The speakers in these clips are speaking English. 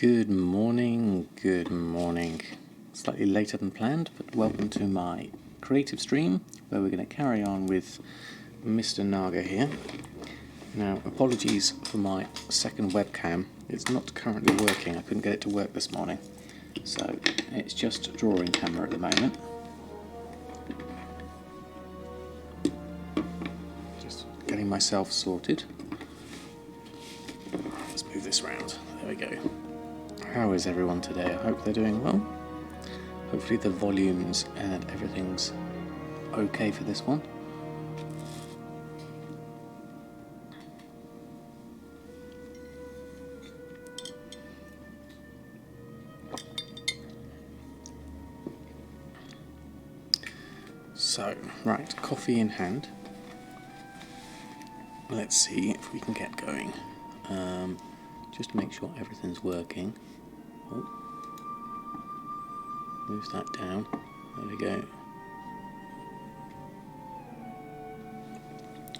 Good morning. Slightly later than planned, but welcome to my creative stream where we're going to carry on with Mr. Naga here. Now, apologies for my second webcam. It's not currently working. I couldn't get it to work this morning. So it's just drawing camera at the moment. Just getting myself sorted. Let's move this round. There we go. How is everyone today? I hope they're doing well. Hopefully the volumes and everything's okay for this one. So, right, coffee in hand. Let's see if we can get going. Just to make sure everything's working. Oh. Moves that down. There we go.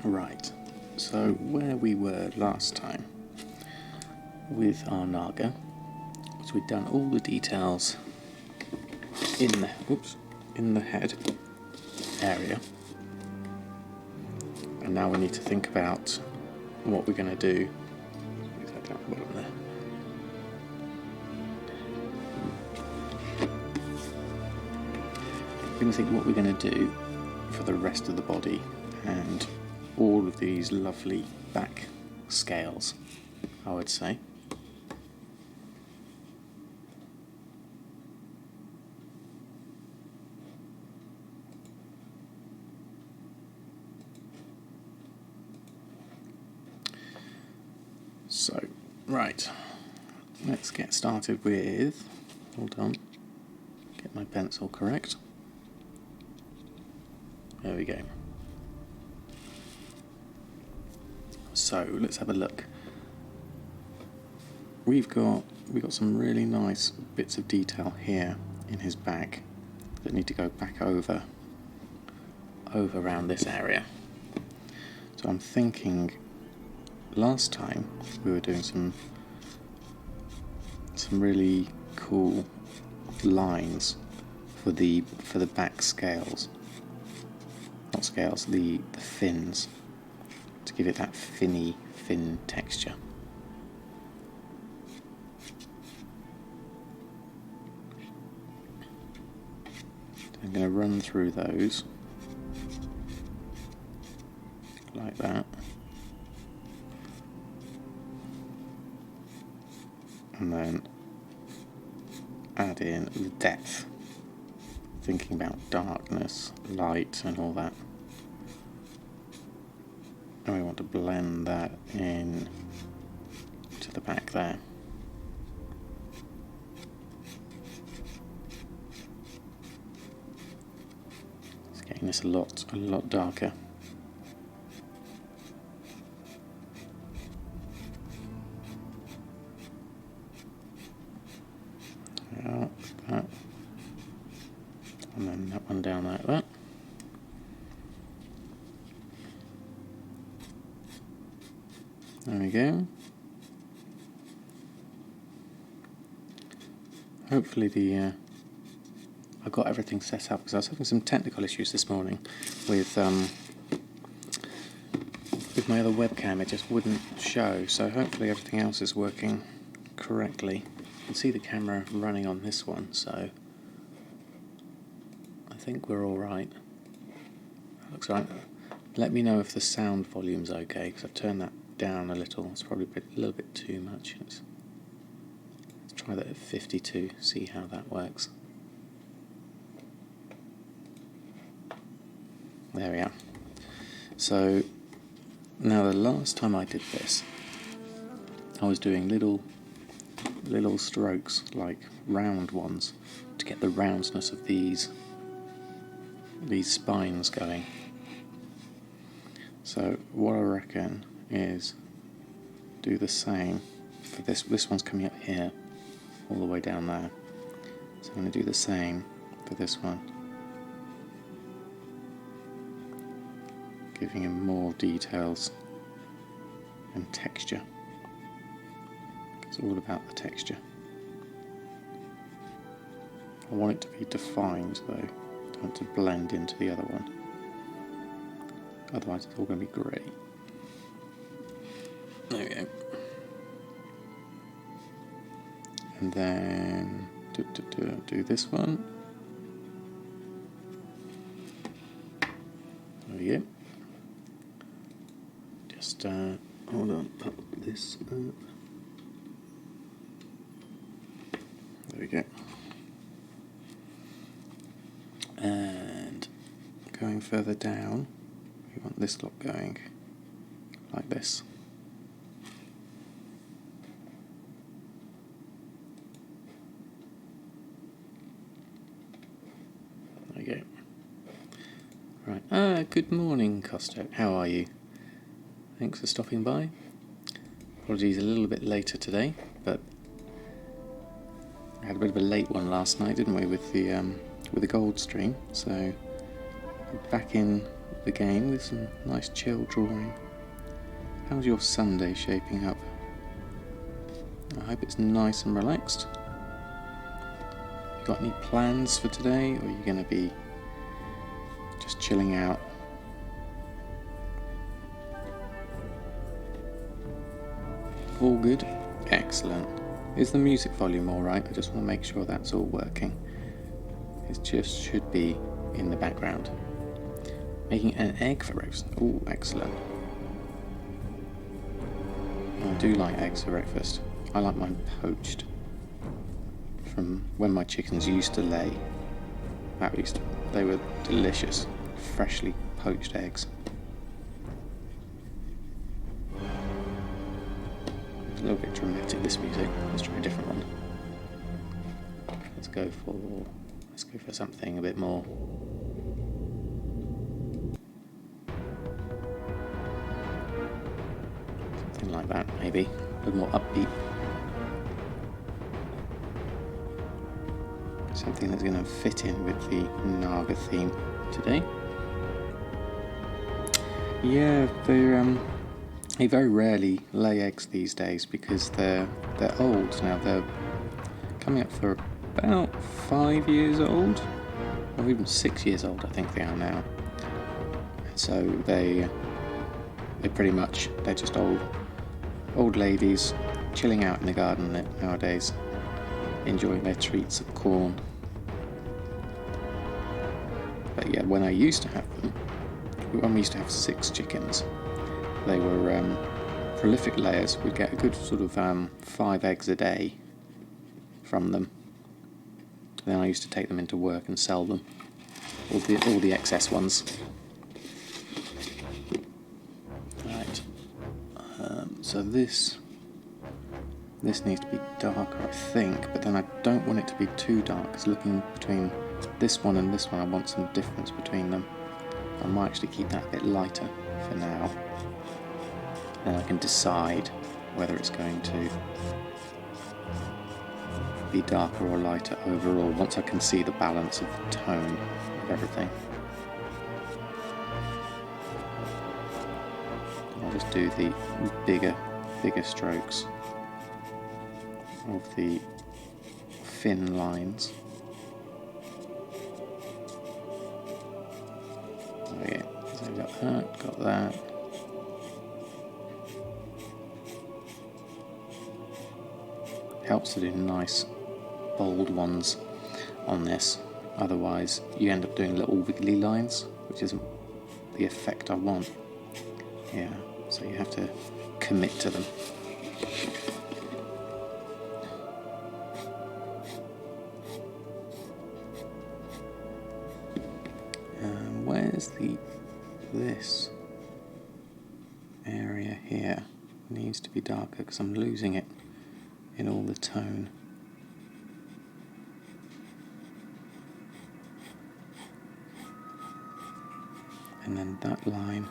Right, so where we were last time with our Naga was we'd done all the details in the head area, and now we need to think about what we're going to do. Move that down the bottom there. We're going to think what we're going to do for the rest of the body and all of these lovely back scales, I would say. So, right, let's get started with, hold on, get my pencil correct. There we go. So let's have a look. We've got some really nice bits of detail here in his back that need to go back over around this area. So I'm thinking last time we were doing some really cool lines for the back scales. Not scales, the fins, to give it that fin texture. I'm going to run through those like that, and then add in the depth, thinking about darkness, light and all that. And we want to blend that in to the back there. It's getting this a lot darker. Yeah, that. And then that one down like that. There we go. Hopefully I got everything set up, because I was having some technical issues this morning with my other webcam. It just wouldn't show, so hopefully everything else is working correctly. You can see the camera running on this one, so I think we're all right. That looks right. Let me know if the sound volume's okay, because I've turned that down a little. It's probably a little bit too much. Let's try that at 52, see how that works. There we are. So now the last time I did this, I was doing little strokes, like round ones, to get the roundness of these spines going. So what I reckon is do the same for this. This one's coming up here, all the way down there. So I'm going to do the same for this one, giving him more details and texture. It's all about the texture. I want it to be defined though. I don't want to blend into the other one. Otherwise it's all going to be grey. There we go. And then do this one. There we go. Just hold on, pop this up. There we go. And going further down, we want this lot going like this. There we go. Right. Good morning, Costo. How are you? Thanks for stopping by. Apologies a little bit later today, but we had a bit of a late one last night, didn't we, with the gold stream? So back in the game with some nice chill drawing. How's your Sunday shaping up? I hope it's nice and relaxed. You got any plans for today, or are you going to be just chilling out? All good? Excellent. Is the music volume alright? I just want to make sure that's all working. It just should be in the background. Making an egg for roast. Oh, excellent. I do like eggs for breakfast. I like mine poached. From when my chickens used to lay. They were delicious. Freshly poached eggs. A little bit dramatic, this music. Let's try a different one. Let's go for something a bit more. Something like that, maybe. A bit more upbeat. Something that's going to fit in with the Naga theme today. Yeah, they very rarely lay eggs these days because they're old now. They're coming up for about 5 years old, or even 6 years old, I think they are now. So they're just old ladies chilling out in the garden nowadays, enjoying their treats of corn. But yeah, when I used to have them, when we used to have 6 chickens, they were prolific layers. We'd get a good sort of 5 eggs a day from them. Then I used to take them into work and sell them, all the excess ones. Right. So this needs to be darker, I think, but then I don't want it to be too dark, because looking between this one and this one, I want some difference between them. I might actually keep that a bit lighter for now. Then I can decide whether it's going to be darker or lighter overall, once I can see the balance of the tone of everything. I'll just do the bigger strokes of the thin lines. Okay, so we've got that. Helps to do nice bold ones on this, otherwise you end up doing little wiggly lines, which isn't the effect I want. Yeah, so you have to commit to them. Where's this area here? Needs to be darker because I'm losing it in all the tone. And then that line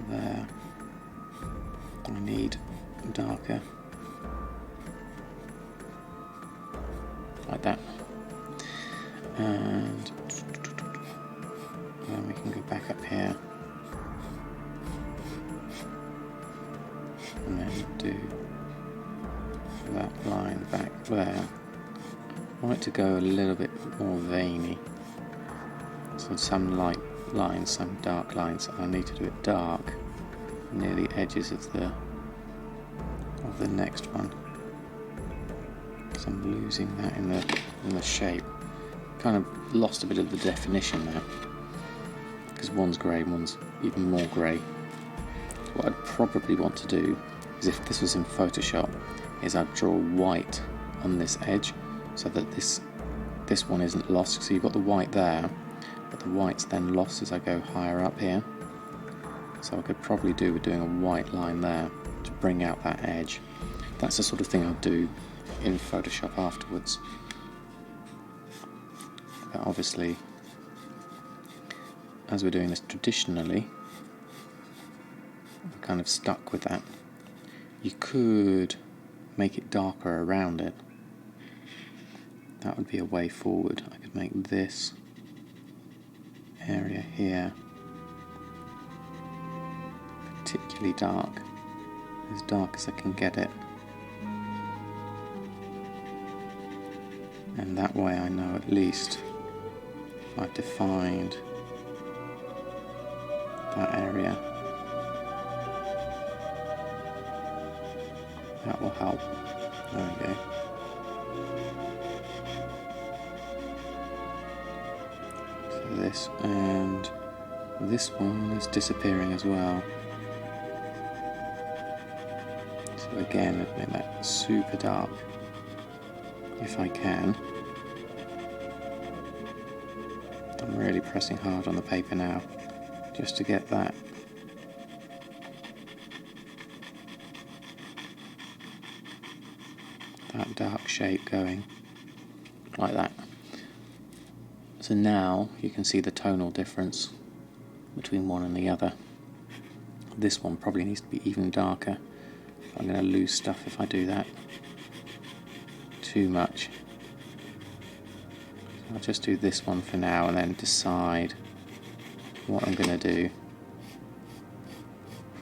there, I need darker, like that. And then we can go back up here and then do that line back there want it to go a little bit more veiny. So some light lines, some dark lines. I need to do it dark near the edges of the next one. So I'm losing that in the shape. Kind of lost a bit of the definition there, because one's grey and one's even more grey. What I'd probably want to do is, if this was in Photoshop, is I'd draw white on this edge so that this one isn't lost. So you've got the white there, but the white's then lost as I go higher up here. So I could probably do with doing a white line there to bring out that edge. That's the sort of thing I'll do in Photoshop afterwards. But obviously, as we're doing this traditionally, we're kind of stuck with that. You could make it darker around it. That would be a way forward. I could make this area here particularly dark, as dark as I can get it. And that way I know at least I've defined that area. That will help. There we go. So this, and this one is disappearing as well. So again, I'd make that super dark if I can. I'm really pressing hard on the paper now just to get that dark shape going, like that. So now you can see the tonal difference between one and the other. This one probably needs to be even darker. I'm going to lose stuff if I do that too much. So I'll just do this one for now and then decide what I'm going to do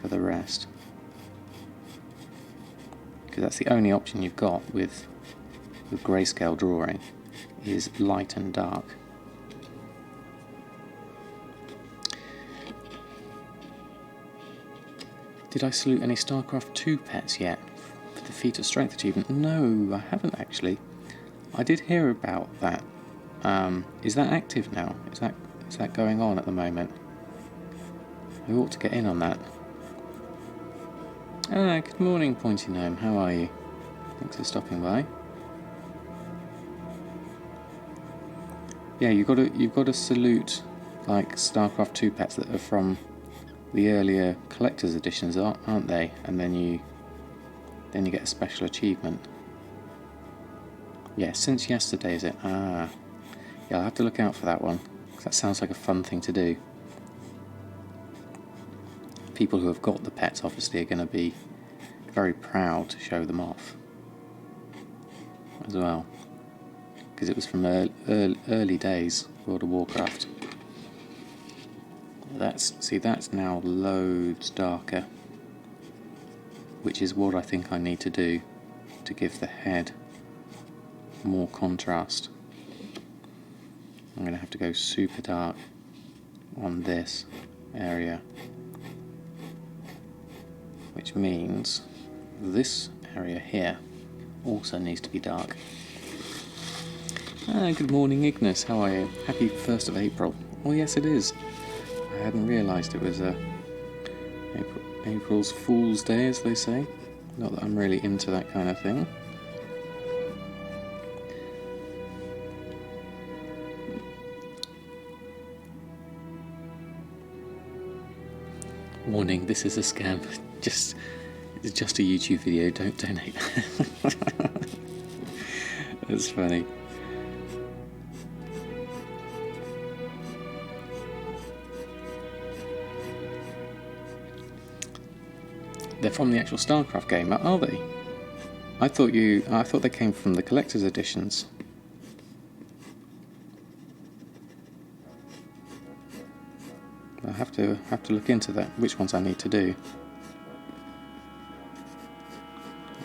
for the rest. Because that's the only option you've got with grayscale drawing, is light and dark. Did I salute any StarCraft 2 pets yet for the feat of strength achievement? No, I haven't actually. I did hear about that. Is that active now? Is that going on at the moment? I ought to get in on that. Good morning, Pointy Gnome. How are you? Thanks for stopping by. Yeah, you've got to salute like StarCraft 2 pets that are from the earlier collector's editions, aren't they? And then you get a special achievement. Yeah, since yesterday, is it? Yeah, I'll have to look out for that one, because that sounds like a fun thing to do. People who have got the pets obviously are going to be very proud to show them off as well, because it was from early days, World of Warcraft. That's now loads darker, which is what I think I need to do to give the head more contrast. I'm going to have to go super dark on this area, which means this area here also needs to be dark. Good morning, Ignis. How are you? Happy 1st of April. Oh yes, it is. I hadn't realised it was April's Fool's Day, as they say. Not that I'm really into that kind of thing. Warning, this is a scam. It's just a YouTube video, don't donate. That's funny. They're from the actual StarCraft game, are they? I thought they came from the collector's editions. I'll have to look into that, which ones I need to do.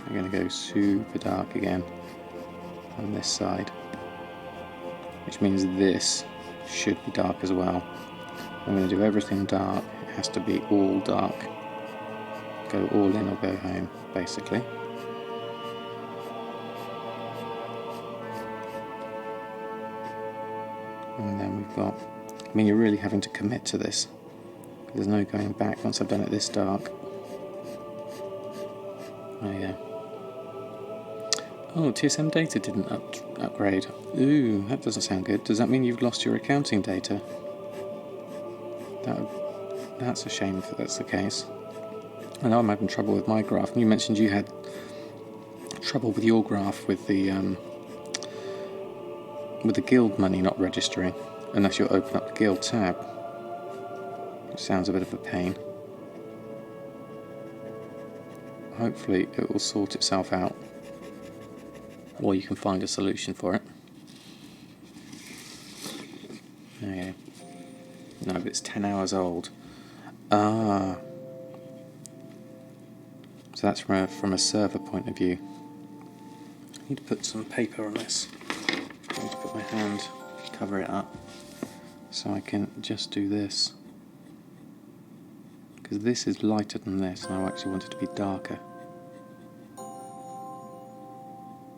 I'm going to go super dark again on this side. which means this should be dark as well. I'm going to do everything dark. It has to be all dark. Go all in or go home, basically. And then we've got, I mean, you're really having to commit to this. There's no going back once I've done it this dark. Oh yeah. Oh, TSM data didn't upgrade. Ooh, that doesn't sound good. Does that mean you've lost your accounting data? That's a shame if that's the case. I know I'm having trouble with my graph. And you mentioned you had trouble with your graph with the guild money not registering unless you open up the guild tab. Which sounds a bit of a pain. Hopefully it will sort itself out, or you can find a solution for it. Okay. No, but it's 10 hours old. Ah. So that's from a server point of view. I need to put some paper on this. I need to put my hand, cover it up, so I can just do this. Because this is lighter than this, and I actually want it to be darker.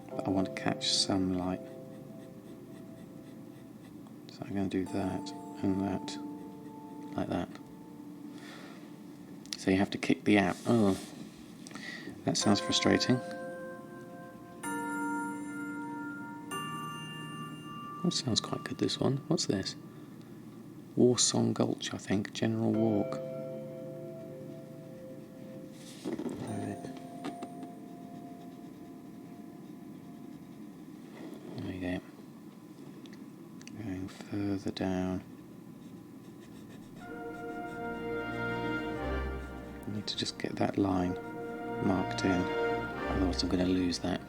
But I want to catch some light. So I'm going to do that, and that, like that. So you have to kick the app. Oh, that sounds frustrating. That sounds quite good, this one. What's this? Warsong Gulch, I think. General Walk. There you go. Going further down. I need to just get that line marked in, otherwise I'm going to lose that.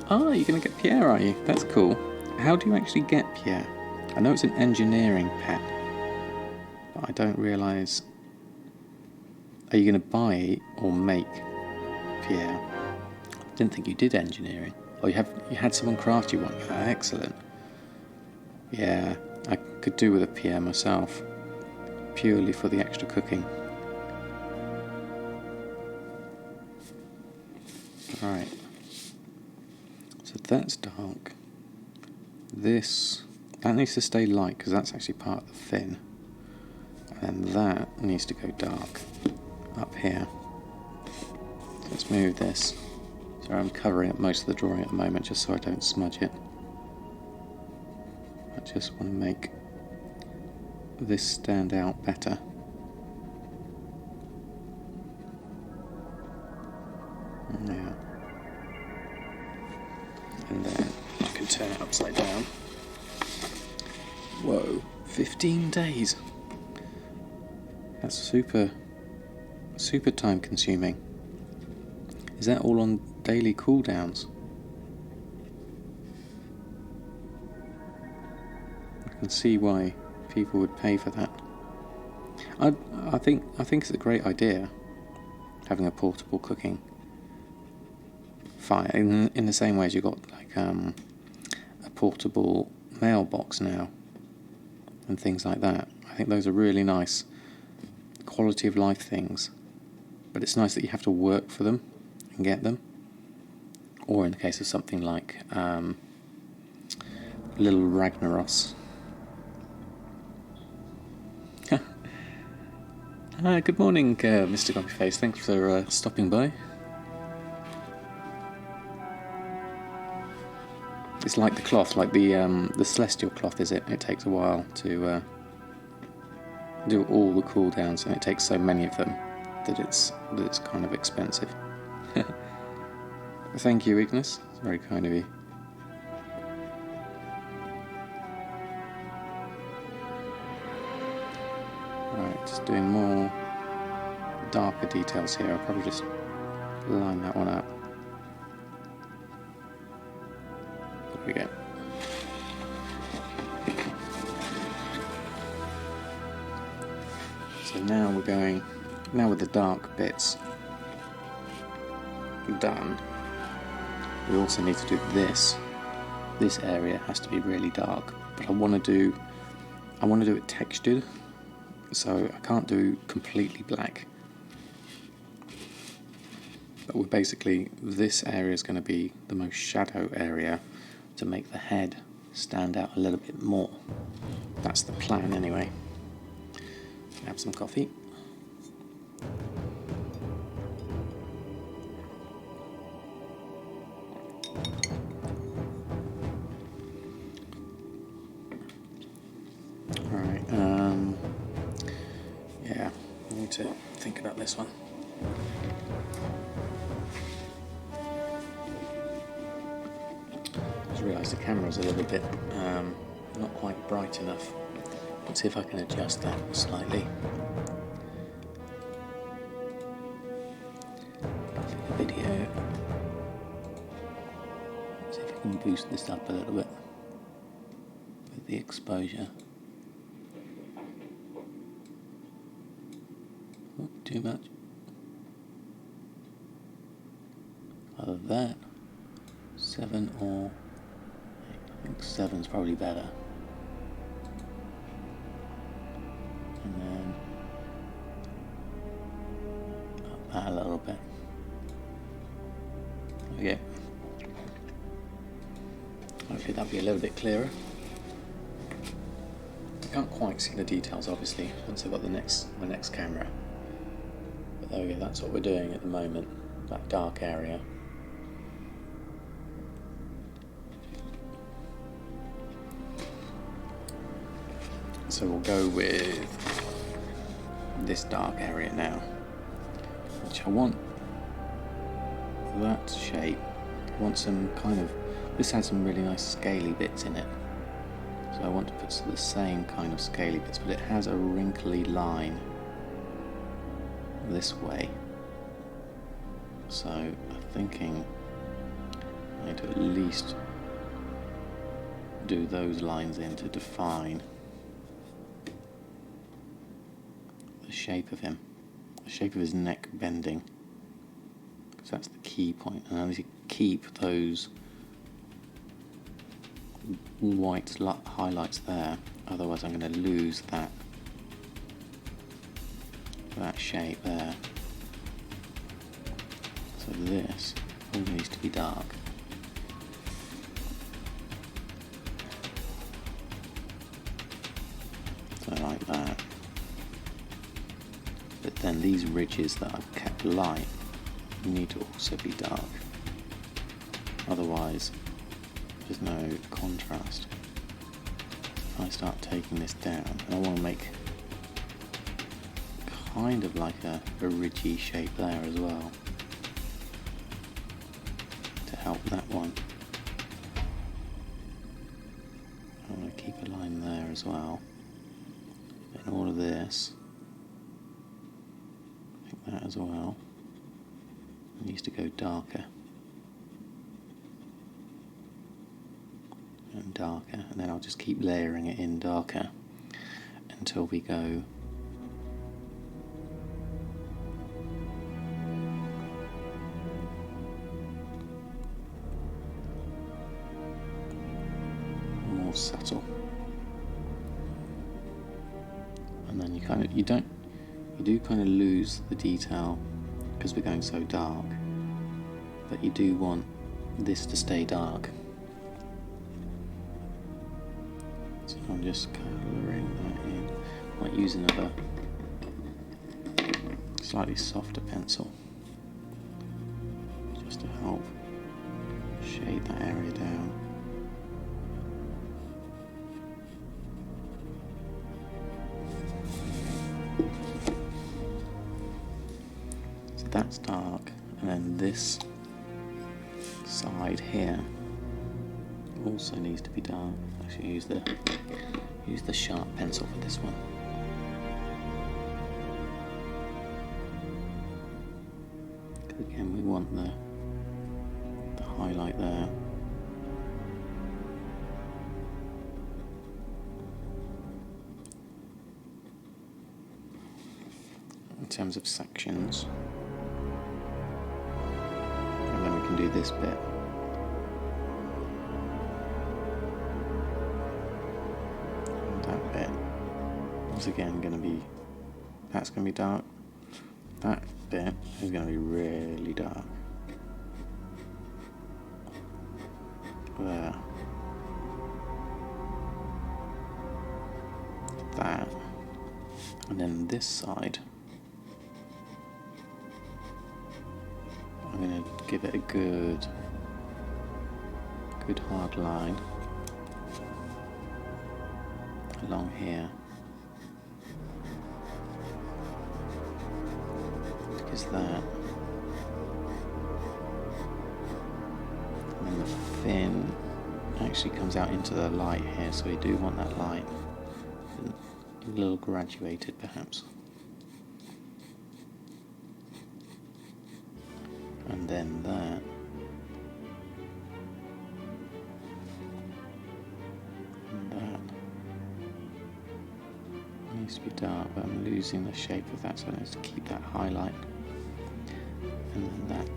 Ah, you're going to get Pierre, are you? That's cool. How do you actually get Pierre? I know it's an engineering pet, but I don't realise... Are you going to buy or make Pierre? I didn't think you did engineering. Oh, you had someone craft you one. Ah, excellent. Yeah, I could do with a Pierre myself, purely for the extra cooking. Right. So that's dark. That needs to stay light because that's actually part of the fin. And that needs to go dark up here. So let's move this. Sorry, I'm covering up most of the drawing at the moment just so I don't smudge it. I just want to make this stand out better. Yeah. And then I can turn it upside down. Whoa, 15 days. That's super time consuming. Is that all on daily cooldowns? I can see why people would pay for that. I think it's a great idea, having a portable cooking fire in the same way as you've got like a portable mailbox now and things like that. I think those are really nice quality of life things, but it's nice that you have to work for them and get them, or in the case of something like Little Ragnaros. Good morning, Mr. Grumpy Face. Thanks for stopping by. It's like the cloth, like the celestial cloth, is it? It takes a while to do all the cooldowns, and it takes so many of them that it's kind of expensive. Thank you, Ignis. It's very kind of you. Right, just doing more darker details here. I'll probably just line that one up. There we go. So now we're going, now with the dark bits done, we also need to do this this area has to be really dark, but I want to do it textured, so I can't do completely black. But we're basically, this area is going to be the most shadow area to make the head stand out a little bit more. That's the plan anyway. Have some coffee. Alright, yeah, I need to think about this one. I just realised the camera's a little bit not quite bright enough. Let's see if I can adjust that slightly. Video. Let's see if I can boost this up a little bit with the exposure. Oh, too much. Either that, 7 or 8. I think 7's probably better. And then up that a little bit. Okay. Hopefully that'll be a little bit clearer. I can't quite see the details obviously once I've got my next camera. But there we go, that's what we're doing at the moment, that dark area. So we'll go with this dark area now, which I want that shape. I want some kind of, this has some really nice scaly bits in it. So I want to put the same kind of scaly bits, but it has a wrinkly line this way. So I'm thinking I need to at least do those lines in to define the shape of him, the shape of his neck bending, because that's the key point. And I need to keep those white highlights there, otherwise I'm going to lose that shape there. So this all needs to be dark. So like that. But then these ridges that I've kept light need to also be dark. Otherwise there's no contrast. If I start taking this down, and I want to make kind of like a ridgy shape there as well to help that one. I want to keep a line there as well. And all of this, I think that as well, it needs to go darker. And darker, and then I'll just keep layering it in darker until we go more subtle. And then you do kind of lose the detail because we're going so dark, but you do want this to stay dark. So I'm just colouring that in. I might use another slightly softer pencil just to help shade that area down. So that's dark, and then this side here also needs to be dark. Actually use the sharp pencil for this one. Because again we want the highlight there. In terms of sections, and then we can do this bit. It's again going to be, that's going to be dark. That bit is going to be really dark. There. That. And then this side, I'm going to give it a good hard line along here, because that, and then the fin actually comes out into the light here, so we do want that light a little graduated perhaps. And then that. And that. It needs to be dark, but I'm losing the shape of that, so I need to keep that highlight. And then that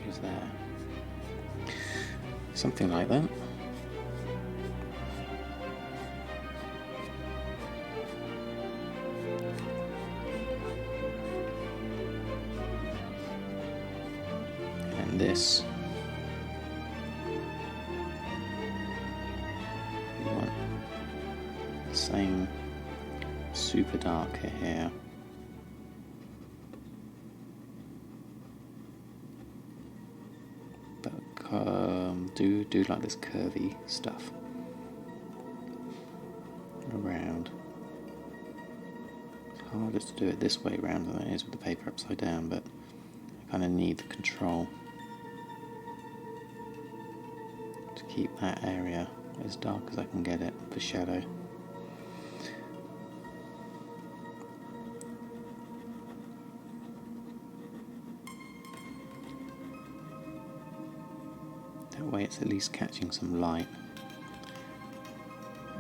goes there. Something like that. This, we want the same super darker here, but do like this curvy stuff around. It's harder to do it this way around than it is with the paper upside down, but I kind of need the control to keep that area as dark as I can get it for shadow. That way it's at least catching some light,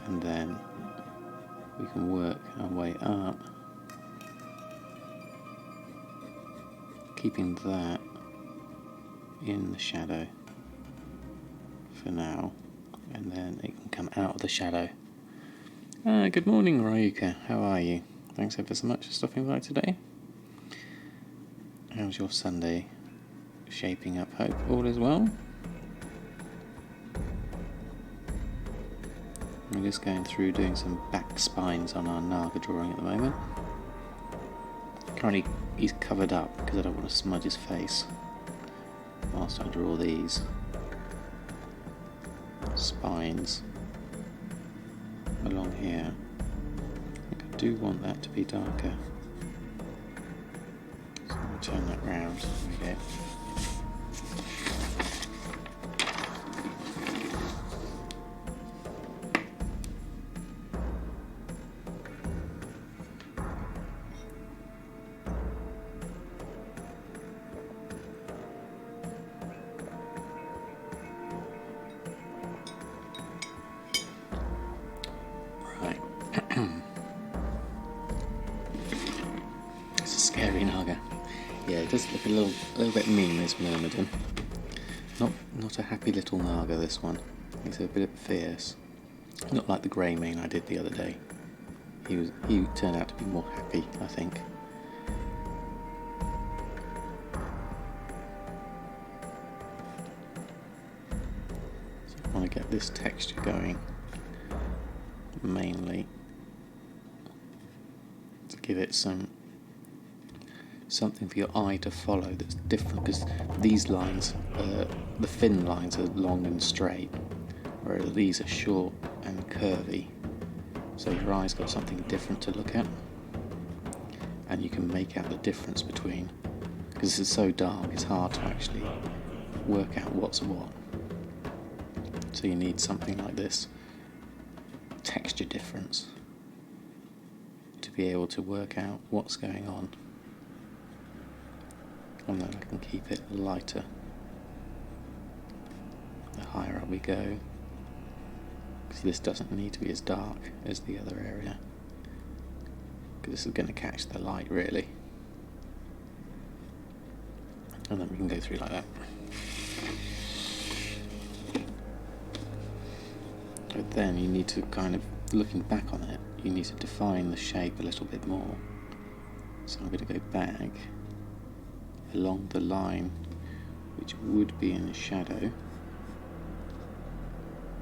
and then we can work our way up, keeping that in the shadow for now, and then it can come out of the shadow. Good morning, Ryuka. How are you? Thanks ever so much for stopping by today. How's your Sunday shaping up? Hope all is well. We're just going through doing some back spines on our Naga drawing at the moment. Currently he's covered up because I don't want to smudge his face whilst I draw these spines along here. I do want that to be darker, so I'll turn that round. There we go. It's a scary Naga. Yeah, it does look a little bit mean, this Myrmidon. Not a happy little Naga, this one. He's a bit fierce. Not like the grey mane I did the other day. He turned out to be more happy, I think. So I want to get this texture going, mainly to give it something for your eye to follow that's different, because these lines, the fin lines are long and straight, whereas these are short and curvy, so your eye's got something different to look at, and you can make out the difference between, because this is so dark it's hard to actually work out what's what, so you need something like this texture difference to be able to work out what's going on. And then I can keep it lighter the higher up we go, because this doesn't need to be as dark as the other area, because this is going to catch the light really, and then we can go through like that. But then you need to kind of, looking back on it, you need to define the shape a little bit more. So I'm going to go back along the line which would be in the shadow,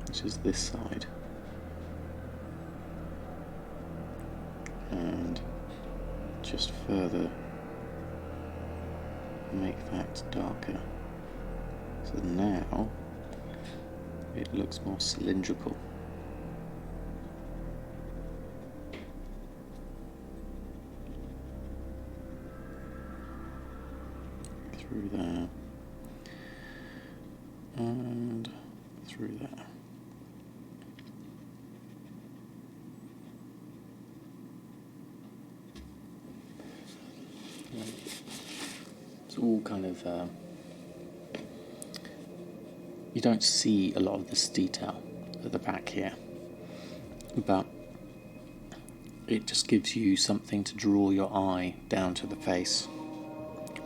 which is this side, and just further make that darker. So now it looks more cylindrical. Through there and through there. It's all kind of you don't see a lot of this detail at the back here, but it just gives you something to draw your eye down to the face.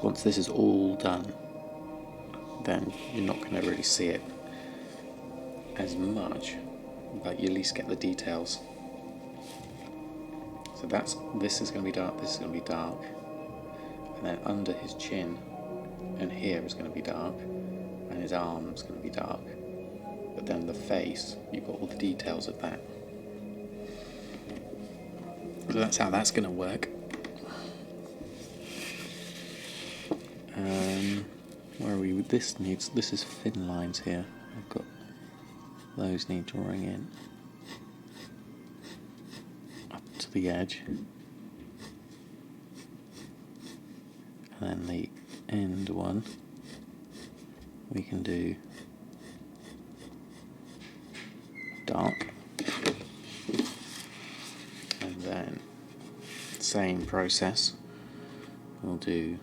Once this is all done, then you're not going to really see it as much, but you at least get the details. So this is going to be dark, this is going to be dark, and then under his chin and here is going to be dark, and his arm is going to be dark, but then the face, you've got all the details of that. So that's how that's going to work. Where are we with this? This is thin lines here. I've got those need drawing in up to the edge, and then the end one we can do dark, and then same process, we'll do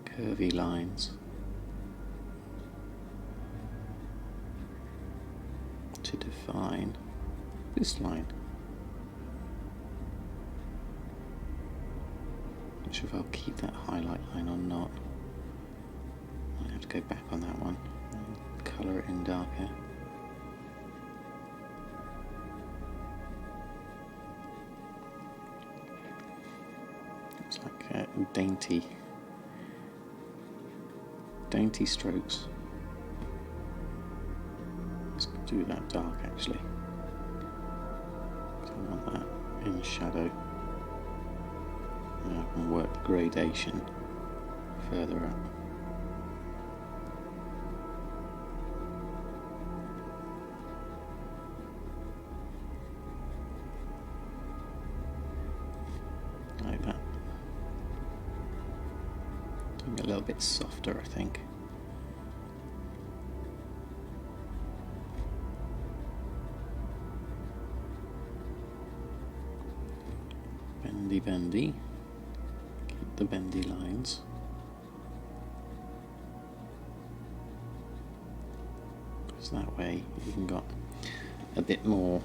curvy lines to define this line. Not sure if I'll keep that highlight line or not. I have to go back on that one and colour it in darker. Looks like dainty strokes. Let's do that dark actually. So I want that in shadow. And I can work the gradation further up. Like that. Doing it a little bit softer, I think. Bendy, keep the bendy lines. Because that way you can got a bit more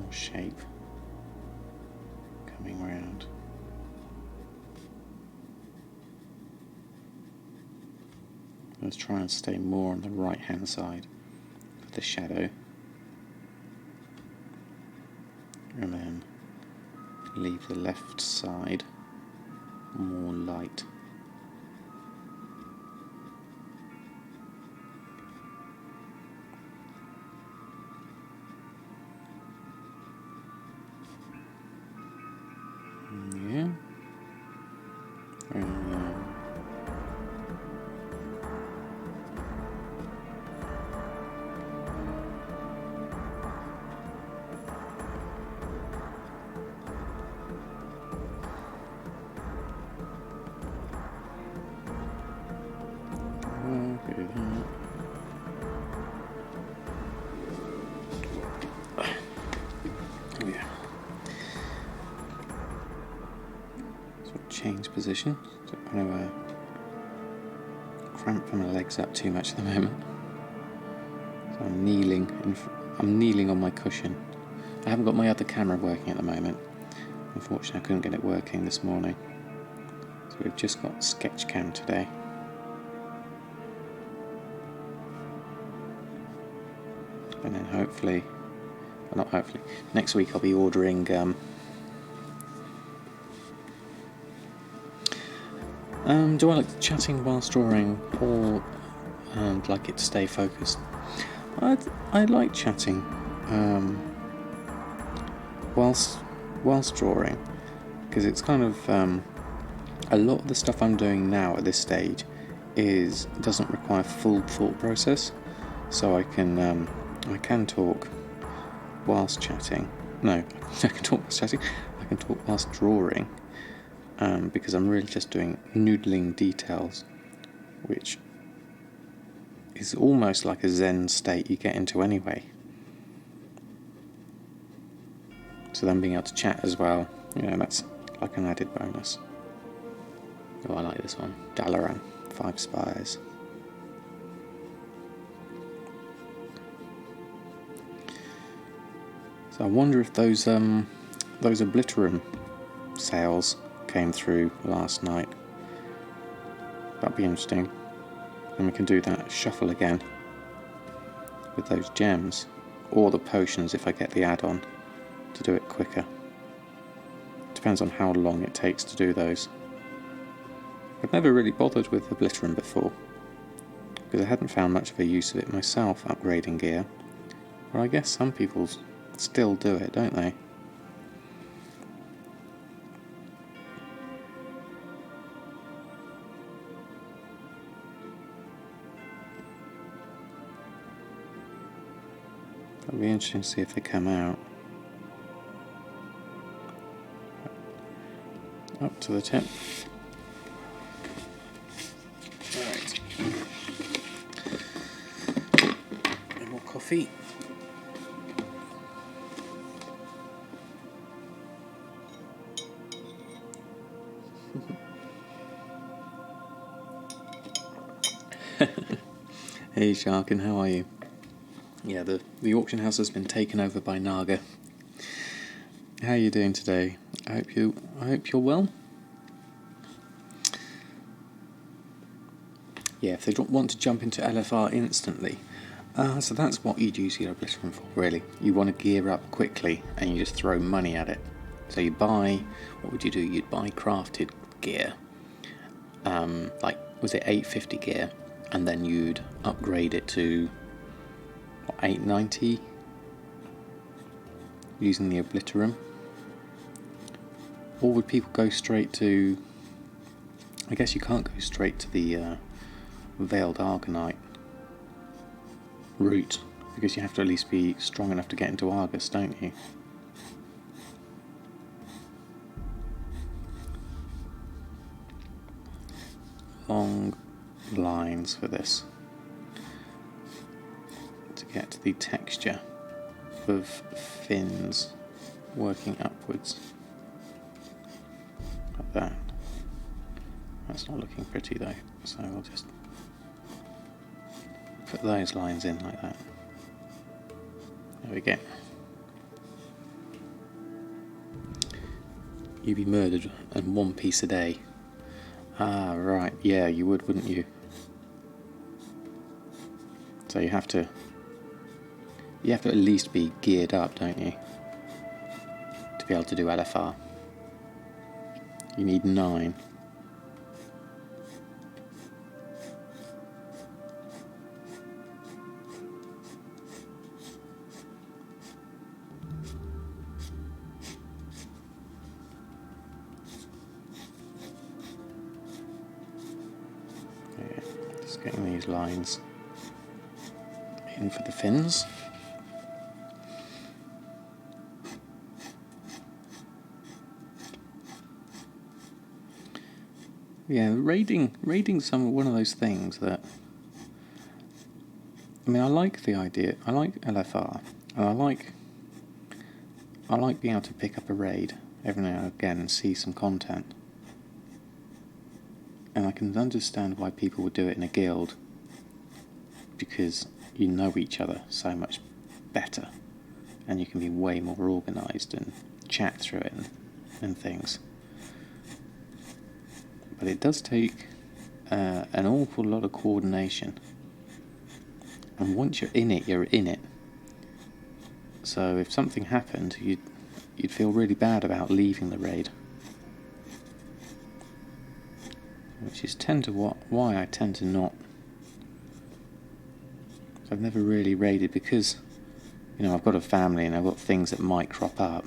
shape coming round. Let's try and stay more on the right hand side of the shadow, and then leave the left side more light. Yeah. Change position. Don't want to cramp my legs up too much at the moment. So I'm kneeling on my cushion. I haven't got my other camera working at the moment. Unfortunately, I couldn't get it working this morning. So we've just got Sketchcam today. And then hopefully, well, not hopefully, next week I'll be ordering do I like chatting whilst drawing, or like it to stay focused? I like chatting whilst drawing, because it's kind of a lot of the stuff I'm doing now at this stage doesn't require full thought process, so I can talk whilst chatting. No, I can talk whilst chatting. I can talk whilst drawing, because I'm really just doing noodling details, which is almost like a Zen state you get into anyway. So then being able to chat as well, that's like an added bonus. Oh, I like this one. Dalaran, 5 Spires. So I wonder if those Obliterum sales came through last night. That'd be interesting. And we can do that shuffle again with those gems, or the potions if I get the add-on to do it quicker. Depends on how long it takes to do those. I've never really bothered with Obliterum before, because I hadn't found much of a use of it myself upgrading gear. But I guess some people still do it, don't they? It'll be interesting to see if they come out. Up to the tip. Alright. A bit more coffee. Hey Sharkin, how are you? Yeah, the auction house has been taken over by Naga. How are you doing today? I hope you're well. Yeah, if they don't want to jump into LFR instantly, so that's what you'd use your Obliterum for, really. You want to gear up quickly, and you just throw money at it. So you buy, what would you do? You'd buy crafted gear, like, was it 850 gear, and then you'd upgrade it to 890 using the Obliterum. Or would people go straight to, I guess you can't go straight to the Veiled Argonite route, because you have to at least be strong enough to get into Argus, don't you? Long lines for this to get the texture of fins working upwards like that. That's not looking pretty though, so we'll just put those lines in like that. There we go. You'd be murdered in one piece a day. Ah, right, yeah, you would, wouldn't you? So you have to at least be geared up, don't you? To be able to do LFR. You need 9. Okay, just getting these lines in for the fins. Yeah, raiding's one of those things that, I mean, I like the idea. I like LFR, and I like being able to pick up a raid every now and again and see some content. And I can understand why people would do it in a guild, because you know each other so much better, and you can be way more organised and chat through it and things. But it does take an awful lot of coordination. And once you're in it, you're in it. So if something happened, you'd feel really bad about leaving the raid. Which is why I tend to not. I've never really raided because, I've got a family and I've got things that might crop up.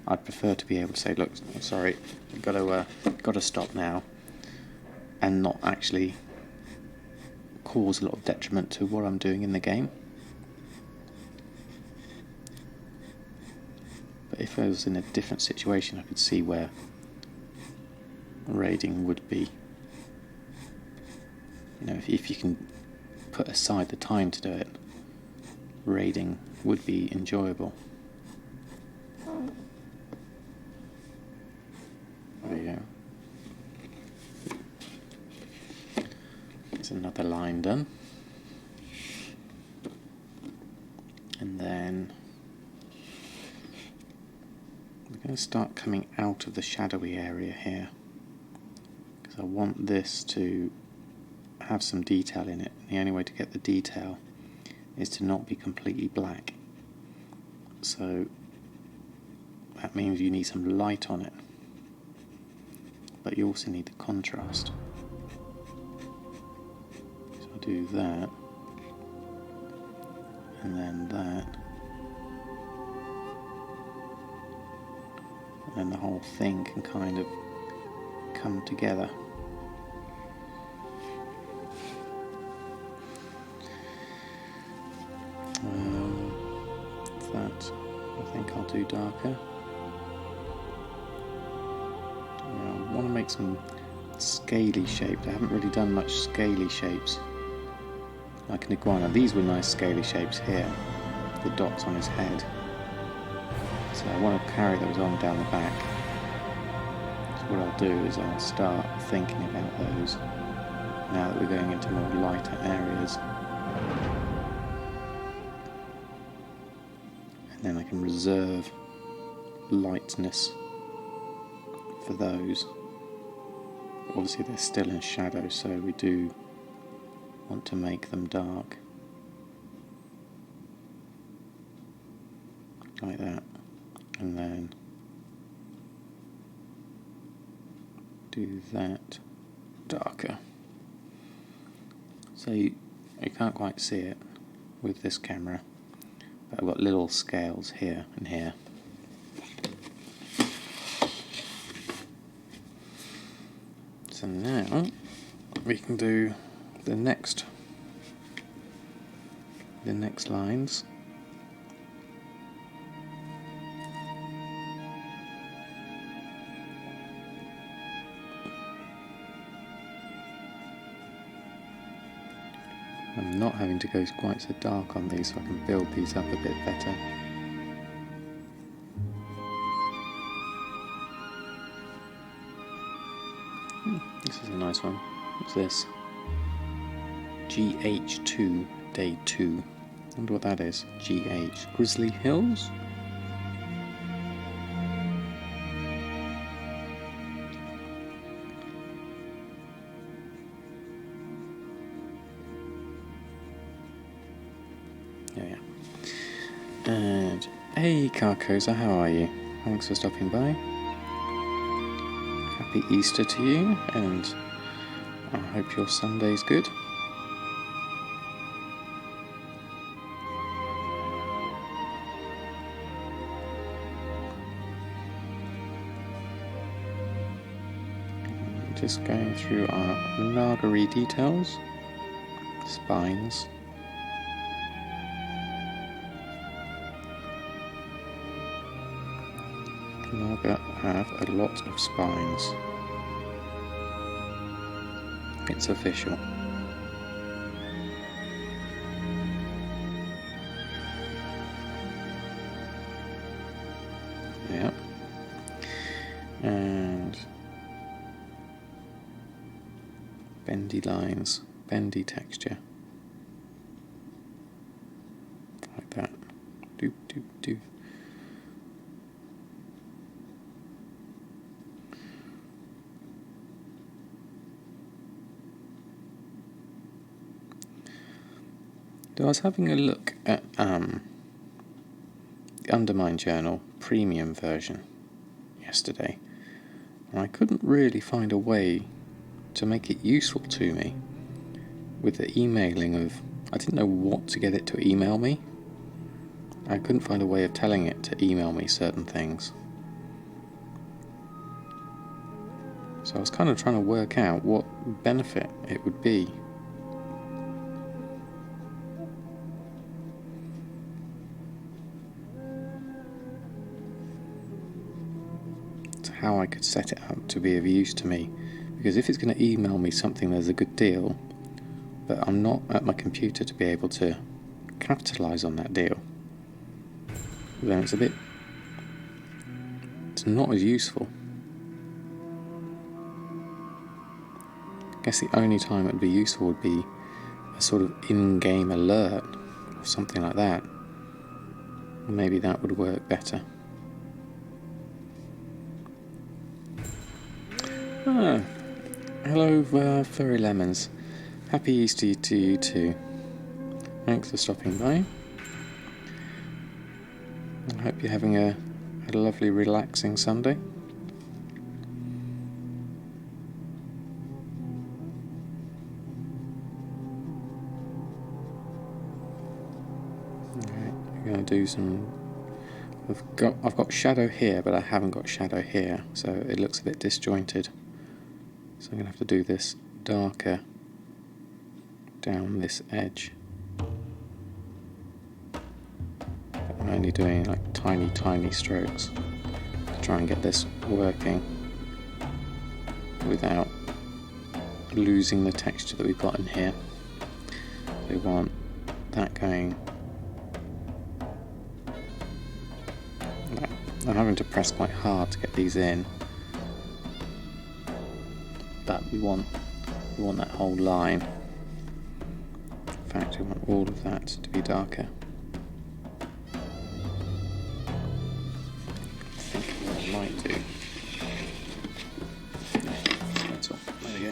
I'd prefer to be able to say, look, sorry, got to stop now, and not actually cause a lot of detriment to what I'm doing in the game. But if I was in a different situation, I could see where raiding would be. If you can put aside the time to do it, raiding would be enjoyable. There you go. There's another line done. And then we're going to start coming out of the shadowy area here, because I want this to have some detail in it. The only way to get the detail is to not be completely black. So that means you need some light on it, but you also need the contrast. So I'll do that, and then that, and then the whole thing can kind of come together. That I think I'll do darker. I want to make some scaly shapes. I haven't really done much scaly shapes like an iguana. These were nice scaly shapes here, the dots on his head. So I want to carry those on down the back. So what I'll do is I'll start thinking about those now that we're going into more lighter areas. Then I can reserve lightness for those. Obviously they're still in shadow, so we do want to make them dark. Like that. And then do that darker. So you can't quite see it with this camera. I've got little scales here and here. So now we can do the next lines. I'm not having to go quite so dark on these, so I can build these up a bit better. This is a nice one. What's this? GH2 Day 2. I wonder what that is. GH. Grizzly Hills? Yeah. And hey Carcosa, how are you? Thanks for stopping by. Happy Easter to you, and I hope your Sunday's good. Just going through our Naga details, spines. Naga have a lot of spines. It's official. Yeah. And bendy lines, bendy texture. Like that. Doop, doop, doop. So I was having a look at the Undermine Journal premium version yesterday, and I couldn't really find a way to make it useful to me with the emailing of... I didn't know what to get it to email me. I couldn't find a way of telling it to email me certain things. So I was kind of trying to work out what benefit it would be. To how I could set it up to be of use to me. Because if it's going to email me something there's a good deal, but I'm not at my computer to be able to capitalise on that deal, then it's not as useful. I guess the only time it would be useful would be a sort of in-game alert or something like that. Maybe that would work better. Hello, Furry Lemons. Happy Easter to you too. Thanks for stopping by. I hope you're having a lovely, relaxing Sunday. Alright, we're going to do some... I've got shadow here, but I haven't got shadow here, so it looks a bit disjointed. So I'm going to have to do this darker down this edge. I'm only doing like tiny strokes to try and get this working without losing the texture that we've got in here. So we want that going. I'm having to press quite hard to get these in, but we want that whole line. In fact, we want all of that to be darker. I think what I might do. That's all. There we go.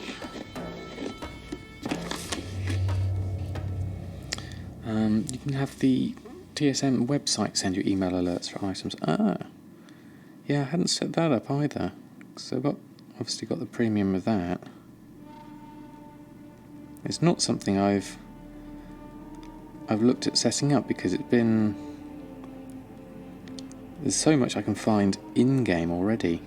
You can have the TSM website send you email alerts for items. Yeah, I hadn't set that up either. So I've obviously got the premium of that. It's not something I've looked at setting up because there's so much I can find in-game already.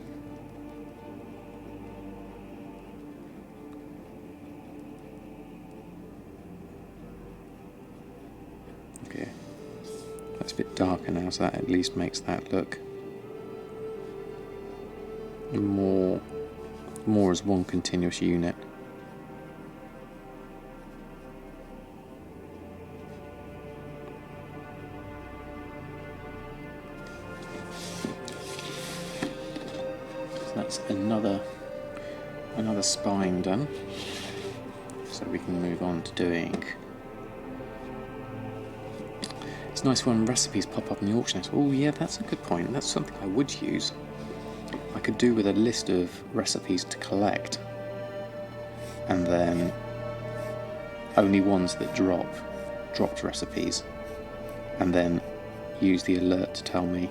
Okay, that's a bit darker now, so that at least makes that look more as one continuous unit. So that's another spine done. So we can move on to doing... It's nice when recipes pop up in the auction house. Oh yeah, that's a good point. That's something I would use. I could do with a list of recipes to collect, and then only ones that dropped recipes, and then use the alert to tell me.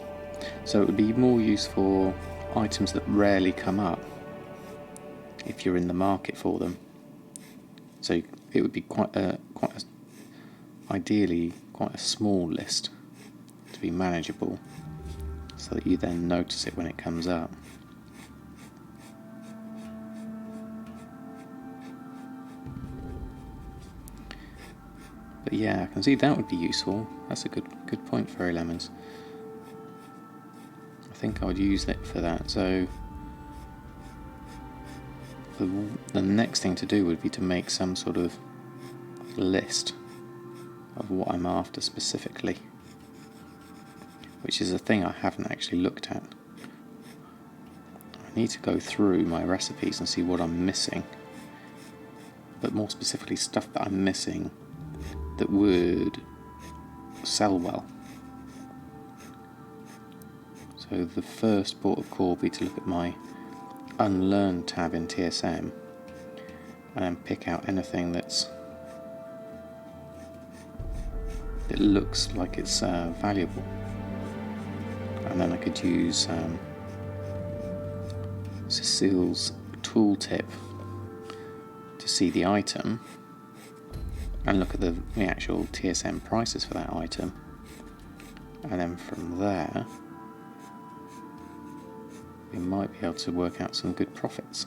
So it would be more useful for items that rarely come up if you're in the market for them. So it would be ideally quite a small list to be manageable, so that you then notice it when it comes up. But yeah, I can see that would be useful. That's a good point, Furry Lemons. I think I would use it for that. So the next thing to do would be to make some sort of list of what I'm after specifically, which is a thing I haven't actually looked at. I need to go through my recipes and see what I'm missing, but more specifically stuff that I'm missing that would sell well. So the first port of call will be to look at my Unlearn tab in TSM and pick out anything that looks like it's valuable. and then I could use Cecile's tooltip to see the item and look at the actual TSM prices for that item, and then from there we might be able to work out some good profits.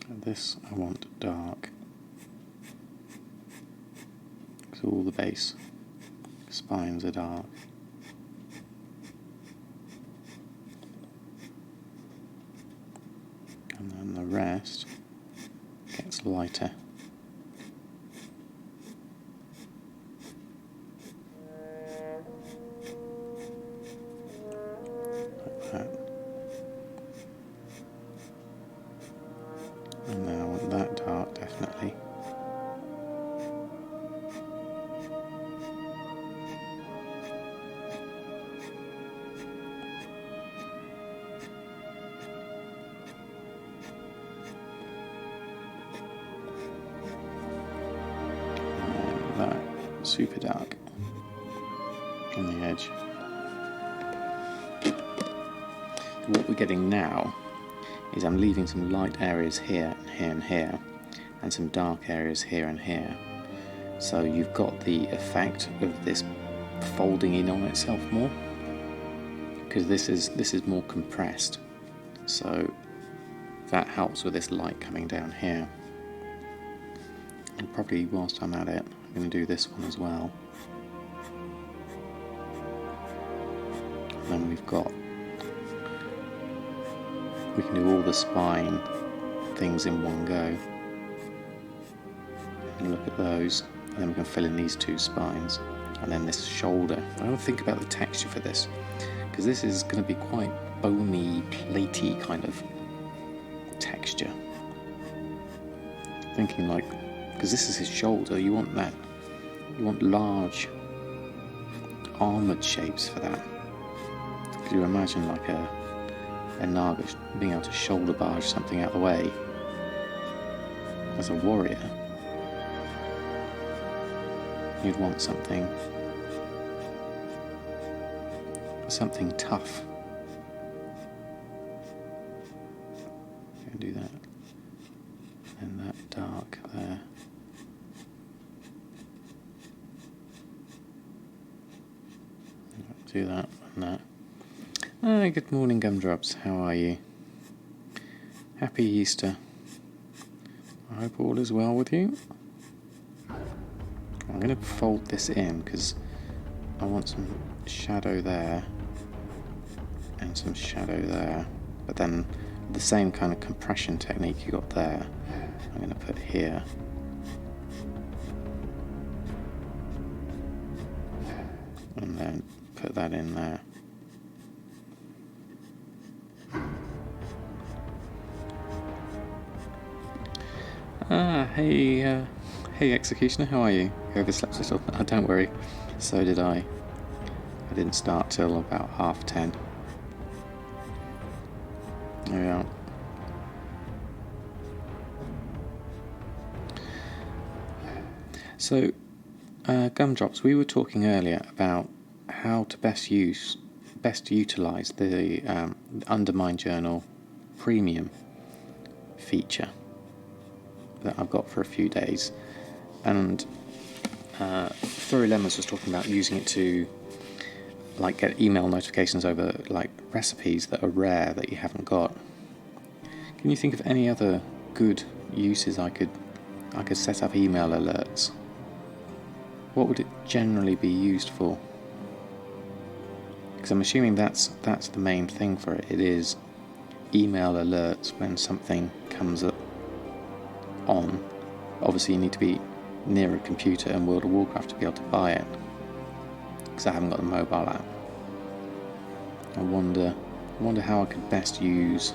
And this I want dark, because all the base spines are dark. And then the rest gets lighter. Like that. And then I want that dark, definitely. That super dark on the edge. What we're getting now is I'm leaving some light areas here and here and here, and some dark areas here and here. So you've got the effect of this folding in on itself more, because this is more compressed. So that helps with this light coming down here. And probably whilst I'm at it, I'm going to do this one as well. And then we can do all the spine things in one go. And look at those. And then we can fill in these two spines. And then this shoulder. I don't think about the texture for this, because this is going to be quite bony, platey kind of texture. Thinking like, because this is his shoulder, you want that. You want large armoured shapes for that. Could you imagine like a Naga being able to shoulder barge something out of the way as a warrior? You'd want something tough. You can do that. And that dark there. Do that and that. Hi, good morning, Gumdrops. How are you? Happy Easter. I hope all is well with you. I'm going to fold this in because I want some shadow there and some shadow there, but then the same kind of compression technique you got there, I'm going to put here. And then put that in there. Hey Executioner, how are you? You overslept little? Oh, don't worry, so did I. I didn't start till about 10:30. There we are. So, Gumdrops, we were talking earlier about how to best utilise the Undermine Journal Premium feature that I've got for a few days, and Furry Lemons was talking about using it to like get email notifications over like recipes that are rare that you haven't got. Can you think of any other good uses I could set up email alerts? What would it generally be used for? Because I'm assuming that's the main thing for it. It is email alerts when something comes up on. Obviously you need to be near a computer in World of Warcraft to be able to buy it, because I haven't got the mobile app. I wonder how I could best use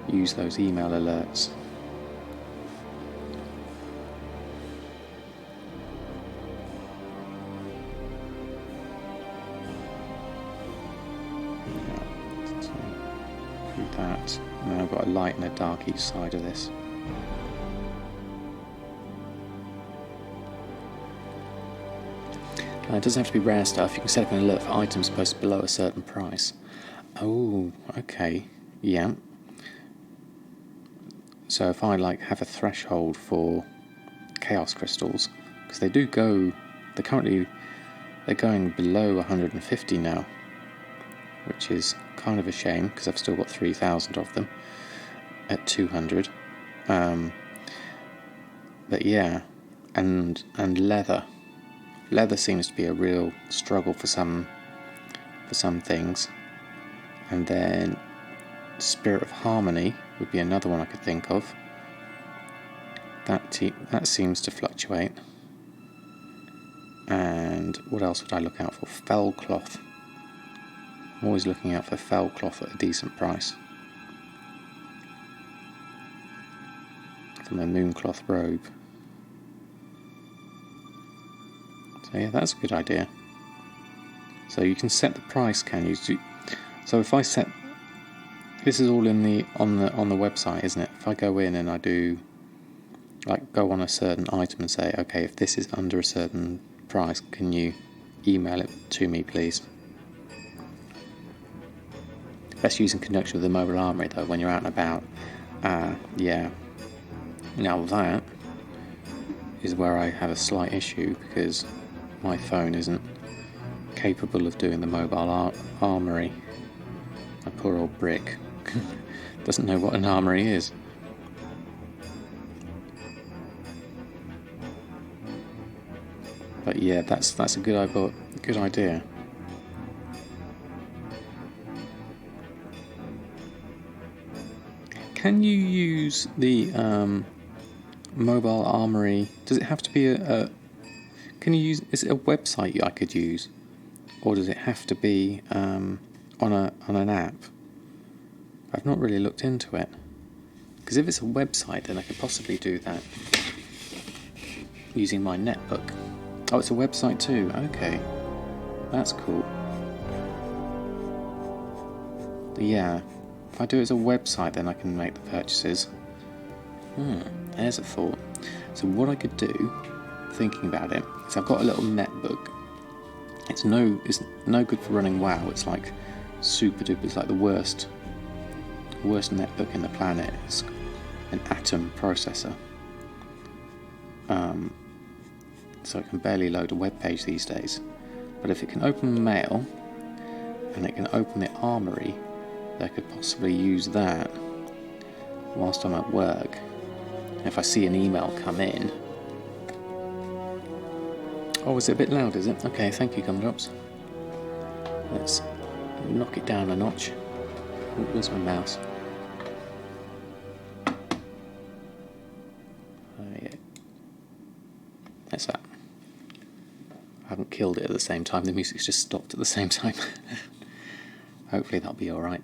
those email alerts. I've got a light and a dark each side of this. It doesn't have to be rare stuff. You can set up an alert for items posted below a certain price. Oh, okay. Yeah. So if I have a threshold for chaos crystals, because they do go, they're going below 150 now, which is kind of a shame because I've still got 3,000 of them at 200. But yeah, and leather. Leather seems to be a real struggle for some things. And then Spirit of Harmony would be another one I could think of. That seems to fluctuate. And what else would I look out for? Fell cloth. I'm always looking out for fell cloth at a decent price. For my mooncloth robe. So yeah, that's a good idea. So you can set the price, can you? So if I set, this is all on the website, isn't it? If I go in and I do, go on a certain item and say, okay, if this is under a certain price, can you email it to me, please? Best used in conjunction with the mobile armory, though, when you're out and about. Yeah. Now that is where I have a slight issue, because my phone isn't capable of doing the mobile armory. My poor old brick doesn't know what an armory is. But yeah, that's a good idea. Can you use the mobile armory? Does it have to be can you use? Is it a website I could use, or does it have to be on an app? I've not really looked into it, because if it's a website, then I could possibly do that using my netbook. Oh, it's a website too. Okay, that's cool. Yeah, if I do it as a website, then I can make the purchases. There's a thought. So what I could do, thinking about it, is I've got a little netbook. It's no good for running WoW. It's like super duper. It's like the worst netbook in the planet. It's an Atom processor. So it can barely load a web page these days. But if it can open mail and it can open the armory, I could possibly use that whilst I'm at work. If I see an email come in. Oh, is it a bit loud, is it? Okay, thank you, Gumdrops. Let's knock it down a notch. Oh, where's my mouse? Yeah. That's that. I haven't killed it at the same time, the music's just stopped at the same time. Hopefully that'll be alright.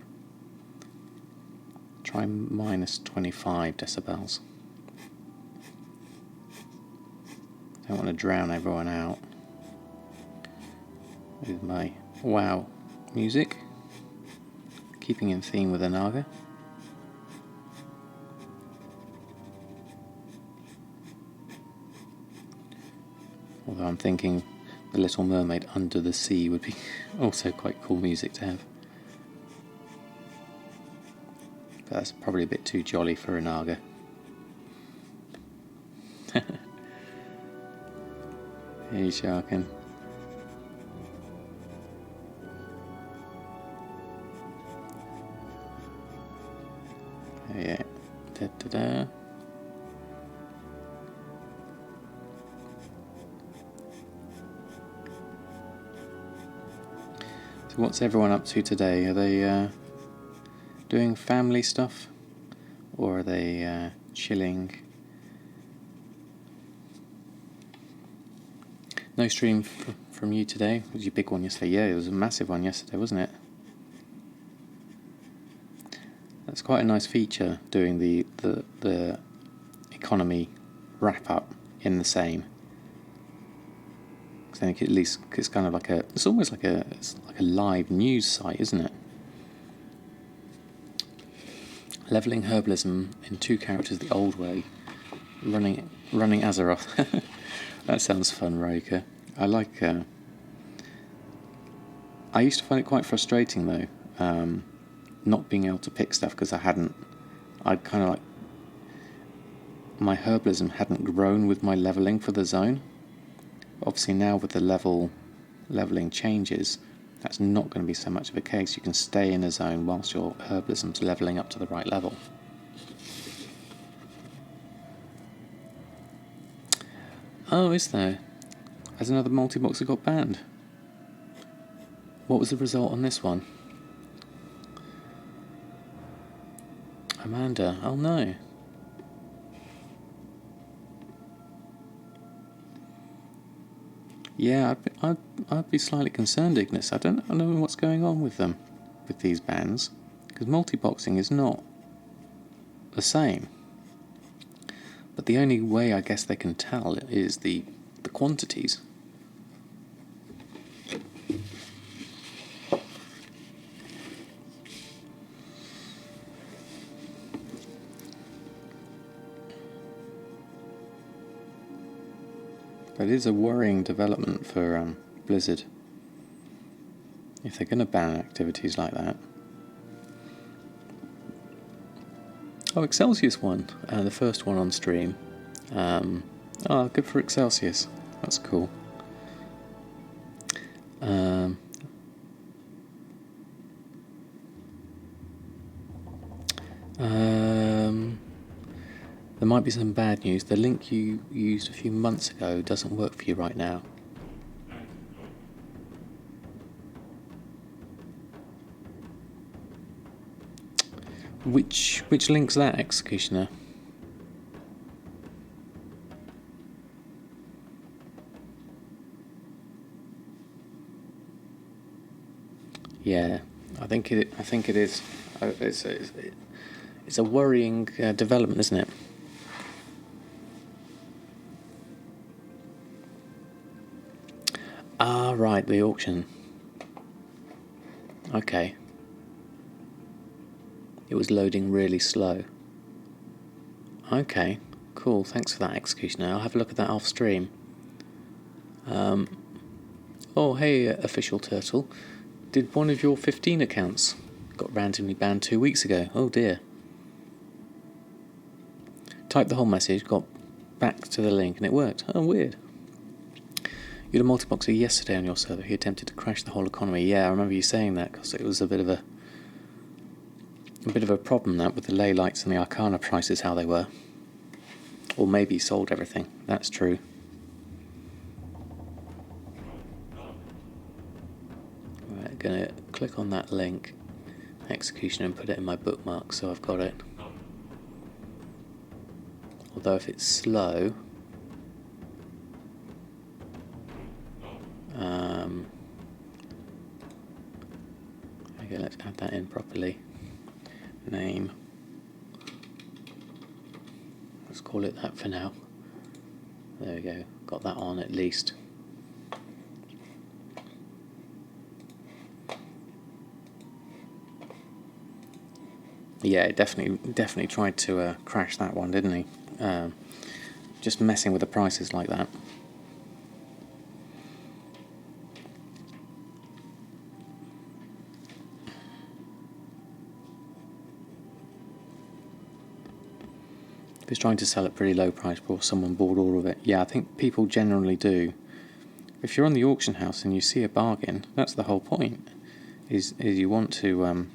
Try minus 25 decibels. Don't want to drown everyone out with my WoW music. Keeping in theme with the Naga. Although I'm thinking The Little Mermaid Under the Sea would be also quite cool music to have. But that's probably a bit too jolly for a Naga. Hey, Sharkin. Oh, yeah. Da-da-da. So what's everyone up to today? Are they doing family stuff? Or are they chilling? No stream from you today. Was your big one yesterday? Yeah, it was a massive one yesterday, wasn't it? That's quite a nice feature, doing the economy wrap up in the same. Because then at least it's kind of it's almost like a live news site, isn't it? Leveling herbalism in 2 characters the old way. Running Azeroth. That sounds fun, Roika. I like... I used to find it quite frustrating, though, not being able to pick stuff, because I'd kind of like... My herbalism hadn't grown with my levelling for the zone. Obviously now with the levelling changes, that's not going to be so much of a case. You can stay in a zone whilst your herbalism's levelling up to the right level. Oh, is there? Has another multi-boxer got banned? What was the result on this one? Amanda, oh no. Yeah, I'd be slightly concerned, Ignis. I don't know what's going on with them, with these bans, because multi-boxing is not the same. But the only way I guess they can tell is the quantities. But it is a worrying development for Blizzard, if they're going to ban activities like that. Oh, Excelsius won, the first one on stream. Oh, good for Excelsius. That's cool. There might be some bad news. The link you used a few months ago doesn't work for you right now. Which link's that, Executioner? Yeah, I think it is. It's a worrying development, isn't it? Ah, right, the auction. Okay. It was loading really slow. Okay, cool. Thanks for that, Executioner. I'll have a look at that off stream. Oh, hey, Official Turtle. Did one of your 15 accounts got randomly banned 2 weeks ago? Oh dear. Typed the whole message, got back to the link, and it worked. Oh, weird. You had a multi-boxer yesterday on your server. He attempted to crash the whole economy. Yeah, I remember you saying that, because it was a bit of a problem, that, with the ley lights and the Arcana prices, how they were. Or maybe he sold everything. That's true. Right, going to click on that link, Execution, and put it in my bookmark so I've got it. Although if it's slow... okay, let's add that in properly. Name. Let's call it that for now. There we go. Got that on at least. Yeah, it definitely tried to crash that one, didn't he? Just messing with the prices like that. He's trying to sell at pretty low price before someone bought all of it. Yeah, I think people generally do. If you're on the auction house and you see a bargain, that's the whole point. Is you want to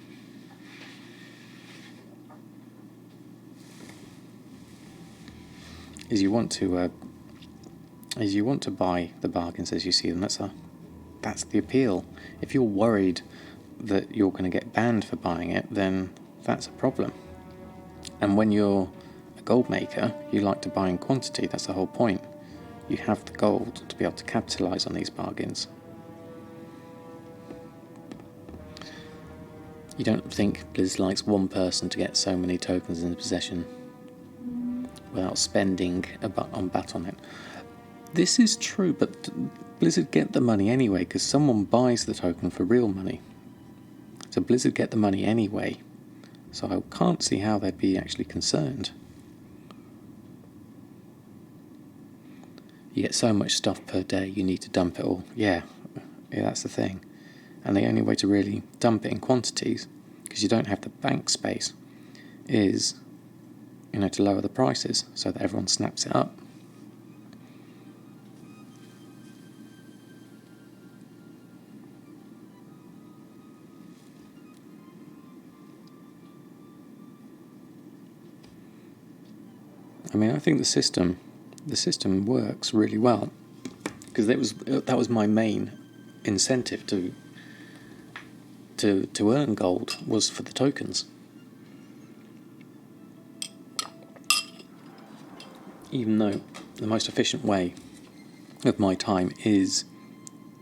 you want to buy the bargains as you see them. That's the appeal. If you're worried that you're going to get banned for buying it, then that's a problem. And when you're gold maker, you like to buy in quantity. That's the whole point. You have the gold to be able to capitalise on these bargains. You don't think Blizz likes one person to get so many tokens in possession without spending on bat on it. This is true, but Blizzard get the money anyway because someone buys the token for real money. So Blizzard get the money anyway. So I can't see how they'd be actually concerned. You get so much stuff per day, you need to dump it all. Yeah, that's the thing. And the only way to really dump it in quantities, because you don't have the bank space, is, to lower the prices so that everyone snaps it up. I mean, I think the system works really well, because that was my main incentive to earn gold, was for the tokens. Even though the most efficient way of my time is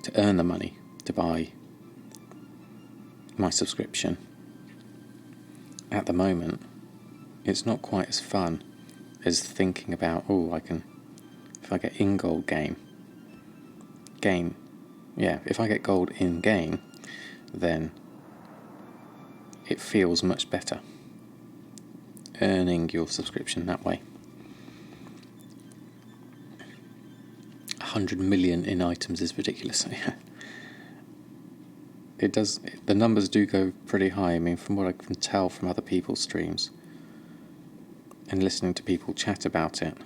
to earn the money to buy my subscription, at the moment it's not quite as fun as thinking about, if I get in gold if I get gold in game, then it feels much better earning your subscription that way. 100 million in items is ridiculous. It does. The numbers do go pretty high. I mean, from what I can tell from other people's streams and listening to people chat about it,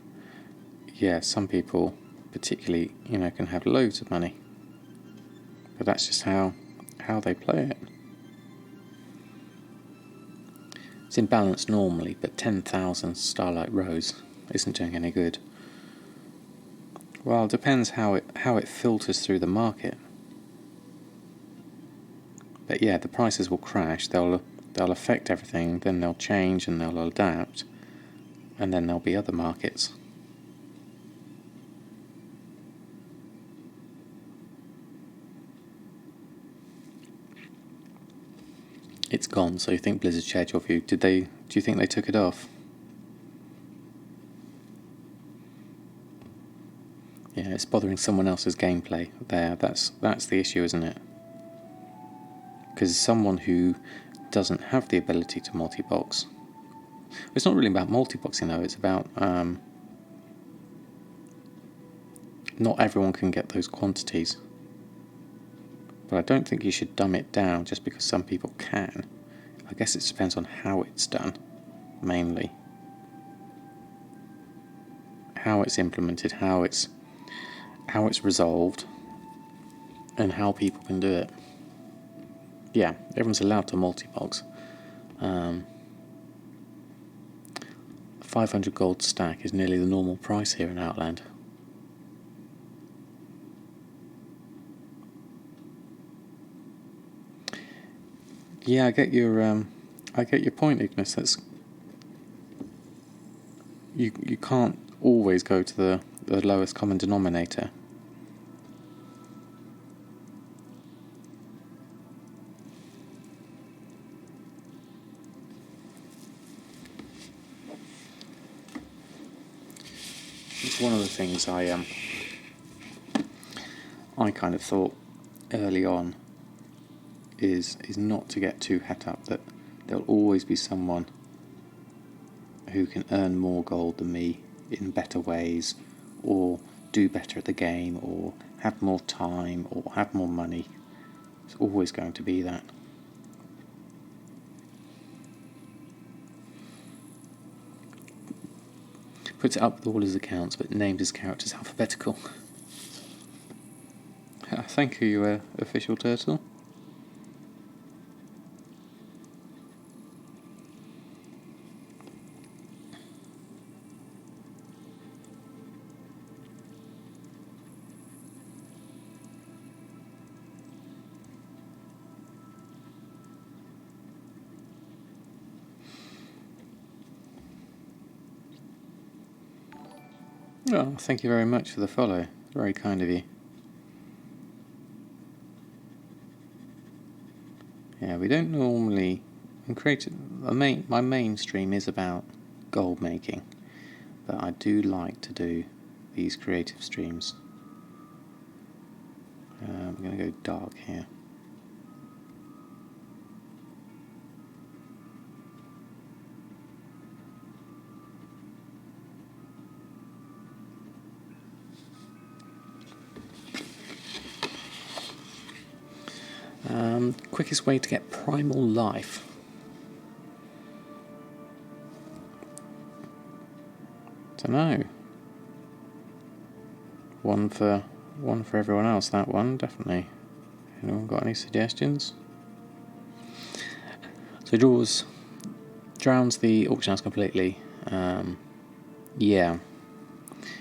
yeah, some people particularly, can have loads of money. But that's just how they play it. It's in balance normally, but 10,000 Starlight Rose isn't doing any good. Well, it depends how it filters through the market. But yeah, the prices will crash. They'll affect everything. Then they'll change and they'll adapt, and then there'll be other markets. It's gone. So you think Blizzard shared your view? Do you think they took it off? Yeah, it's bothering someone else's gameplay there. That's the issue, isn't it? Because someone who doesn't have the ability to multi-box, it's not really about multi-boxing though. It's about not everyone can get those quantities. But I don't think you should dumb it down just because some people can. I guess it depends on how it's done, mainly. How it's implemented, how it's resolved, and how people can do it. Yeah, everyone's allowed to multi-box. 500 gold stack is nearly the normal price here in Outland. Yeah, I get your point, Ignis. That's you can't always go to the lowest common denominator. It's one of the things I kind of thought early on is not to get too het up, that there'll always be someone who can earn more gold than me in better ways, or do better at the game, or have more time, or have more money. It's always going to be that. Puts it up with all his accounts, but named his characters alphabetical. Thank you, official turtle. Oh, thank you very much for the follow. Very kind of you. Yeah, we don't normally create. My main stream is about gold making, but I do like to do these creative streams. I'm going to go dark here. quickest way to get primal life? Dunno. One for everyone else, that one, definitely. Anyone got any suggestions? So drowns the auction house completely. Yeah.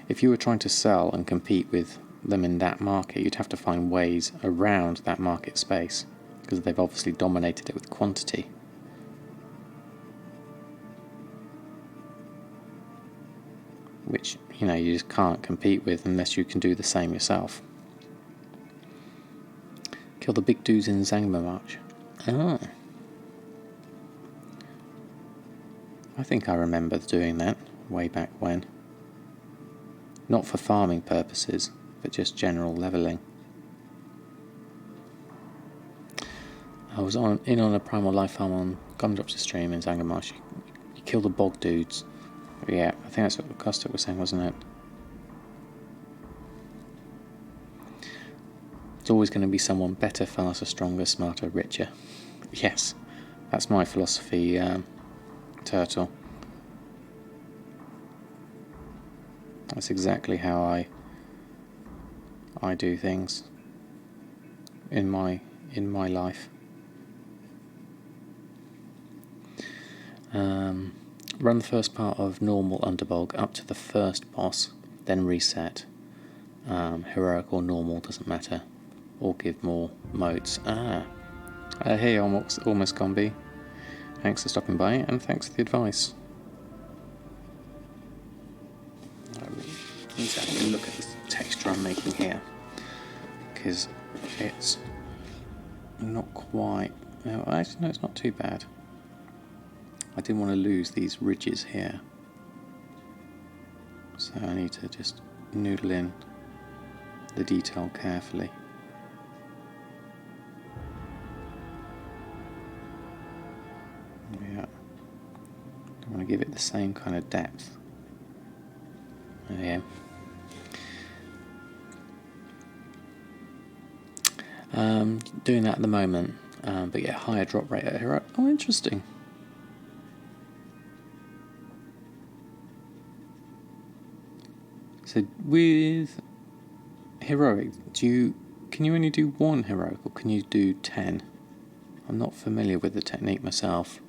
If you were trying to sell and compete with them in that market, you'd have to find ways around that market space, because they've obviously dominated it with quantity. Which, you just can't compete with unless you can do the same yourself. Kill the big dudes in Zangma March. Ah. I think I remember doing that way back when. Not for farming purposes, but just general levelling. I was in on a primal life farm on Gumdrop's stream in Zangarmarsh. You kill the bog dudes. Yeah, I think that's what Costa was saying, wasn't it? It's always going to be someone better, faster, stronger, smarter, richer. Yes, that's my philosophy, Turtle. That's exactly how I do things in my life. Run the first part of normal Underbog up to the first boss, then reset. Heroic or normal, doesn't matter. Or give more motes. Hey, almost Combi. Thanks for stopping by, and thanks for the advice. I need to have a look at the texture I'm making here, because it's not quite... No, actually, no, it's not too bad. I didn't want to lose these ridges here, so I need to just noodle in the detail carefully. Yeah, I want to give it the same kind of depth. Yeah. Doing that at the moment, but yeah, higher drop rate at Hero. Oh, interesting. So with heroic, can you only do one heroic, or can you do 10? I'm not familiar with the technique myself.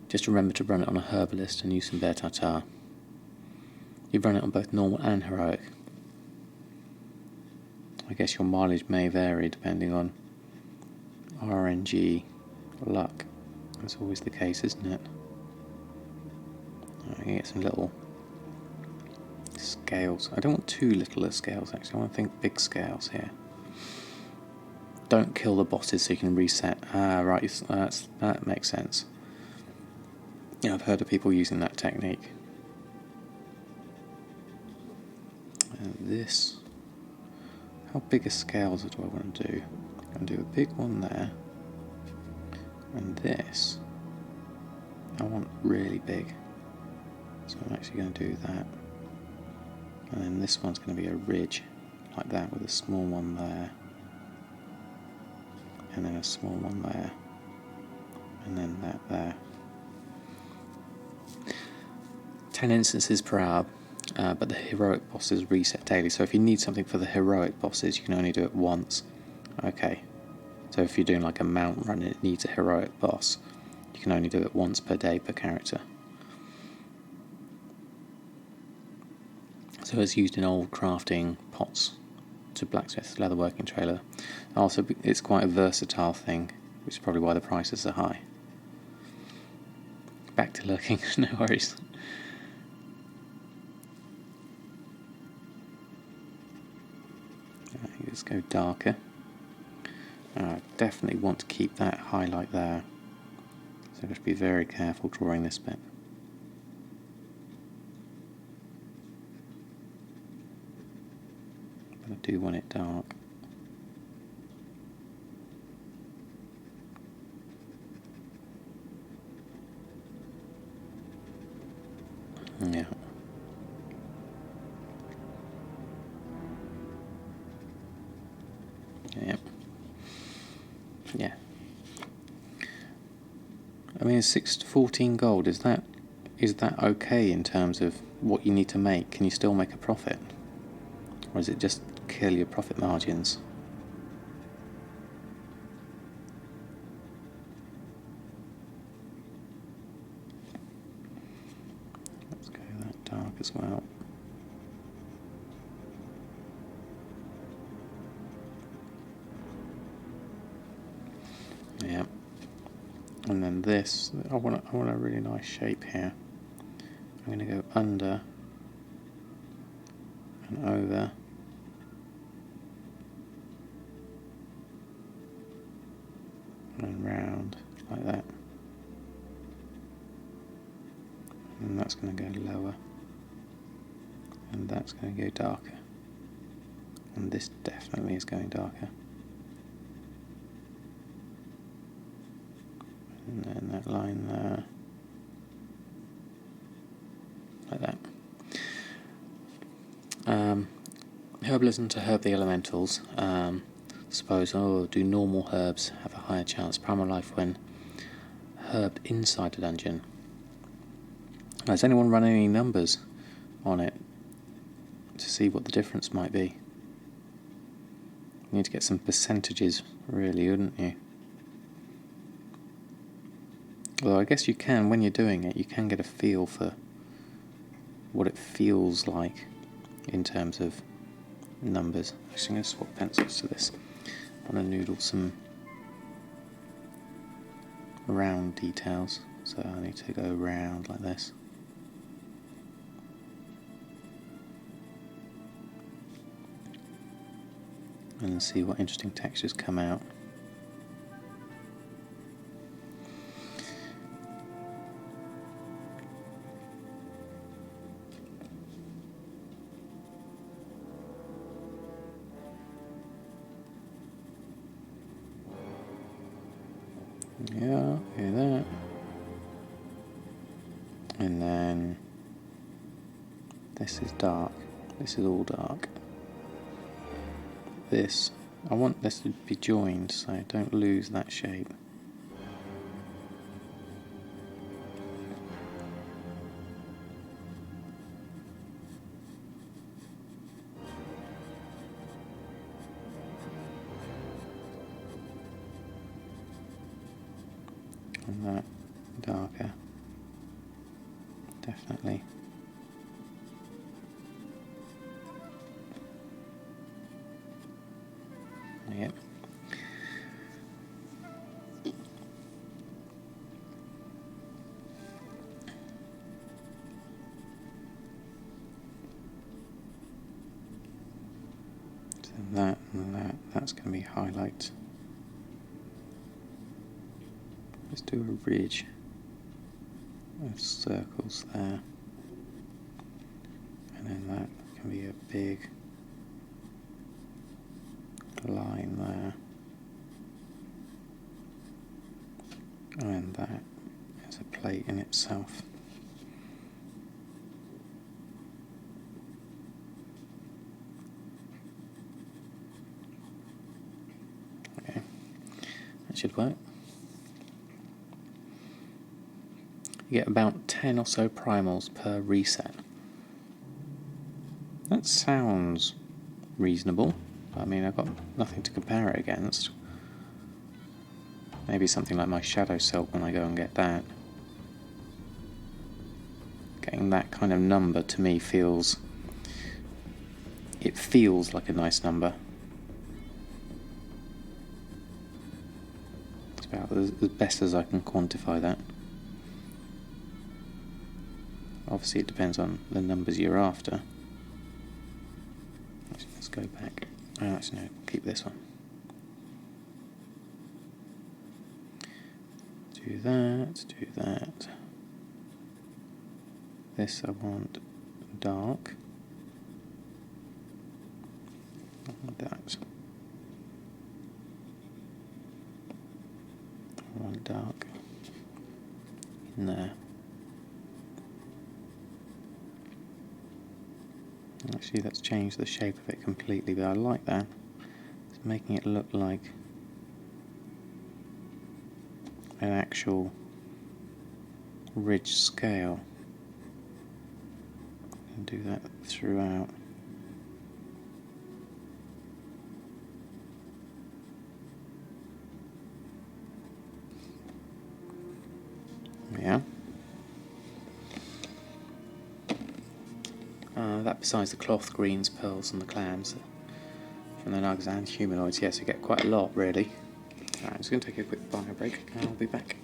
Just remember to run it on a herbalist and use some bear tartar. You run it on both normal and heroic. I guess your mileage may vary depending on RNG or luck. That's always the case, isn't it? I can get some little scales. I don't want too little scales, actually. I want to think big scales here. Don't kill the bosses so you can reset. Right, that makes sense. Yeah, I've heard of people using that technique. And this... How big a scales do I want to do? I'm going to do a big one there. And this... I want really big. So I'm actually going to do that. And then this one's going to be a ridge, like that, with a small one there. And then a small one there. And then that there. 10 instances per hour, but the heroic bosses reset daily. So if you need something for the heroic bosses, you can only do it once. Okay. So if you're doing like a mount run and it needs a heroic boss, you can only do it once per day per character. So it's used in old crafting pots to blacksmith, leatherworking trailer. Also, it's quite a versatile thing, which is probably why the prices are high. Back to lurking, no worries. Let's go darker. Definitely want to keep that highlight there. So just be very careful drawing this bit. But I do want it dark. Yeah. I mean, is 6 to 14 gold, is that okay in terms of what you need to make? Can you still make a profit? Or is it just kill your profit margins? Let's go that dark as well. Yeah. And then this, I want a really nice shape here. I'm going to go under and over. And round like that. And that's going to go lower. And that's going to go darker. And this definitely is going darker. And then that line there. Like that. Herbalism to herb the elementals. Suppose, do normal herbs have a higher chance of primal life when herbed inside a dungeon? Has anyone run any numbers on it to see what the difference might be? You need to get some percentages, really, wouldn't you? Although I guess you can, when you're doing it, you can get a feel for what it feels like in terms of numbers. Actually, I'm going to swap pencils to this. I want to noodle some round details, so I need to go round like this. And see what interesting textures come out. Yeah, hear that. And then this is dark. This is all dark. This, I want this to be joined so I don't lose that shape. And that darker, definitely. Yep. So that and that's going to be highlights. Let's do a ridge of circles there. And then that can be a big line there. And that is a plate in itself. Okay, that should work. You get about 10 or so primals per reset. That sounds reasonable. I mean, I've got nothing to compare it against. Maybe something like my Shadow Silk when I go and get that. Getting that kind of number to me feels like a nice number. It's about as best as I can quantify that. Obviously it depends on the numbers you're after. Let's go back. Actually no, keep this one. Do that. This I want dark. I want that. I want dark in there. Actually, that's changed the shape of it completely, but I like that. It's making it look like an actual ridge scale and do that throughout. Yeah. That besides the cloth, greens, pearls and the clams from the Nagas and humanoids, yes, you get quite a lot really. Alright, I'm just going to take a quick bio break and I'll be back.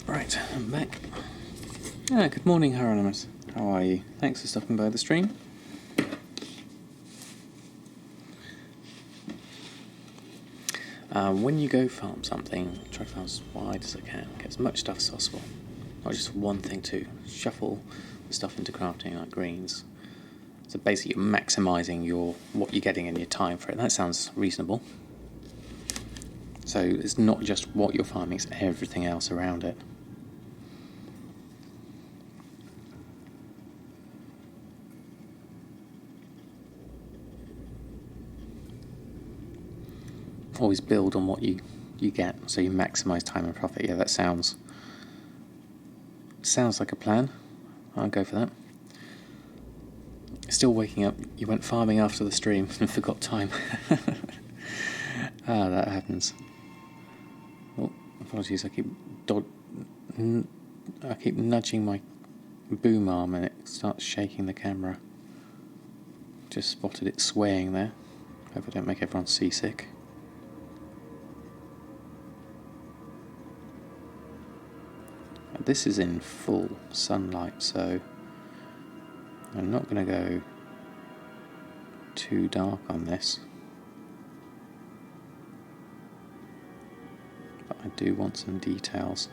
Right, I'm back. Good morning, Hieronymus. How are you? Thanks for stopping by the stream. When you go farm something, try to farm as wide as I can. Get as much stuff as possible. Not just one thing too. Shuffle the stuff into crafting like greens. So basically you're maximising what you're getting and your time for it. That sounds reasonable. So it's not just what you're farming, it's everything else around it. Always build on what you get, so you maximise time and profit. Yeah, that sounds like a plan. I'll go for that. Still waking up. You went farming after the stream and forgot time. That happens. Oh, apologies. I keep nudging my boom arm and it starts shaking the camera. Just spotted it swaying there. Hope I don't make everyone seasick. This is in full sunlight, so I'm not going to go too dark on this. But I do want some details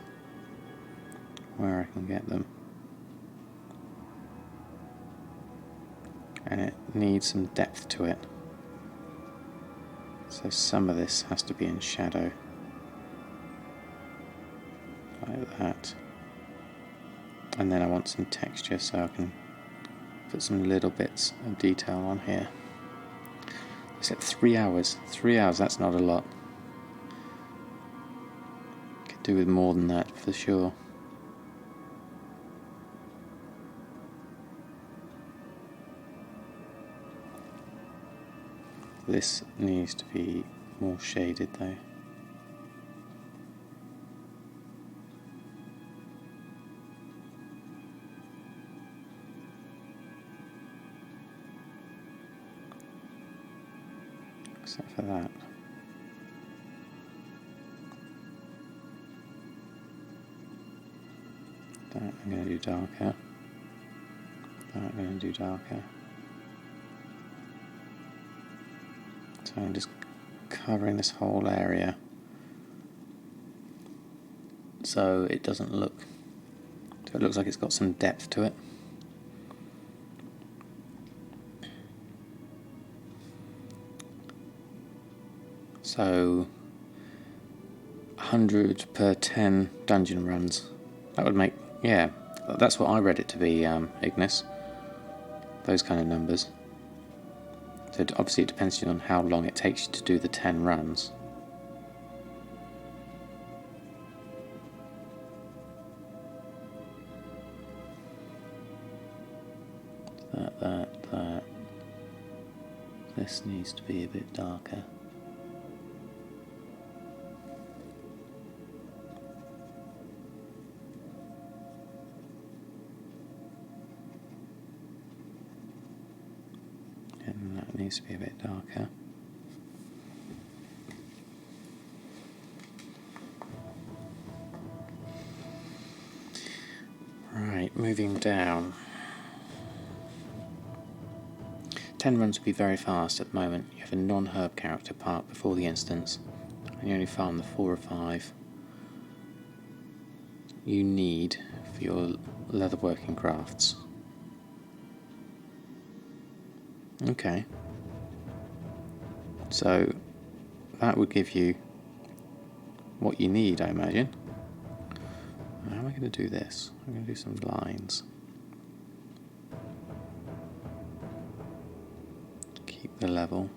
where I can get them. And it needs some depth to it. So some of this has to be in shadow. Like that. And then I want some texture so I can put some little bits of detail on here. I said 3 hours. 3 hours, that's not a lot. Could do with more than that for sure. This needs to be more shaded though. Except for that. That I'm going to do darker. That I'm going to do darker. So I'm just covering this whole area so it doesn't look, so it looks like it's got some depth to it. So 100 per 10 dungeon runs. That would make, yeah, that's what I read it to be, Ignis. Those kind of numbers. So obviously it depends on how long it takes you to do the 10 runs. That. This needs to be a bit darker. And that needs to be a bit darker. Right, moving down. 10 runs would be very fast at the moment. You have a non-herb character part before the instance, and you only farm the 4 or 5 you need for your leatherworking crafts. Okay. So that would give you what you need, I imagine. How am I going to do this? I'm going to do some lines. Keep the level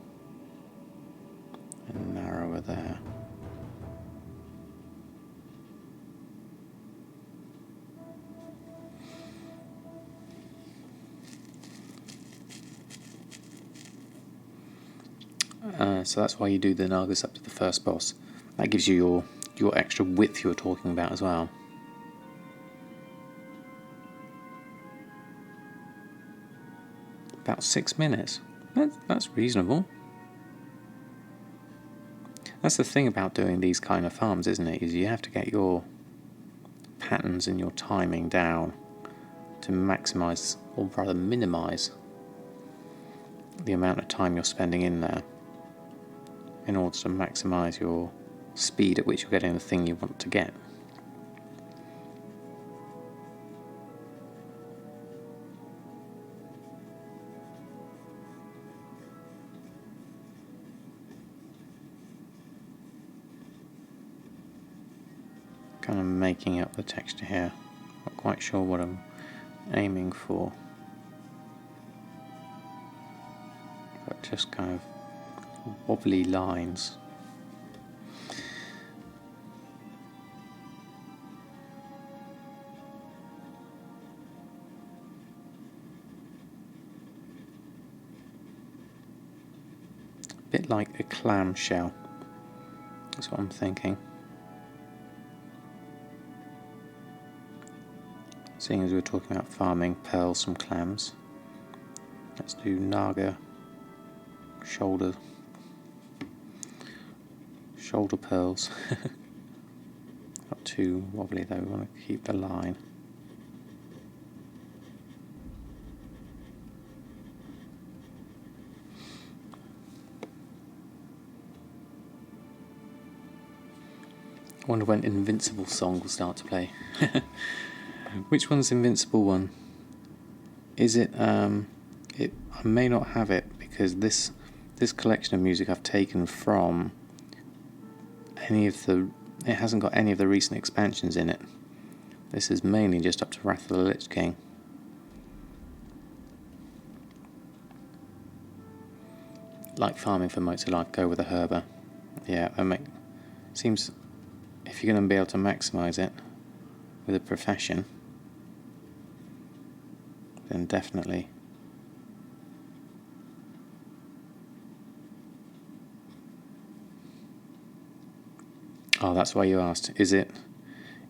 and narrower there. So that's why you do the Nagas up to the first boss. That gives you your extra width you were talking about as well. About 6 minutes. That's reasonable. That's the thing about doing these kind of farms, isn't it? Is you have to get your patterns and your timing down to maximise, or rather minimise, the amount of time you're spending in there, in order to maximise your speed at which you're getting the thing you want to get. Kind of making up the texture here. Not quite sure what I'm aiming for, but just kind of wobbly lines. A bit like a clam shell. That's what I'm thinking. Seeing as we were talking about farming pearls from clams, let's do Naga shoulder pearls. Not too wobbly though, we want to keep the line. I wonder when Invincible song will start to play. Which one's the Invincible one? Is it, I may not have it because this collection of music I've taken from it hasn't got any of the recent expansions in it. This is mainly just up to Wrath of the Lich King. Like farming for Motes of Life, go with a herber. Yeah, seems if you're going to be able to maximise it with a profession, then definitely. Oh, that's why you asked. Is it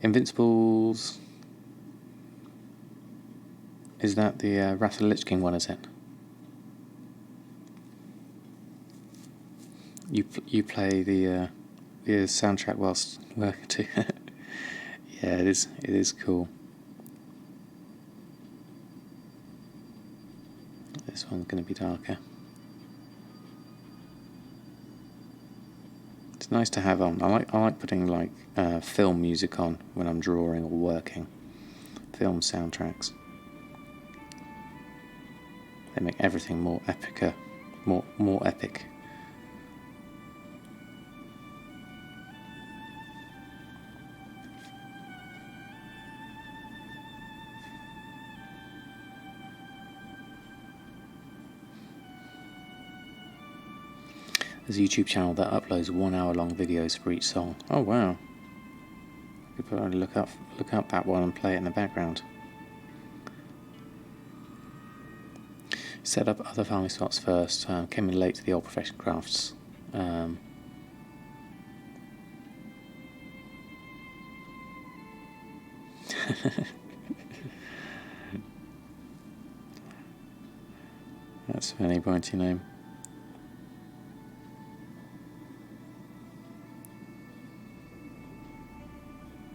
Invincibles? Is that the Wrath of the Lich King one, is it? You play the soundtrack whilst working too. Yeah, it is cool. one's going to be darker. It's nice to have on. I like putting like film music on when I'm drawing or working. Film soundtracks. They make everything more epic. More epic. There's a YouTube channel that uploads 1 hour long videos for each song. Oh wow! I could probably look up that one and play it in the background. Set up other farming spots first. Came in late to the old profession crafts. That's funny, pointy name.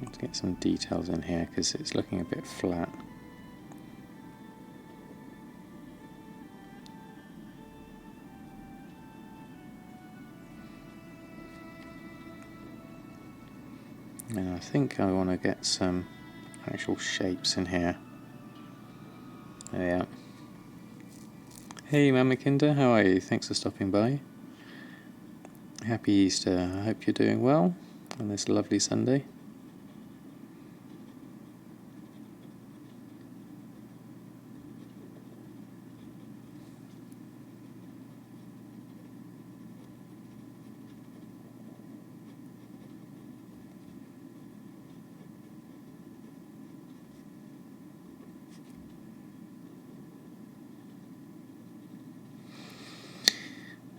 Let's get some details in here because it's looking a bit flat. And I think I want to get some actual shapes in here. Yeah. Hey Mamakinda, how are you? Thanks for stopping by. Happy Easter. I hope you're doing well on this lovely Sunday.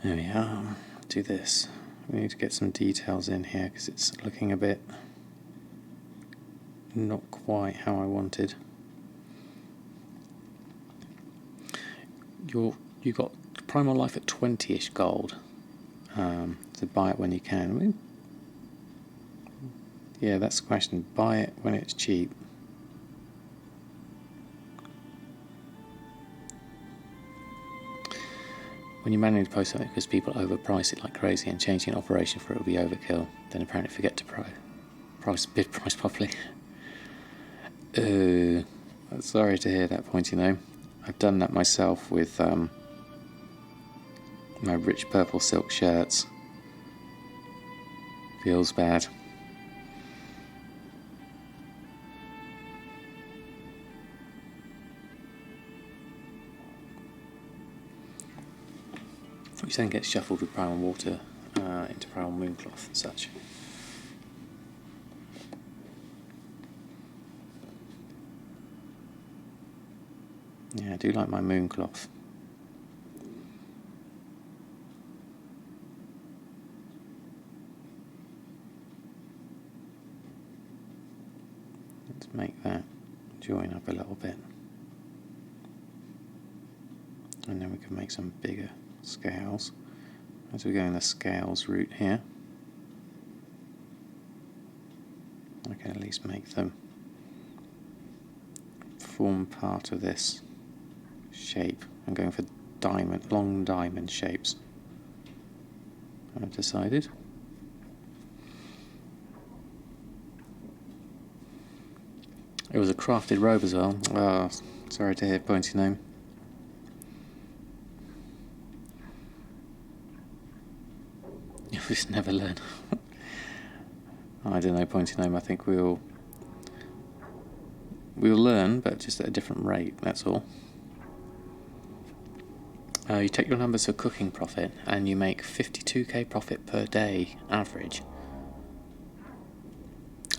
There we are. Do this. We need to get some details in here because it's looking a bit not quite how I wanted. You got Primal Life at 20ish gold. To buy it when you can. I mean, yeah, that's the question. Buy it when it's cheap. When you manually post something because people overprice it like crazy and changing an operation for it will be overkill, then apparently forget to bid price properly. Sorry to hear that, pointy name. I've done that myself with my rich purple silk shirts. Feels bad. Which then gets shuffled with primal water into primal mooncloth and such. Yeah, I do like my mooncloth. Let's make that join up a little bit. And then we can make some bigger scales as we go in the scales route here. I can at least make them form part of this shape. I'm going for long diamond shapes, I've decided. It was a crafted robe as well. Oh, sorry to hear, pointy name. You just never learn. I don't know, pointy name. I think we'll learn, but just at a different rate, that's all. You take your numbers for cooking profit, and you make 52k profit per day, average.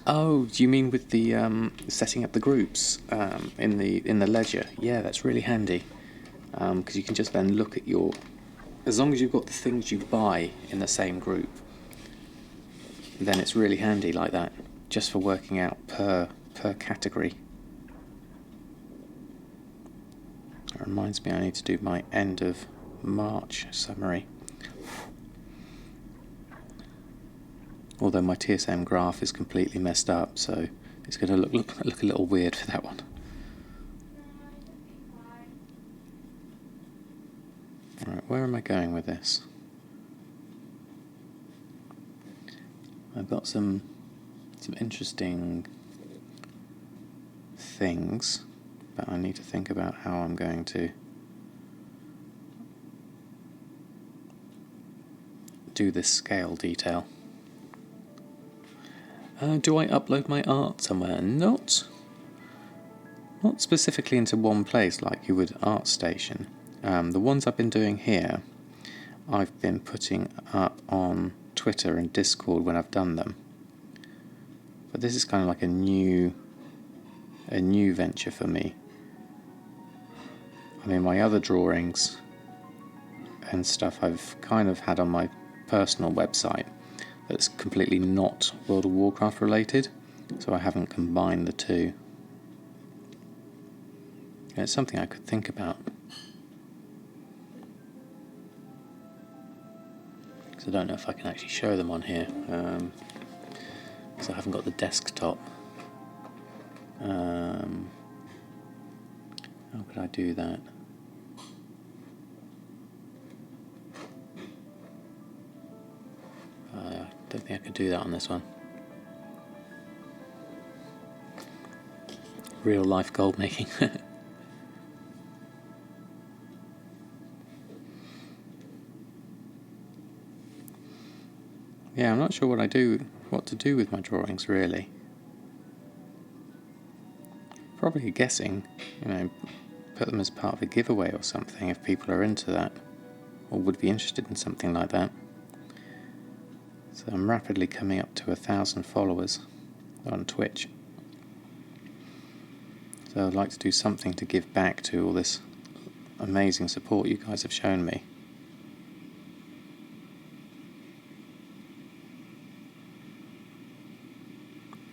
Oh, do you mean with the setting up the groups in the ledger? Yeah, that's really handy, because you can just then look at your... As long as you've got the things you buy in the same group, then it's really handy like that, just for working out per category. That reminds me I need to do my end of March summary. Although my TSM graph is completely messed up, so it's going to look a little weird for that one. Right, where am I going with this? I've got some interesting things, but I need to think about how I'm going to do this scale detail. Do I upload my art somewhere? Not specifically into one place like you would ArtStation. The ones I've been doing here, I've been putting up on Twitter and Discord when I've done them. But this is kind of like a new venture for me. I mean, my other drawings and stuff I've kind of had on my personal website that's completely not World of Warcraft related, so I haven't combined the two. And it's something I could think about. Because I don't know if I can actually show them on here, because I haven't got the desktop. How could I do that? I don't think I could do that on this one. Real life gold making. Yeah, I'm not sure what to do with my drawings really. Probably guessing, put them as part of a giveaway or something if people are into that, or would be interested in something like that. So I'm rapidly coming up to 1,000 followers on Twitch. So I'd like to do something to give back to all this amazing support you guys have shown me.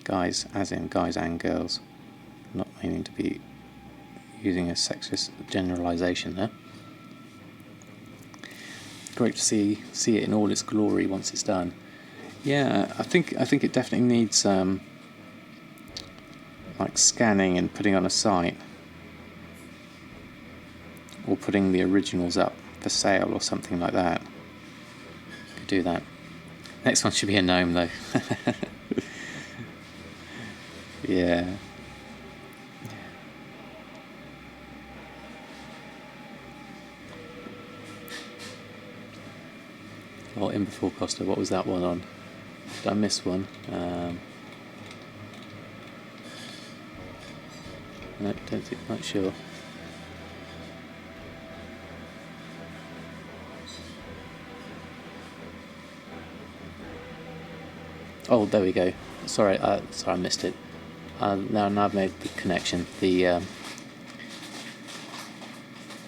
Guys, as in guys and girls. I'm not meaning to be using a sexist generalisation there. Great to see it in all its glory once it's done. Yeah, I think it definitely needs like scanning and putting on a site, or putting the originals up for sale or something like that. Could do that. Next one should be a gnome though. Yeah. Oh, in before Costa, what was that one on? Did I miss one? No, not sure. Oh, there we go. Sorry, I missed it. Now I've made the connection. The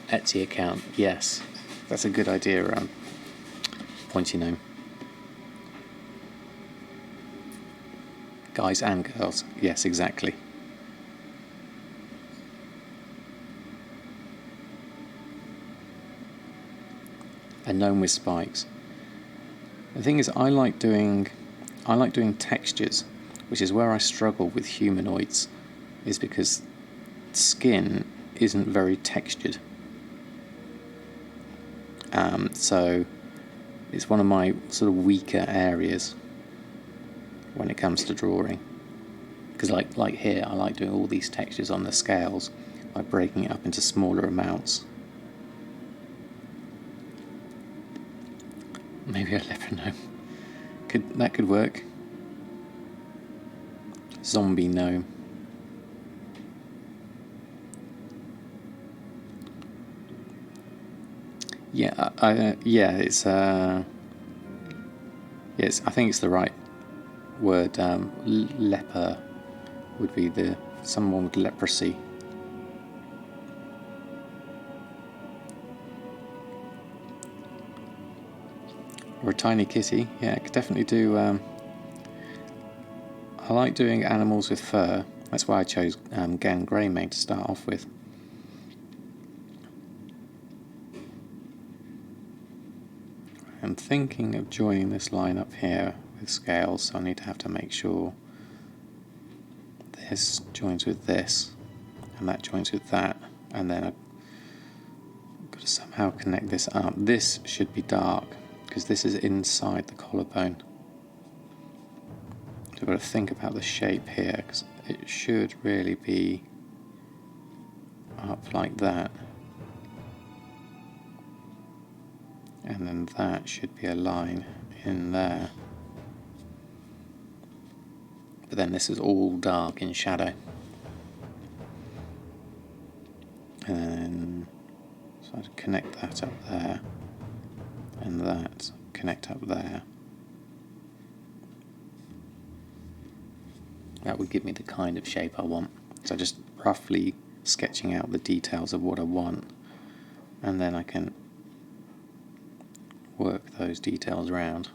Etsy account, yes, that's a good idea. Pointy gnome. Guys and girls, yes, exactly. A gnome with spikes. The thing is, I like doing textures, which is where I struggle with humanoids, is because skin isn't very textured. So it's one of my sort of weaker areas when it comes to drawing. Because like here, I like doing all these textures on the scales by breaking it up into smaller amounts. Maybe a leopard gnome. That could work. Zombie gnome. Yeah, it's yes, I think it's the right word. Leper would be someone with leprosy. Or a tiny kitty. Yeah, I could definitely do. I like doing animals with fur. That's why I chose Gan Greymane to start off with. I'm thinking of joining this line up here with scales, so I have to make sure this joins with this, and that joins with that, and then I've got to somehow connect this up. This should be dark because this is inside the collarbone. So I've got to think about the shape here because it should really be up like that. And then that should be a line in there. But then this is all dark in shadow. And then, so I'd connect that up there. And that connect up there. That would give me the kind of shape I want. So just roughly sketching out the details of what I want. And then I can work those details around.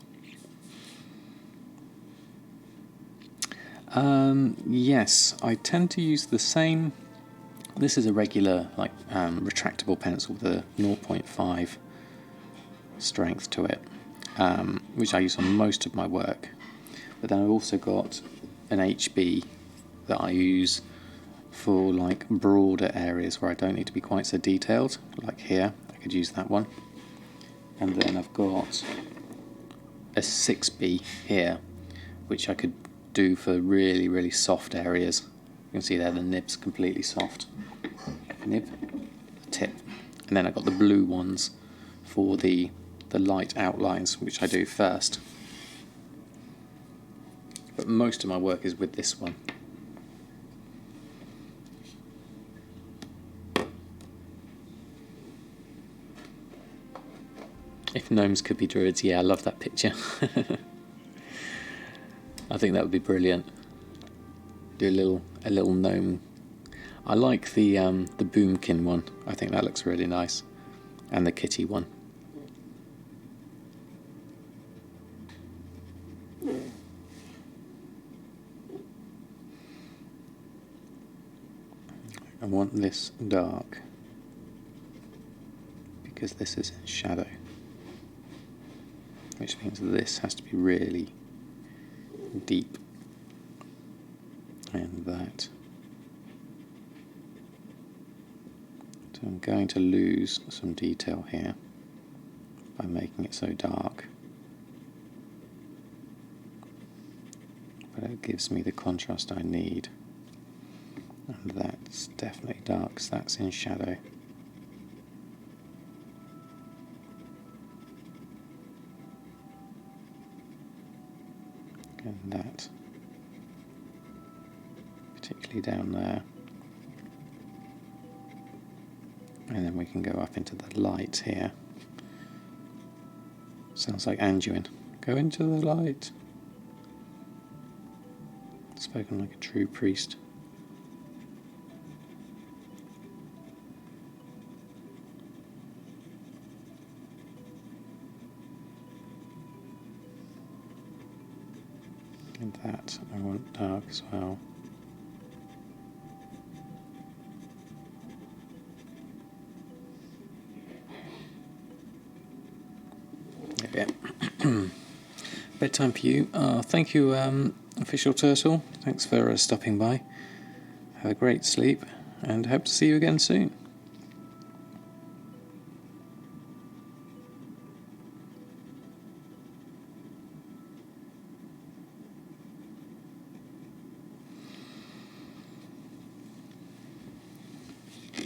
Yes, I tend to use the same. This is a regular retractable pencil with a 0.5 strength to it, which I use on most of my work. But then I've also got an HB that I use for like broader areas where I don't need to be quite so detailed. Like here, I could use that one. And then I've got a 6B here, which I could do for really, really soft areas. You can see there the nib's completely soft. Nib, the tip. And then I've got the blue ones for the light outlines, which I do first. But most of my work is with this one. If gnomes could be druids, yeah, I love that picture. I think that would be brilliant. Do a little gnome. I like the boomkin one. I think that looks really nice, and the kitty one. I want this dark because this is in shadow, which means this has to be really deep, and that. So I'm going to lose some detail here by making it so dark, but it gives me the contrast I need, and that's definitely dark, so that's in shadow. And that, particularly down there. And then we can go up into the light here. Sounds like Anduin. Go into the light. Spoken like a true priest. And that I want dark as well. There we go. Bedtime for you. Thank you, Official Turtle. Thanks for stopping by. Have a great sleep, and hope to see you again soon.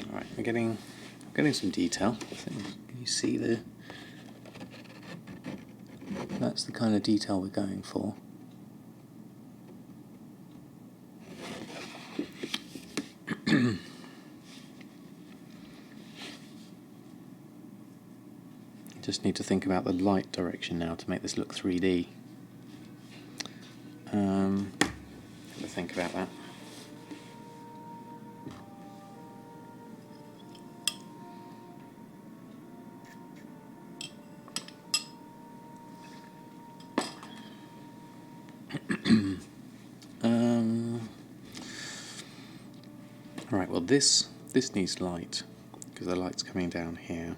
Alright, I'm getting some detail. Can you see the... That's the kind of detail we're going for. Just need to think about the light direction now to make this look 3D. Have to think about that. Right, well this needs light because the light's coming down here,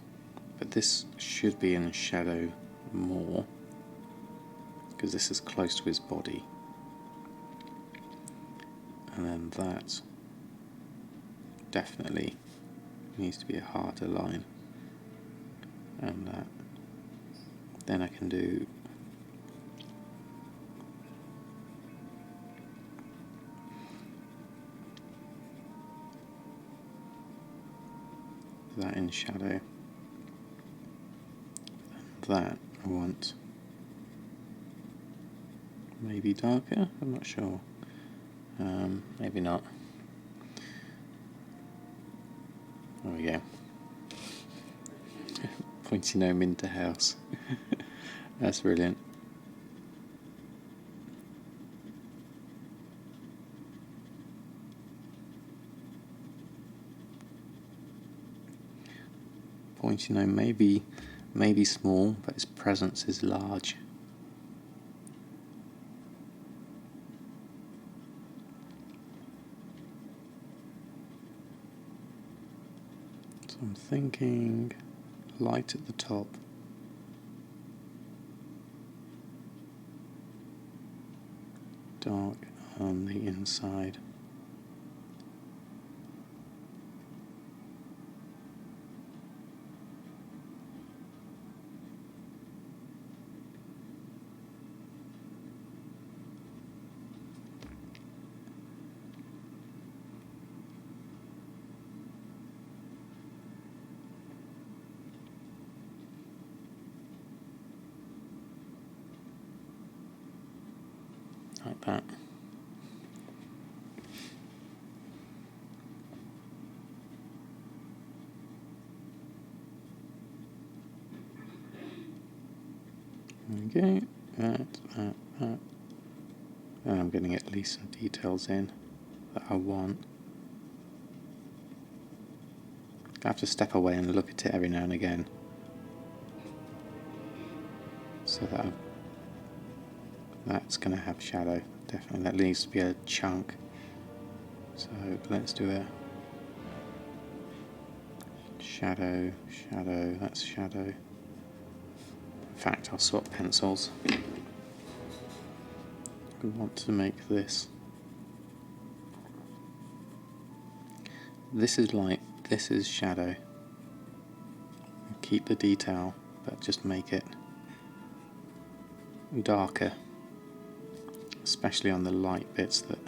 but this should be in shadow more because this is close to his body, and then that definitely needs to be a harder line. and that. Then I can do that in shadow. That I want maybe darker, I'm not sure. Maybe not. There we go. Pointy gnome into house. That's brilliant. Pointy gnome maybe small, but its presence is large. So I'm thinking light at the top. Dark on the inside. Like that. Okay, that. And I'm getting at least some details in that I want. I have to step away and look at it every now and again, so that that's going to have shadow. Definitely, that needs to be a chunk. So let's do a shadow, shadow, that's shadow. In fact, I'll swap pencils. I want to make this. This is light, this is shadow. Keep the detail, but just make it darker, especially on the light bits that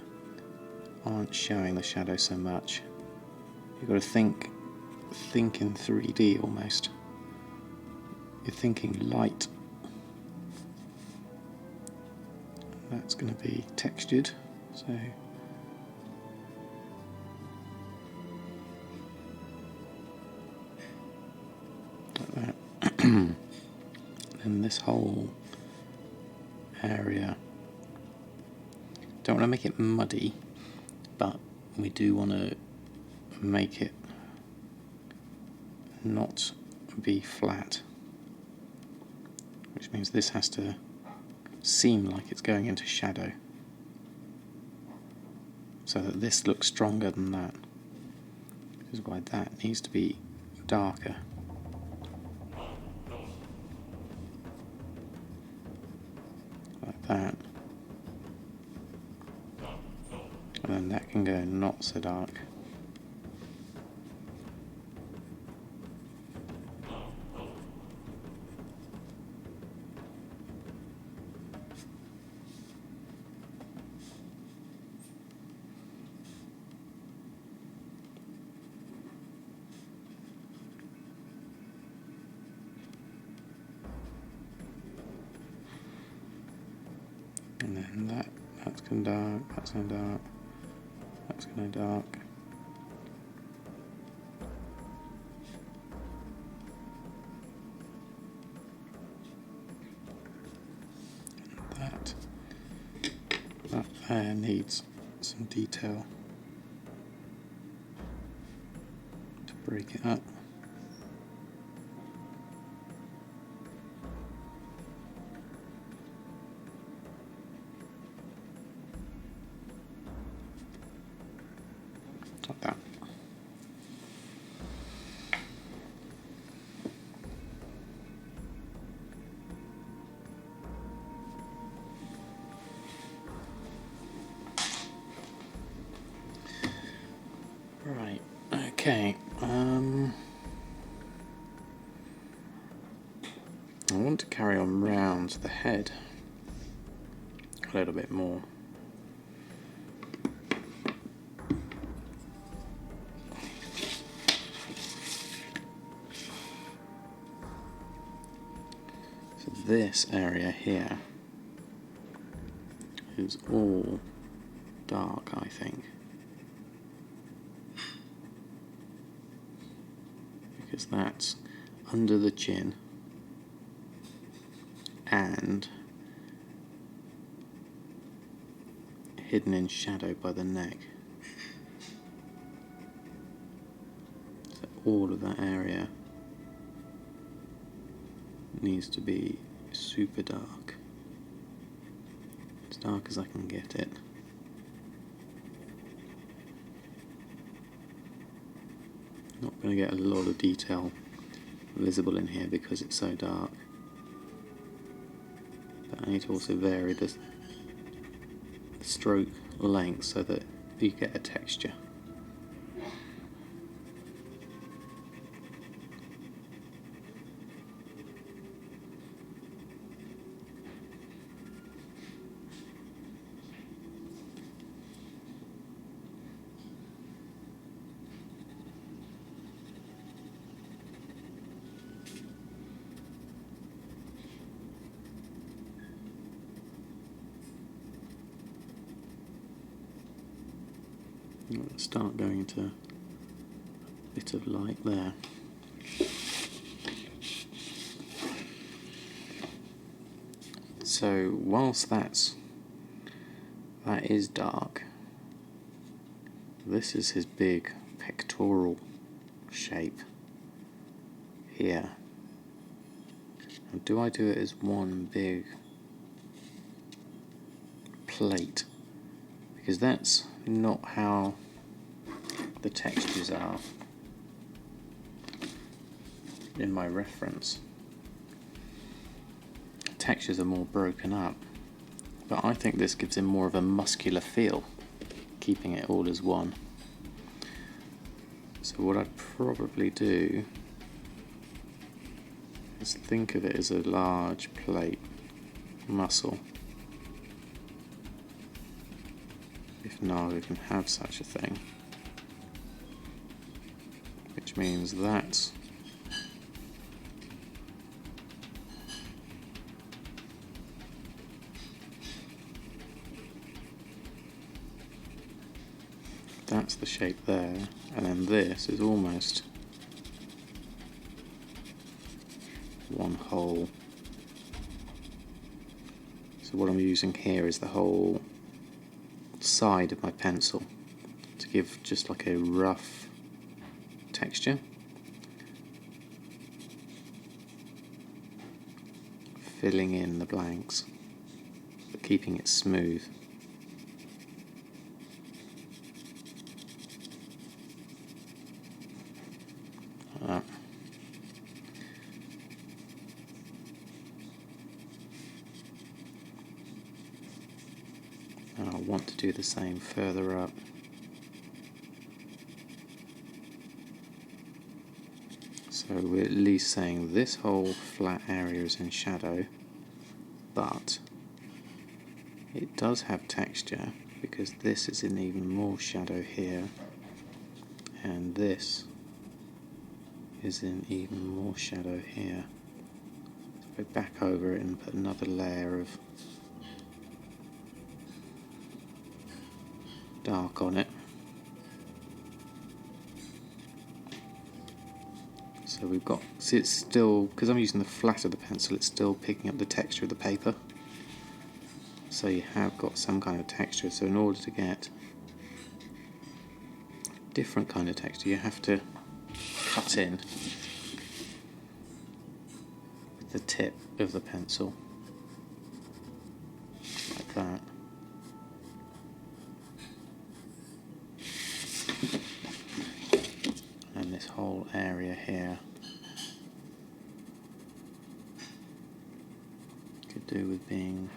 aren't showing the shadow so much. You've got to think in 3D almost. You're thinking light. That's going to be textured, so like that. And this whole area, don't want to make it muddy, but we do want to make it not be flat, which means this has to seem like it's going into shadow, so that this looks stronger than that, which is why that needs to be darker. Like that. And then that can go not so dark. And then that's going dark, that's going dark, that's going dark. And that there needs some detail to break it up. Like that. Right, okay. want to carry on round the head a little bit more. So this area here is all dark, I think, because that's under the chin and hidden in shadow by the neck. So all of that area needs to be super dark, as dark as I can get it. Not going to get a lot of detail visible in here because it's so dark, but I need to also vary the stroke length so that you get a texture. Start going into a bit of light there. So whilst that is dark, this is his big pectoral shape here. And do I do it as one big plate? Because that's not how the textures are in my reference. Textures are more broken up, but I think this gives him more of a muscular feel, keeping it all as one. So what I'd probably do is think of it as a large plate muscle, if Naga can have such a thing. Which means that's the shape there, and then this is almost one whole. So what I'm using here is the whole side of my pencil to give just like a rough texture, filling in the blanks but keeping it smooth. Like that. And I'll want to do the same further up. So we're at least saying this whole flat area is in shadow, but it does have texture because this is in even more shadow here, and this is in even more shadow here. So go back over it and put another layer of dark on it. So we've got, see, it's still, because I'm using the flat of the pencil, it's still picking up the texture of the paper. So you have got some kind of texture. So in order to get a different kind of texture, you have to cut in with the tip of the pencil, like that. And this whole area here could do with being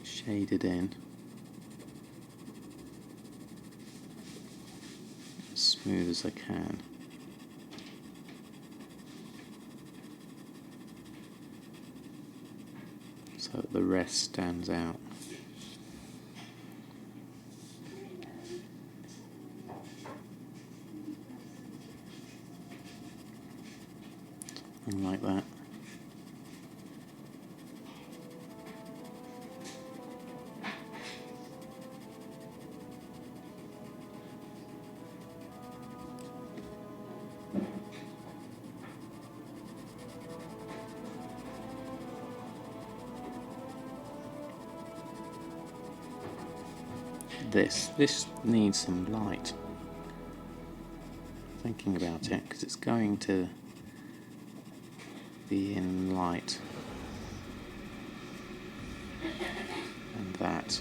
shaded in. smooth as I can. So that the rest stands out. Something like that. This needs some light. Thinking about it, because it's going to be in light, and that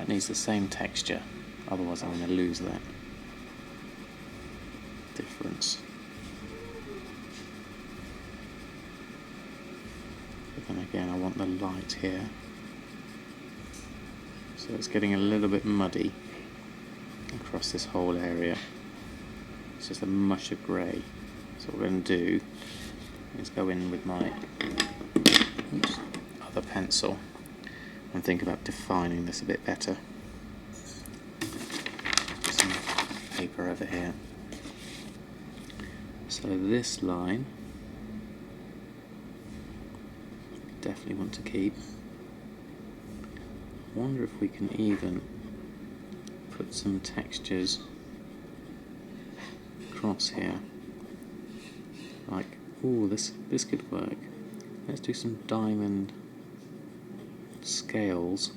needs the same texture, otherwise I'm going to lose that difference. But then again, I want the light here. So it's getting a little bit muddy across this whole area. It's just a mush of grey. So what we're going to do is go in with my other pencil and think about defining this a bit better. Put some paper over here. So this line, definitely want to keep. I wonder if we can even put some textures across here. Like, ooh, this could work. Let's do some diamond scales.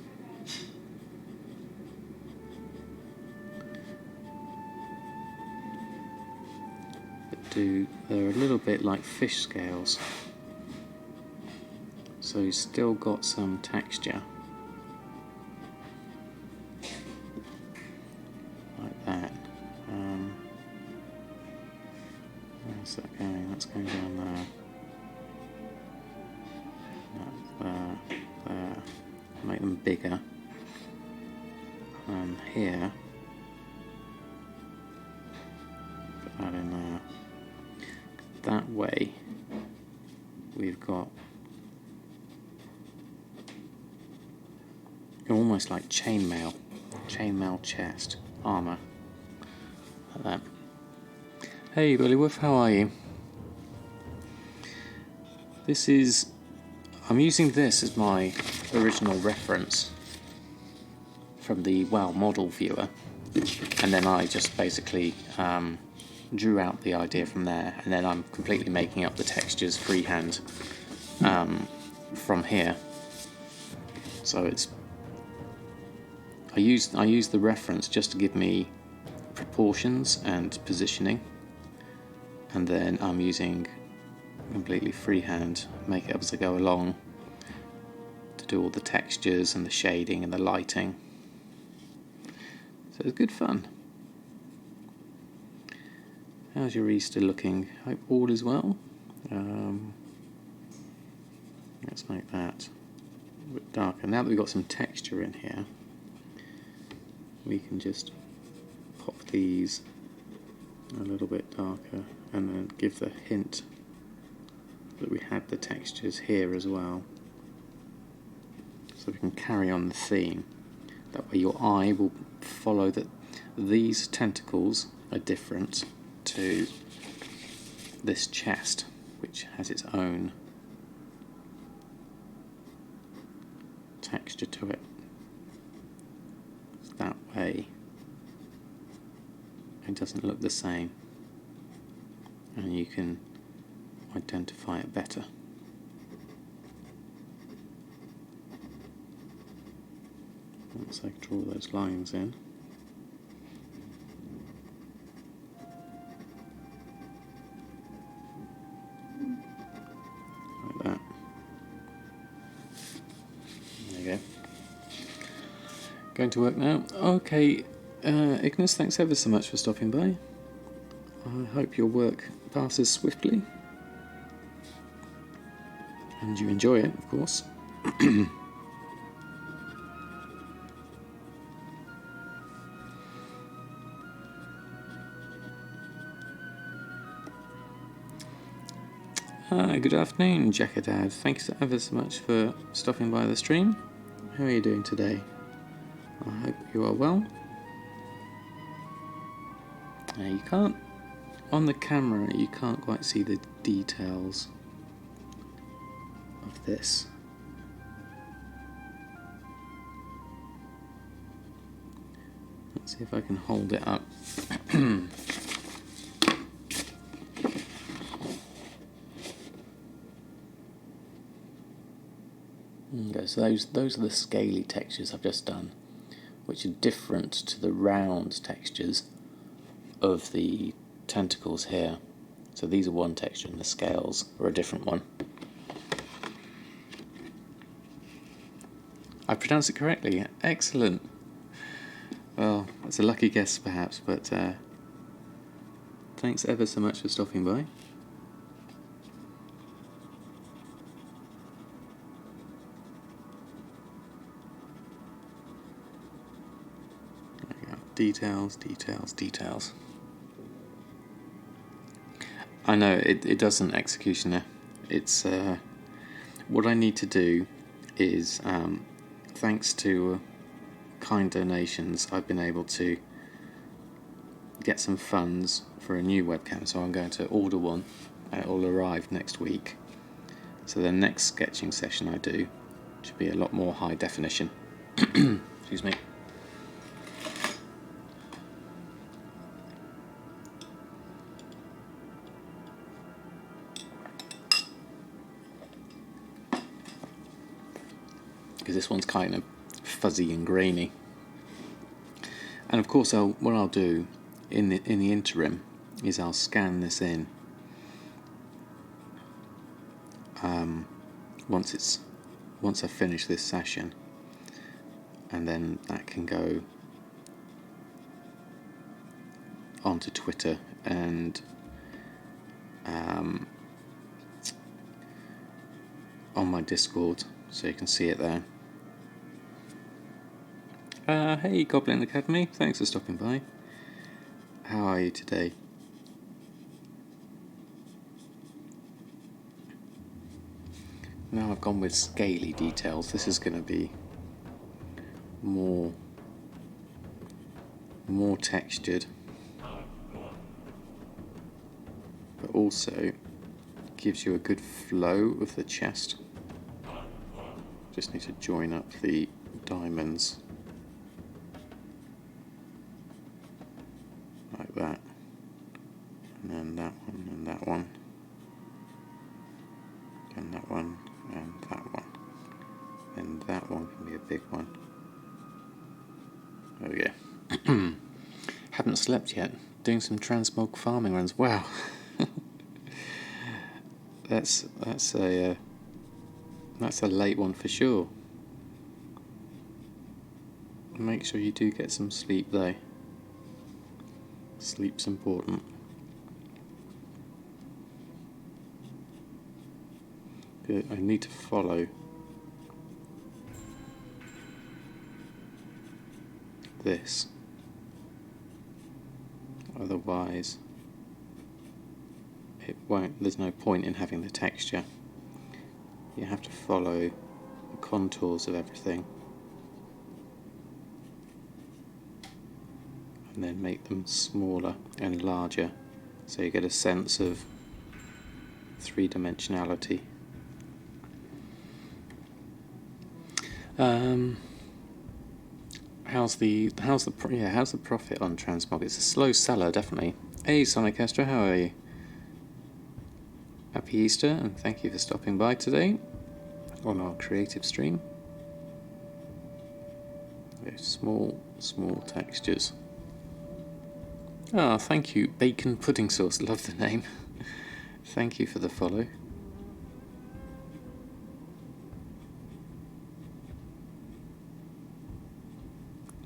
They're a little bit like fish scales. So you've still got some texture. Like that. Where's that going? That's going down there. There. Make them bigger. And here. Put that in there. That way we've got almost like chainmail chest armor, like that. Hey Bullywoof, how are you? I'm using this as my original reference from the WoW model viewer, and then I just basically drew out the idea from there, and then I'm completely making up the textures freehand from here. So I use the reference just to give me proportions and positioning, and then I'm using completely freehand, make it up as I go along to do all the textures and the shading and the lighting. So it's good fun. How's your Easter looking? Hope all is well. Let's make that a bit darker. Now that we've got some texture in here, we can just pop these a little bit darker and then give the hint that we had the textures here as well. So we can carry on the theme. That way your eye will follow that these tentacles are different to this chest, which has its own texture to it. So that way it doesn't look the same, and you can identify it better. Once I draw those lines in, like that. There you go. Going to work now. Okay, Ignis, thanks ever so much for stopping by. I hope your work passes swiftly, and you enjoy it, of course. Hi, good afternoon, Jackadad. Thanks ever so much for stopping by the stream. How are you doing today? I hope you are well. You can't, on the camera, you can't quite see the details of this. Let's see if I can hold it up. Okay, so those are the scaly textures I've just done, which are different to the round textures of the tentacles here. So these are one texture and the scales are a different one. I pronounced it correctly. Excellent. Well, that's a lucky guess perhaps, but thanks ever so much for stopping by. There we go. Details, details, details. I know, it doesn't, Executioner. It's, what I need to do is, thanks to kind donations, I've been able to get some funds for a new webcam, so I'm going to order one. It will arrive next week. So the next sketching session I do should be a lot more high definition. Excuse me. Because this one's kind of fuzzy and grainy. And of course, what I'll do in the interim is I'll scan this in once I finish this session, and then that can go onto Twitter and on my Discord, so you can see it there. Hey Goblin Academy, thanks for stopping by. How are you today? Now I've gone with scaly details. This is going to be more textured, but also gives you a good flow of the chest. Just need to join up the diamonds like that, and then that one and that one, and that one and that one, and that one can be a big one. There we go. Haven't slept yet, doing some transmog farming runs. Wow. that's a late one for sure. Make sure you do get some sleep though. Sleep's important. Good. I need to follow this, otherwise it won't. There's no point in having the texture. You have to follow the contours of everything and then make them smaller and larger, so you get a sense of three-dimensionality. How's the profit on Transmog? It's a slow seller, definitely. Hey Sonic Astra, how are you? Happy Easter, and thank you for stopping by today on our creative stream. Very small textures. Ah, thank you, Bacon Pudding Sauce. Love the name. Thank you for the follow.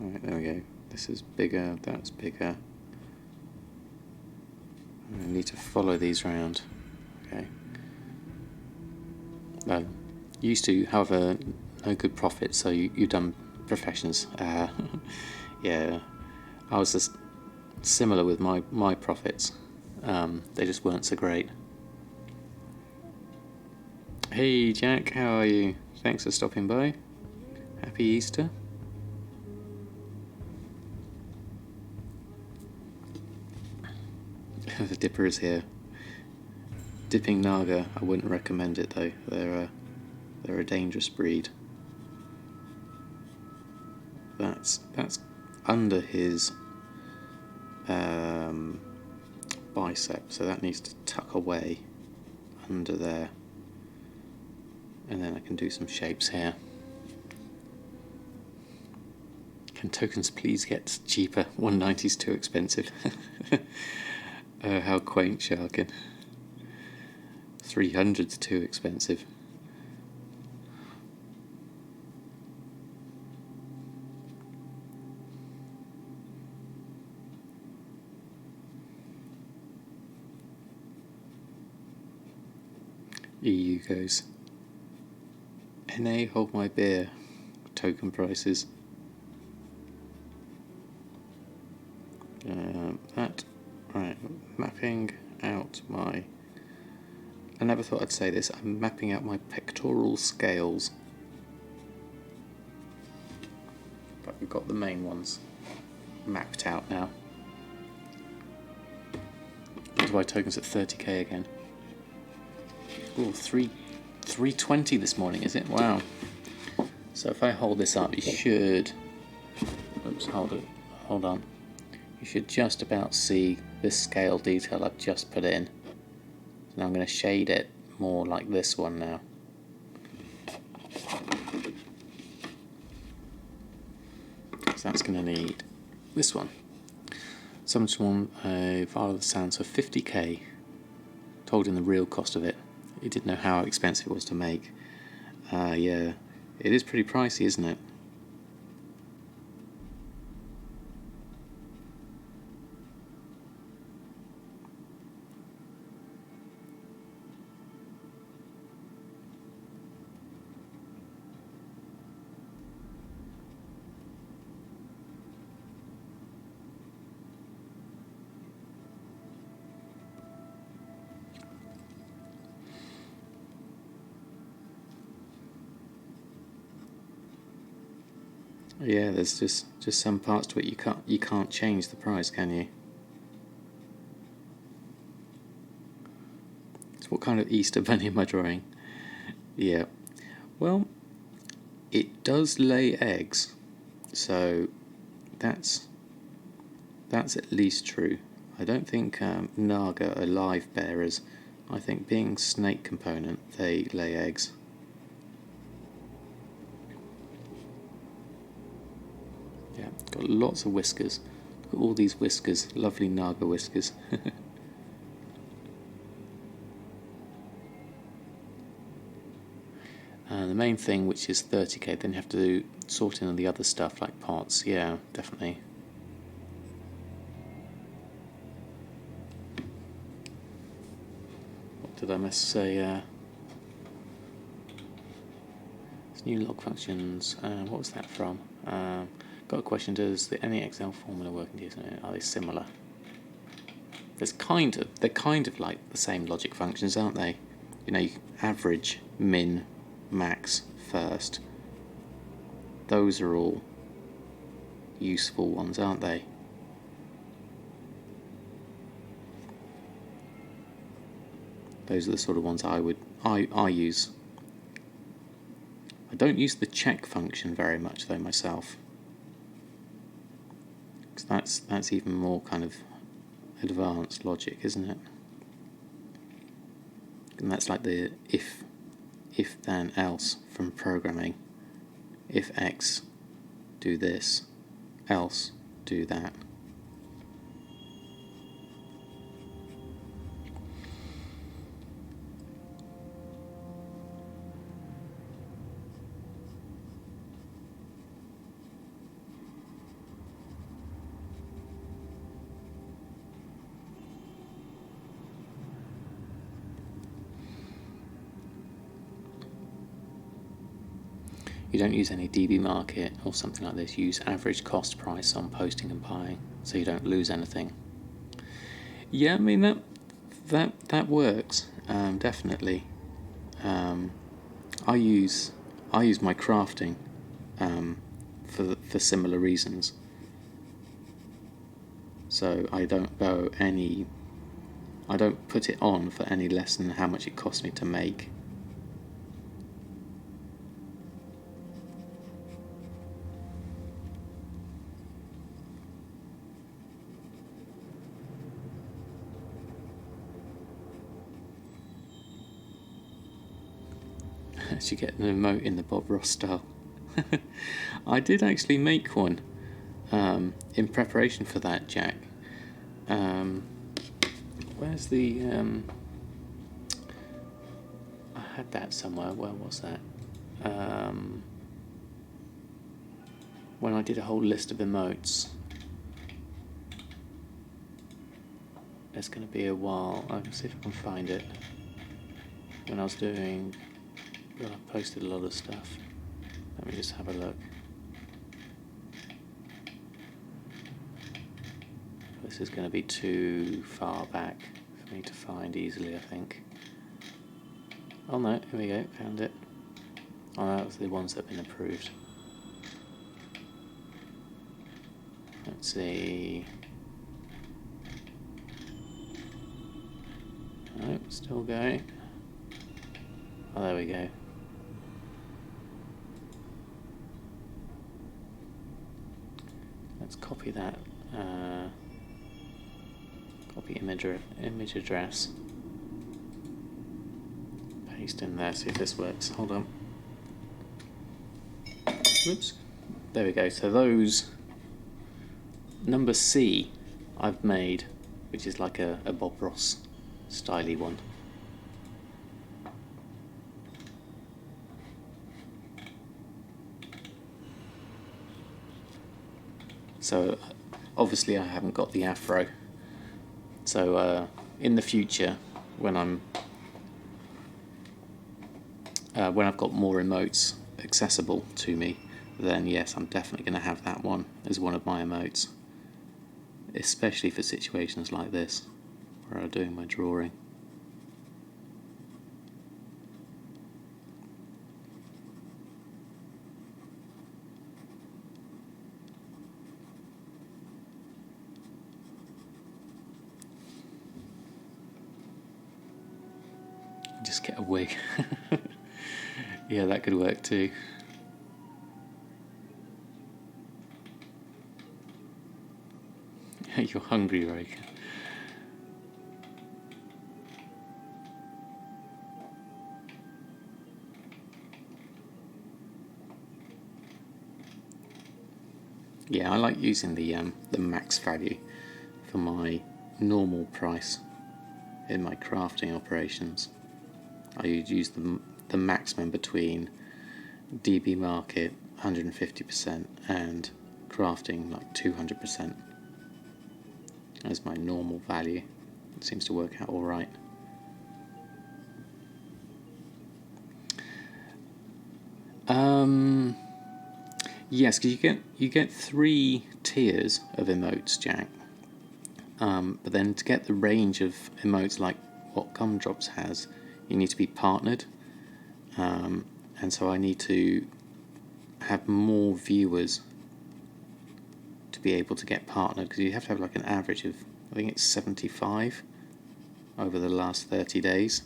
Alright, there we go. This is bigger, that's bigger. I need to follow these round. Okay. Used to, however, no good profit, so you've done professions. Yeah, I was just similar with my profits. They just weren't so great. Hey Jack, how are you? Thanks for stopping by. Happy Easter. The dipper is here. Dipping Naga, I wouldn't recommend it though. They're a dangerous breed. That's under his bicep, so that needs to tuck away under there, and then I can do some shapes here. Can tokens please get cheaper? 190 is too expensive. How quaint, Sharkin. 300's too expensive. EU goes. NA, hold my beer. Token prices. Right, mapping out my... I never thought I'd say this, I'm mapping out my pectoral scales. But we've got the main ones mapped out now. That's why tokens at 30k again. Oh, 320 this morning, is it? Wow. So if I hold this up, you should... Oops, hold on. You should just about see this scale detail I've just put in. So now I'm going to shade it more like this one now. So that's going to need this one. Someone file of the sounds for 50k. Told him the real cost of it. He didn't know how expensive it was to make. Yeah, it is pretty pricey, isn't it? Yeah, there's just some parts to it you can't change the price, can you? So what kind of Easter bunny am I drawing? Yeah, well, it does lay eggs, so that's at least true. I don't think Naga are live bearers. I think being snake component, they lay eggs. Yeah, got lots of whiskers. Look at all these whiskers, lovely Naga whiskers. The main thing, which is 30k, then you have to sort in all the other stuff like pots. Yeah, definitely. What did I say? It's new log functions. What was that from? Got a question, does the any Excel formula work in DSO? Are they similar? They're kind of like the same logic functions, aren't they? You know, you average, min, max first. Those are all useful ones, aren't they? Those are the sort of ones I use. I don't use the check function very much though myself. That's even more kind of advanced logic, isn't it? And that's like the if then else from programming. If X, do this, else do that. You don't use any DB market or something like this. You use average cost price on posting and buying, so you don't lose anything. Yeah, I mean that works, definitely. I use my crafting for similar reasons. So I don't put it on for any less than how much it costs me to make. You get an emote in the Bob Ross style. I did actually make one in preparation for that, Jack. Where's the... I had that somewhere. Where was that? When I did a whole list of emotes. It's going to be a while. I can see if I can find it. When I was doing... Well, I posted a lot of stuff. Let me just have a look. This is going to be too far back for me to find easily, I think. Oh no, here we go, found it. Oh, that was the ones that have been approved. Let's see. Nope, still going. Oh, there we go. Let's copy that. Copy image address. Paste in there. See if this works. Hold on. Oops. There we go. So those number C I've made, which is like a Bob Ross styly one. So obviously I haven't got the afro. So in the future, when I've got more emotes accessible to me, then yes, I'm definitely going to have that one as one of my emotes. Especially for situations like this, where I'm doing my drawing. Just get a wig. Yeah, that could work too. You're hungry, Rake. Yeah, I like using the max value for my normal price in my crafting operations. I use the maximum between DB market 150% and crafting like 200% as my normal value. It seems to work out all right. Yes, because you get 3 tiers of emotes, Jack. But then to get the range of emotes like what Gumdrops has, you need to be partnered. And so I need to have more viewers to be able to get partnered, because you have to have like an average of, I think it's 75 over the last 30 days.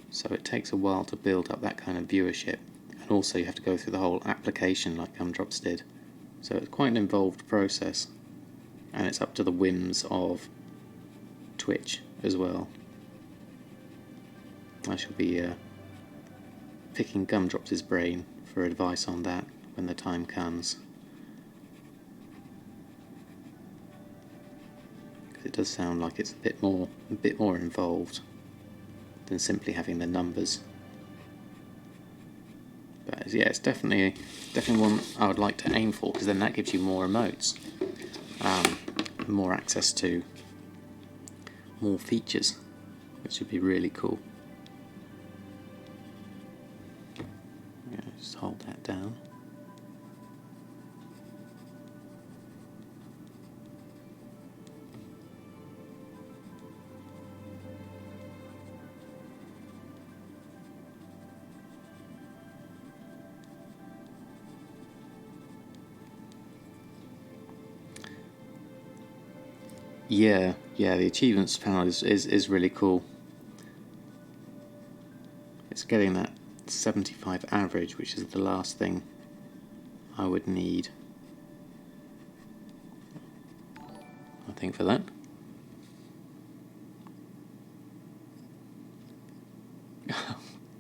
So it takes a while to build up that kind of viewership. And also you have to go through the whole application like Gumdrops did. So it's quite an involved process. And it's up to the whims of Twitch as well. I shall be picking Gumdrops' brain for advice on that when the time comes. Because it does sound like it's a bit more involved than simply having the numbers. But yeah, it's definitely one I would like to aim for, because then that gives you more emotes, more access to more features, which would be really cool. Yeah, just hold that down. Yeah, the achievements panel is really cool. It's getting that 75 average, which is the last thing I would need, I think, for that.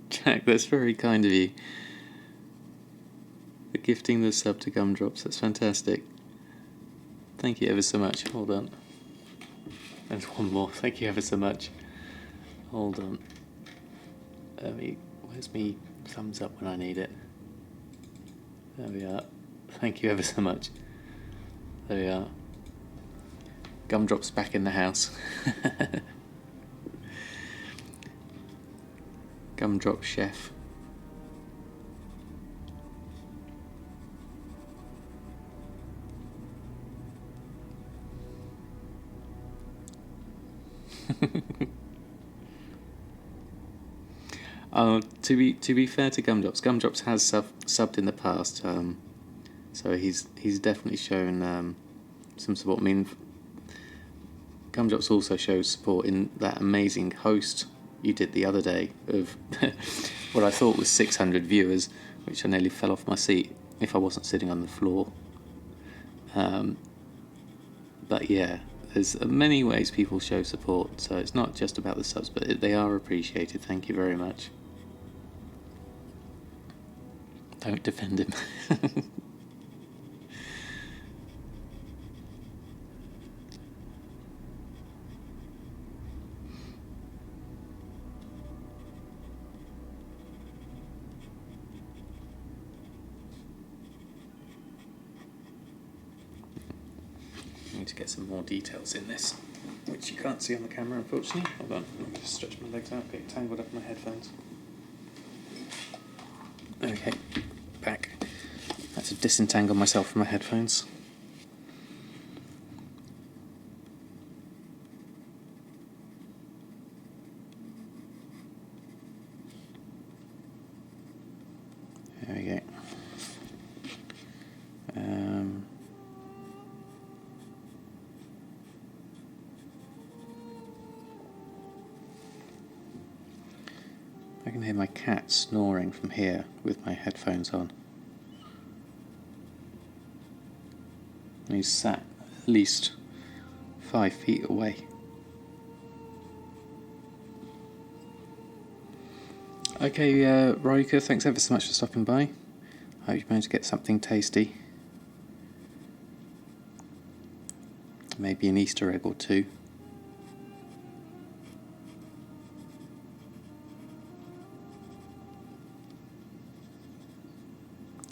Jack, that's very kind of you. For gifting the sub to Gumdrops, that's fantastic. Thank you ever so much. Hold on. There's one more. Thank you ever so much. Hold on. Where's me thumbs up when I need it? There we are. Thank you ever so much. There we are. Gumdrop's back in the house. Gumdrop chef. To be fair to Gumdrops has subbed in the past, so he's definitely shown some support. I mean, Gumdrops also shows support in that amazing host you did the other day of what I thought was 600 viewers, which I nearly fell off my seat if I wasn't sitting on the floor. But yeah, there's many ways people show support, so it's not just about the subs, but they are appreciated. Thank you very much. Don't defend him. I need to get some more details in this, which you can't see on the camera, unfortunately. Hold on, let me just stretch my legs out, get tangled up in my headphones. Okay, back. I had to disentangle myself from my headphones. There we go. I can hear my cat snoring from here with my headphones on. And he's sat at least 5 feet away. Okay, Roika, thanks ever so much for stopping by. I hope you managed to get something tasty. Maybe an Easter egg or two.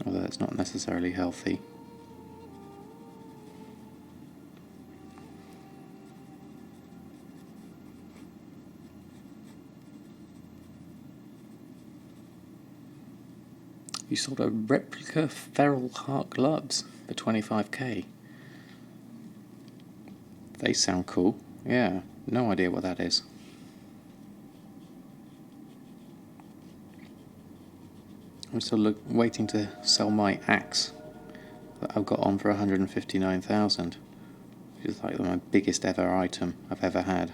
Although it's not necessarily healthy. You sold a replica feral heart gloves for 25k. They sound cool. Yeah, no idea what that is. I'm still waiting to sell my axe that I've got on for 159,000, which is like my biggest ever item I've ever had.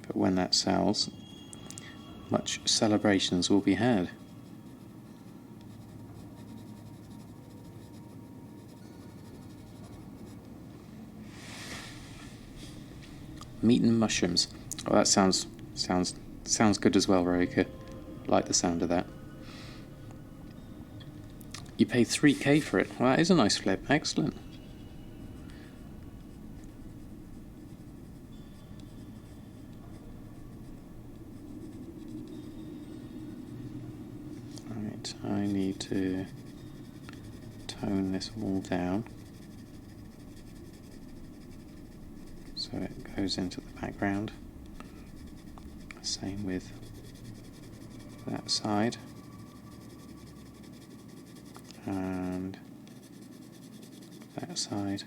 But when that sells, much celebrations will be had. Meat and mushrooms. Oh, that sounds good as well, Roika. Like the sound of that. You paid 3k for it. Well, that is a nice flip. Excellent. Right, I need to tone this all down so it goes into the background. Same with that side. And that side.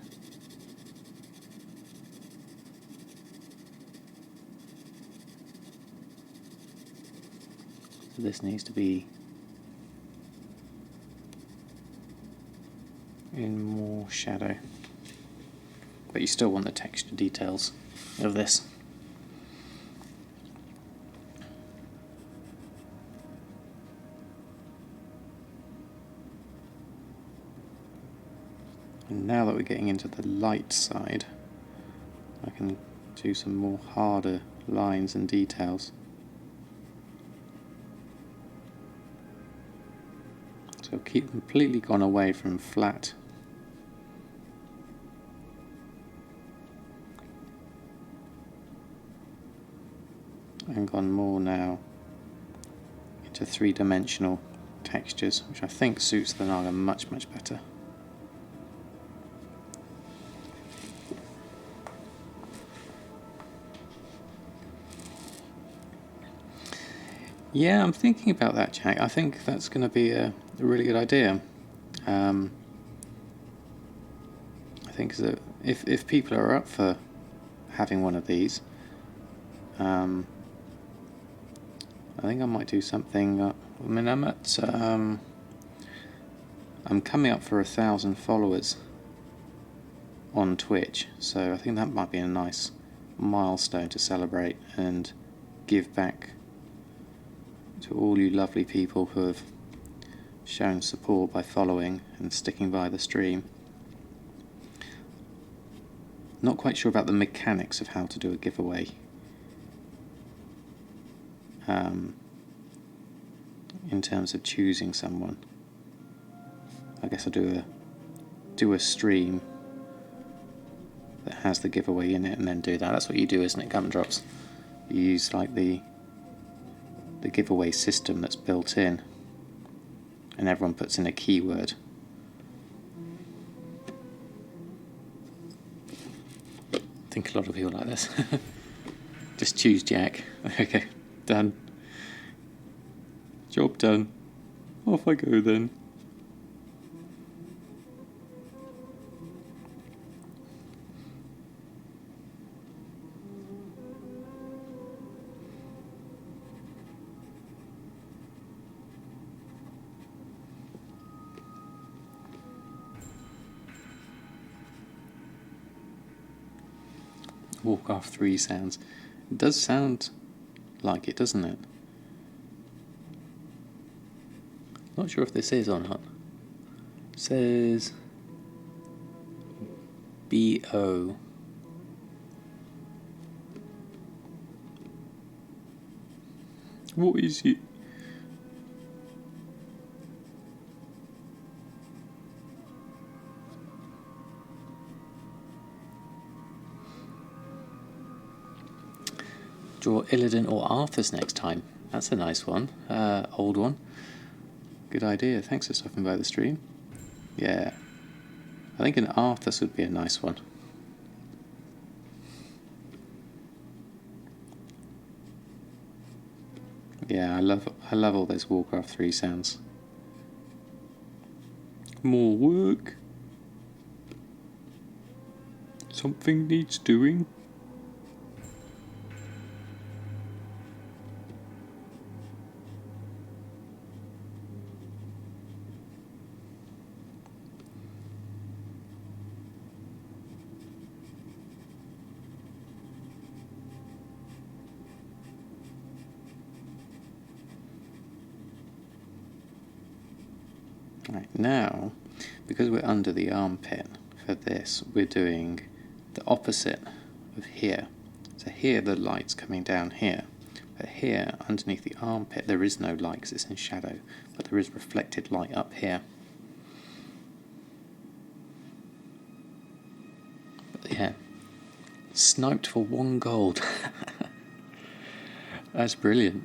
of this needs to be in more shadow. But you still want the texture details of this. And now that we're getting into the light side, I can do some more harder lines and details. So keep completely gone away from flat. And gone more now into three-dimensional textures, which I think suits the Naga much better. Yeah, I'm thinking about that, Jack. I think that's going to be a really good idea. I think that if people are up for having one of these, I think I might do something. I mean, I'm coming up for 1,000 followers on Twitch, so I think that might be a nice milestone to celebrate and give back to all you lovely people who have shown support by following and sticking by the stream. Not quite sure about the mechanics of how to do a giveaway. In terms of choosing someone, I guess I'll do a stream that has the giveaway in it and then do that. That's what you do, isn't it, Gumdrops? You use like the giveaway system that's built in, and everyone puts in a keyword. I think a lot of people like this. Just choose Jack. Okay, done. Job done. Off I go then. Warcraft 3 sounds. It does sound like it, doesn't it? Not sure if this is or not. It says BO. What is it? Draw Illidan or Arthas next time. That's a nice one. Old one. Good idea. Thanks for stopping by the stream. Yeah. I think an Arthas would be a nice one. Yeah, I love all those Warcraft 3 sounds. More work. Something needs doing. Right, now, because we're under the armpit for this, we're doing the opposite of here. So here the light's coming down here, but here underneath the armpit there is no light because it's in shadow, but there is reflected light up here. But yeah, sniped for 1 gold. That's brilliant.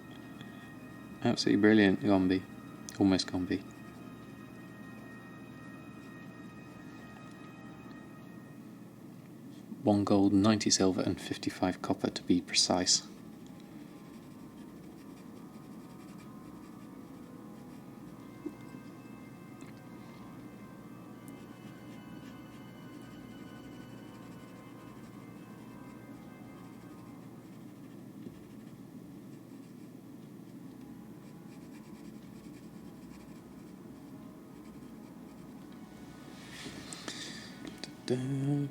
Absolutely brilliant, Gombi. Almost Gombi. $1 gold, 90 silver and 55 copper to be precise. Alright,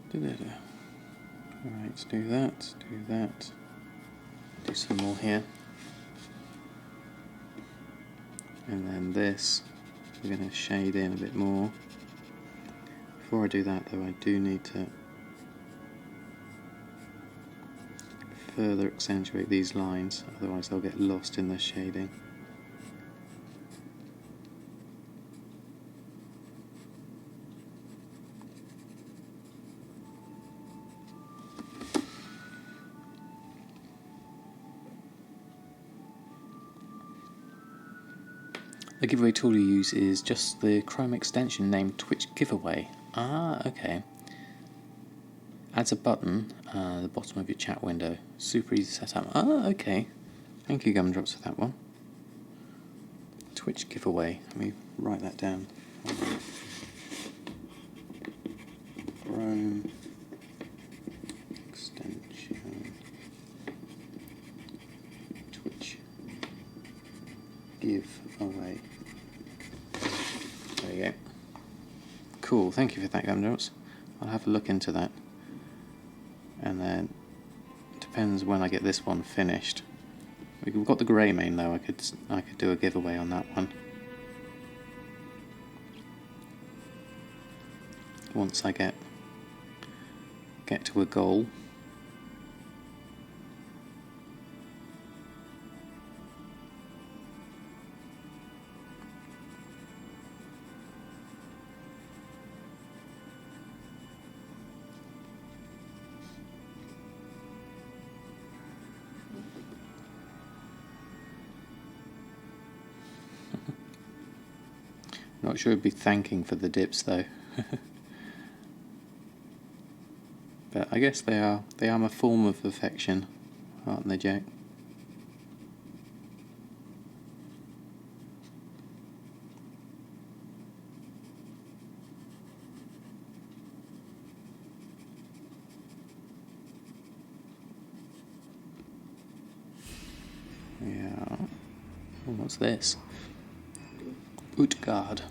let's do that, do some more here. And then this, we're going to shade in a bit more. Before I do that though, I do need to further accentuate these lines, otherwise they'll get lost in the shading. The giveaway tool you use is just the Chrome extension named Twitch Giveaway. Ah, okay. Adds a button at the bottom of your chat window. Super easy to set up. Ah, okay. Thank you, Gumdrops, for that one. Twitch Giveaway. Let me write that down. Chrome extension Twitch Giveaway. There you go. Cool, thank you for that, Gumdrops. I'll have a look into that. And then, it depends when I get this one finished. We've got the grey main though, I could do a giveaway on that one. Once I get to a goal. Not sure I'd be thanking for the dips though. But I guess they are a form of affection, aren't they, Jack? Yeah. Oh, what's this? Utgard.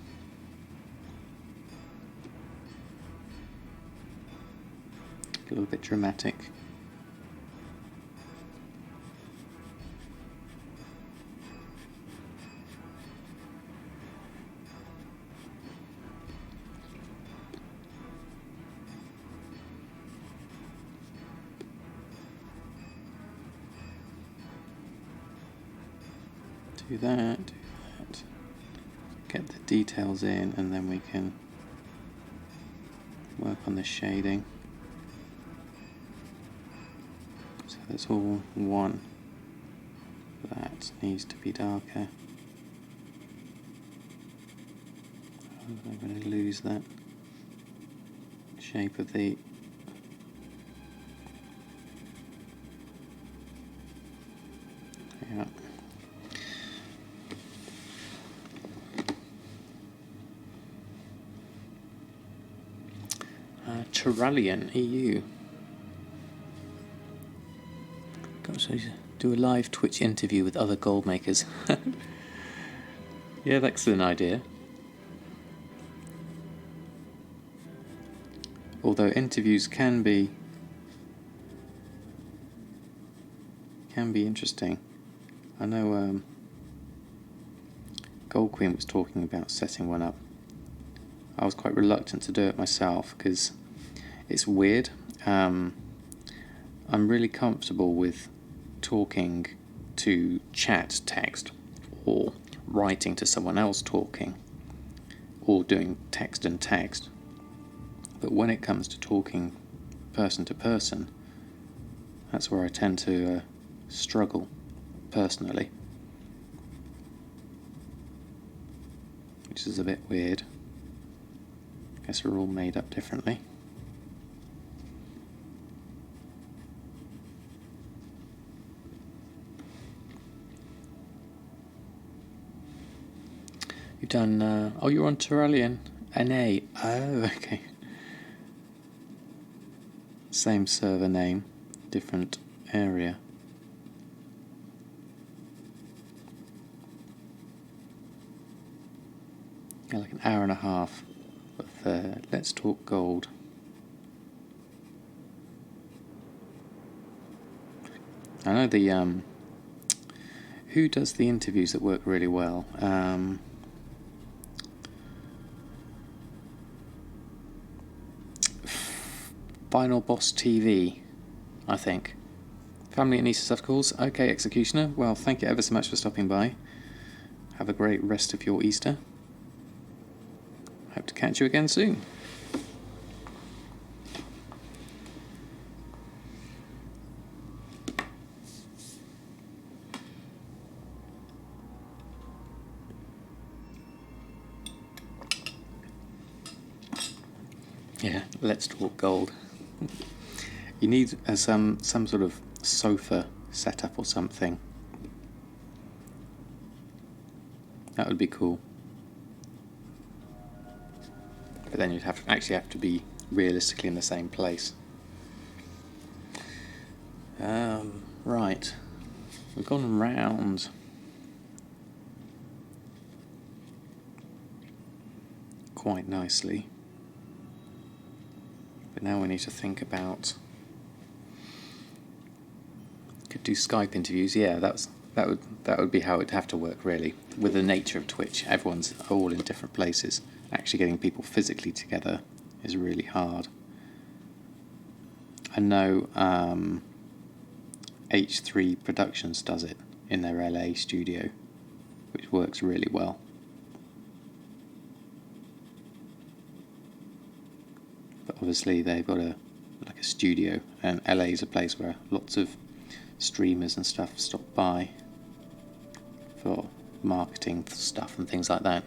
A little bit dramatic. Do that. Get the details in, and then we can work on the shading. So that's all one. That needs to be darker. I'm going to lose that shape of the Terralian EU. Got to do a live Twitch interview with other gold makers. Yeah, that's an idea. Although interviews can be interesting. I know Gold Queen was talking about setting one up. I was quite reluctant to do it myself because it's weird. I'm really comfortable with talking to chat text or writing to someone else talking or doing text and text. But when it comes to talking person to person, that's where I tend to struggle personally, which is a bit weird. I guess we're all made up differently. You've done, oh, you're on Terralian NA. Oh, okay. Same server name, different area. Yeah, like an hour and a half of Let's Talk Gold. I know the who does the interviews that work really well. Final Boss TV, I think. Family and Easter stuff calls. Okay, Executioner. Well, thank you ever so much for stopping by. Have a great rest of your Easter. Hope to catch you again soon. Yeah, let's talk gold. You need some sort of sofa setup or something. That would be cool. But then you'd actually have to be realistically in the same place. Right. We've gone round. Quite nicely. But now we need to think about... Could do Skype interviews. Yeah, that would be how it'd have to work, really. With the nature of Twitch, everyone's all in different places. Actually getting people physically together is really hard. I know H3 Productions does it in their LA studio, which works really well. But obviously they've got a studio, and LA is a place where lots of streamers and stuff stop by for marketing stuff and things like that.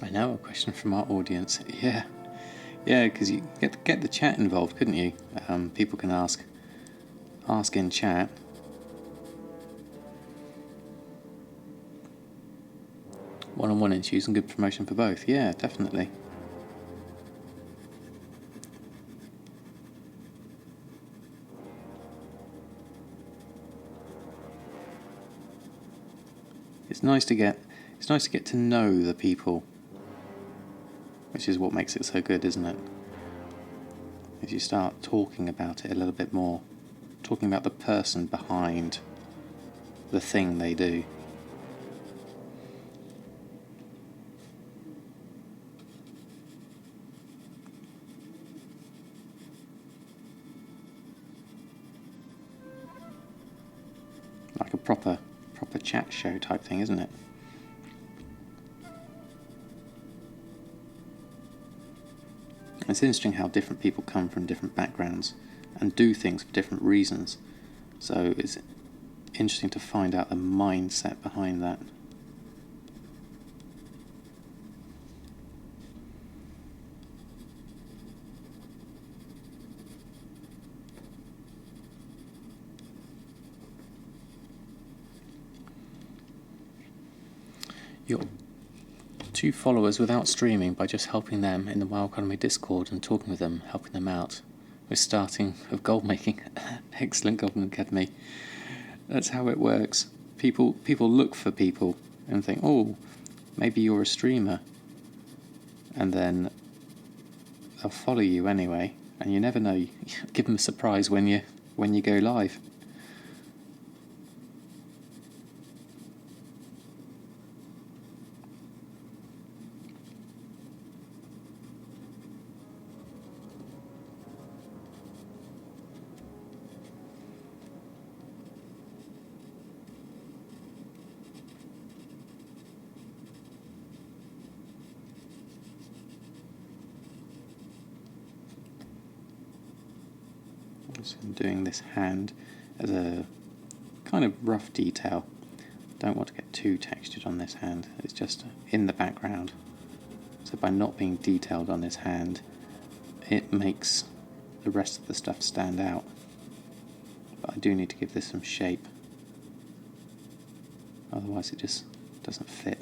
I know, a question from our audience. Yeah, because you get the chat involved, couldn't you? People can ask in chat. One-on-one interviews and good promotion for both. Yeah, definitely. It's nice to get to know the people, which is what makes it so good, isn't it? If you start talking about it a little bit more, talking about the person behind the thing they do. Like a proper chat show type thing, isn't it? It's interesting how different people come from different backgrounds and do things for different reasons. So it's interesting to find out the mindset behind that. You're 2 followers without streaming by just helping them in the WoW Economy Discord and talking with them, helping them out with starting of gold making. Excellent, Goblin Academy. That's how it works. People look for people and think, oh, maybe you're a streamer, and then they'll follow you anyway, and you never know. You give them a surprise when you go live. So I'm doing this hand as a kind of rough detail. Don't want to get too textured on this hand. It's just in the background. So by not being detailed on this hand, it makes the rest of the stuff stand out. But I do need to give this some shape. Otherwise it just doesn't fit.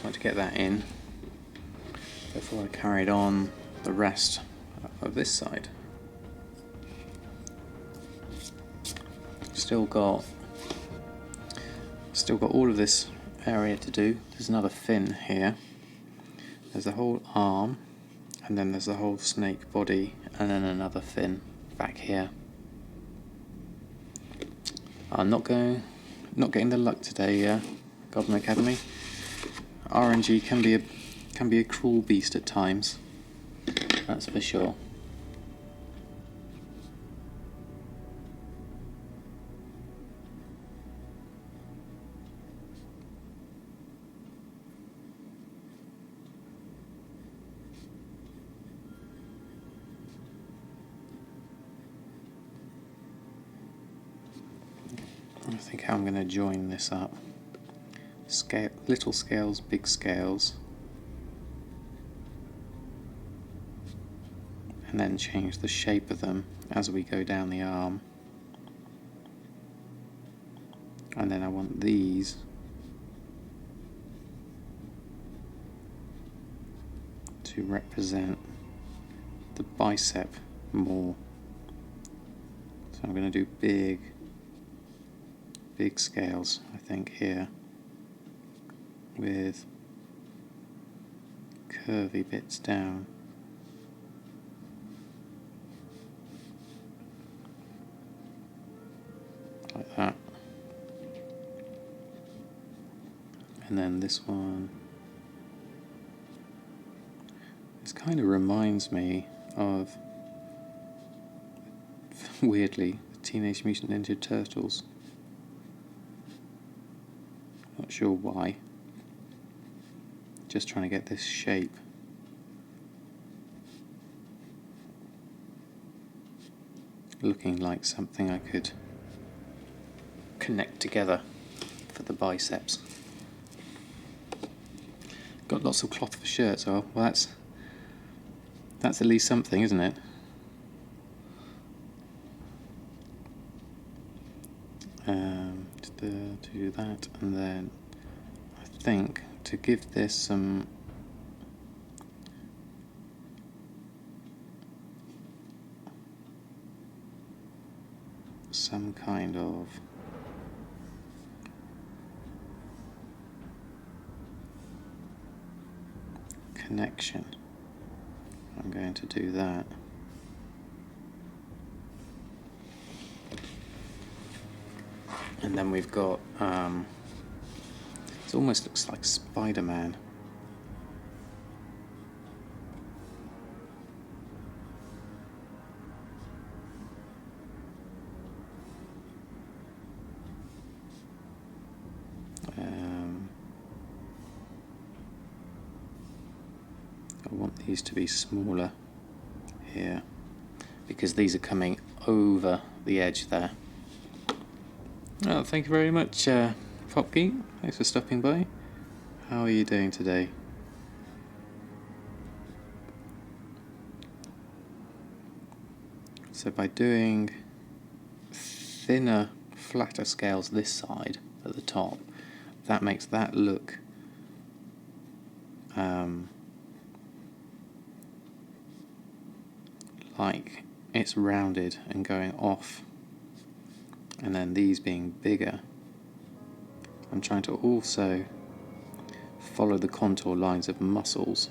like to get that in before I carried on the rest of this side. Still got all of this area to do. There's another fin here. There's the whole arm, and then there's the whole snake body, and then another fin back here. I'm not getting the luck today, Goblin Academy. RNG can be a cruel beast at times. That's for sure. I think how I'm going to join this up. Little scales, big scales. And then change the shape of them as we go down the arm. And then I want these to represent the bicep more. So I'm going to do big scales, I think, here, with curvy bits down. Like that. And then this one, this kind of reminds me of, weirdly, the Teenage Mutant Ninja Turtles. Not sure why. Just trying to get this shape. Looking like something I could connect together for the biceps. Got lots of cloth for shirts. Oh, well, that's at least something, isn't it? To do that, and then I think to give this some kind of connection, I'm going to do that. And then we've got, it almost looks like Spider-Man. I want these to be smaller here, because these are coming over the edge there. Oh, thank you very much, Popgeek. Thanks for stopping by. How are you doing today? So by doing thinner, flatter scales this side at the top, that makes that look like it's rounded and going off. And then these being bigger, I'm trying to also follow the contour lines of muscles.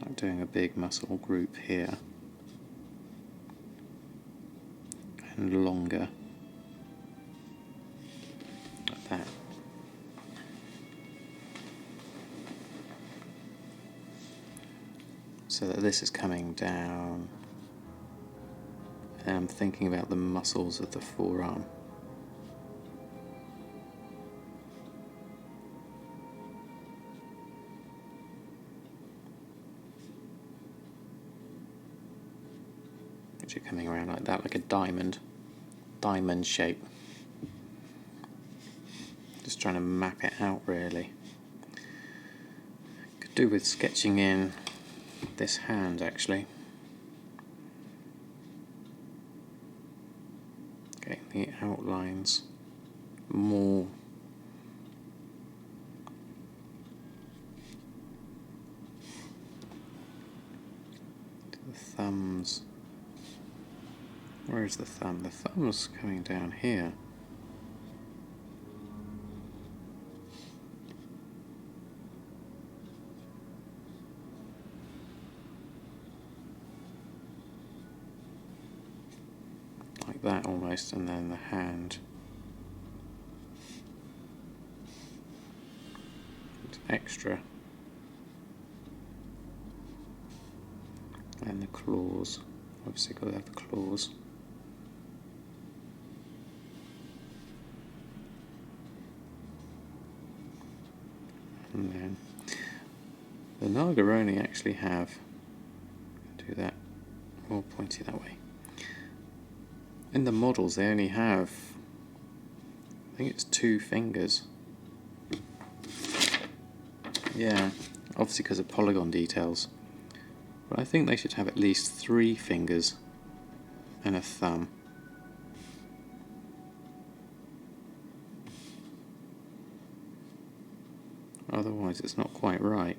I'm doing a big muscle group here, and longer, like that. So that this is coming down. And I'm thinking about the muscles of the forearm. Which are coming around like that, like a diamond shape. Just trying to map it out, really. Could do with sketching in this hand, actually. Getting the outlines more the thumbs. Where is the thumb? The thumb's coming down here. Like that almost, and then the hand. It's extra. And the claws. Obviously got to have the claws. And then the Naga only actually have, do that more pointy that way. In the models they only have, I think it's 2 fingers. Yeah, obviously because of polygon details. But I think they should have at least 3 fingers and a thumb. Otherwise it's not quite right.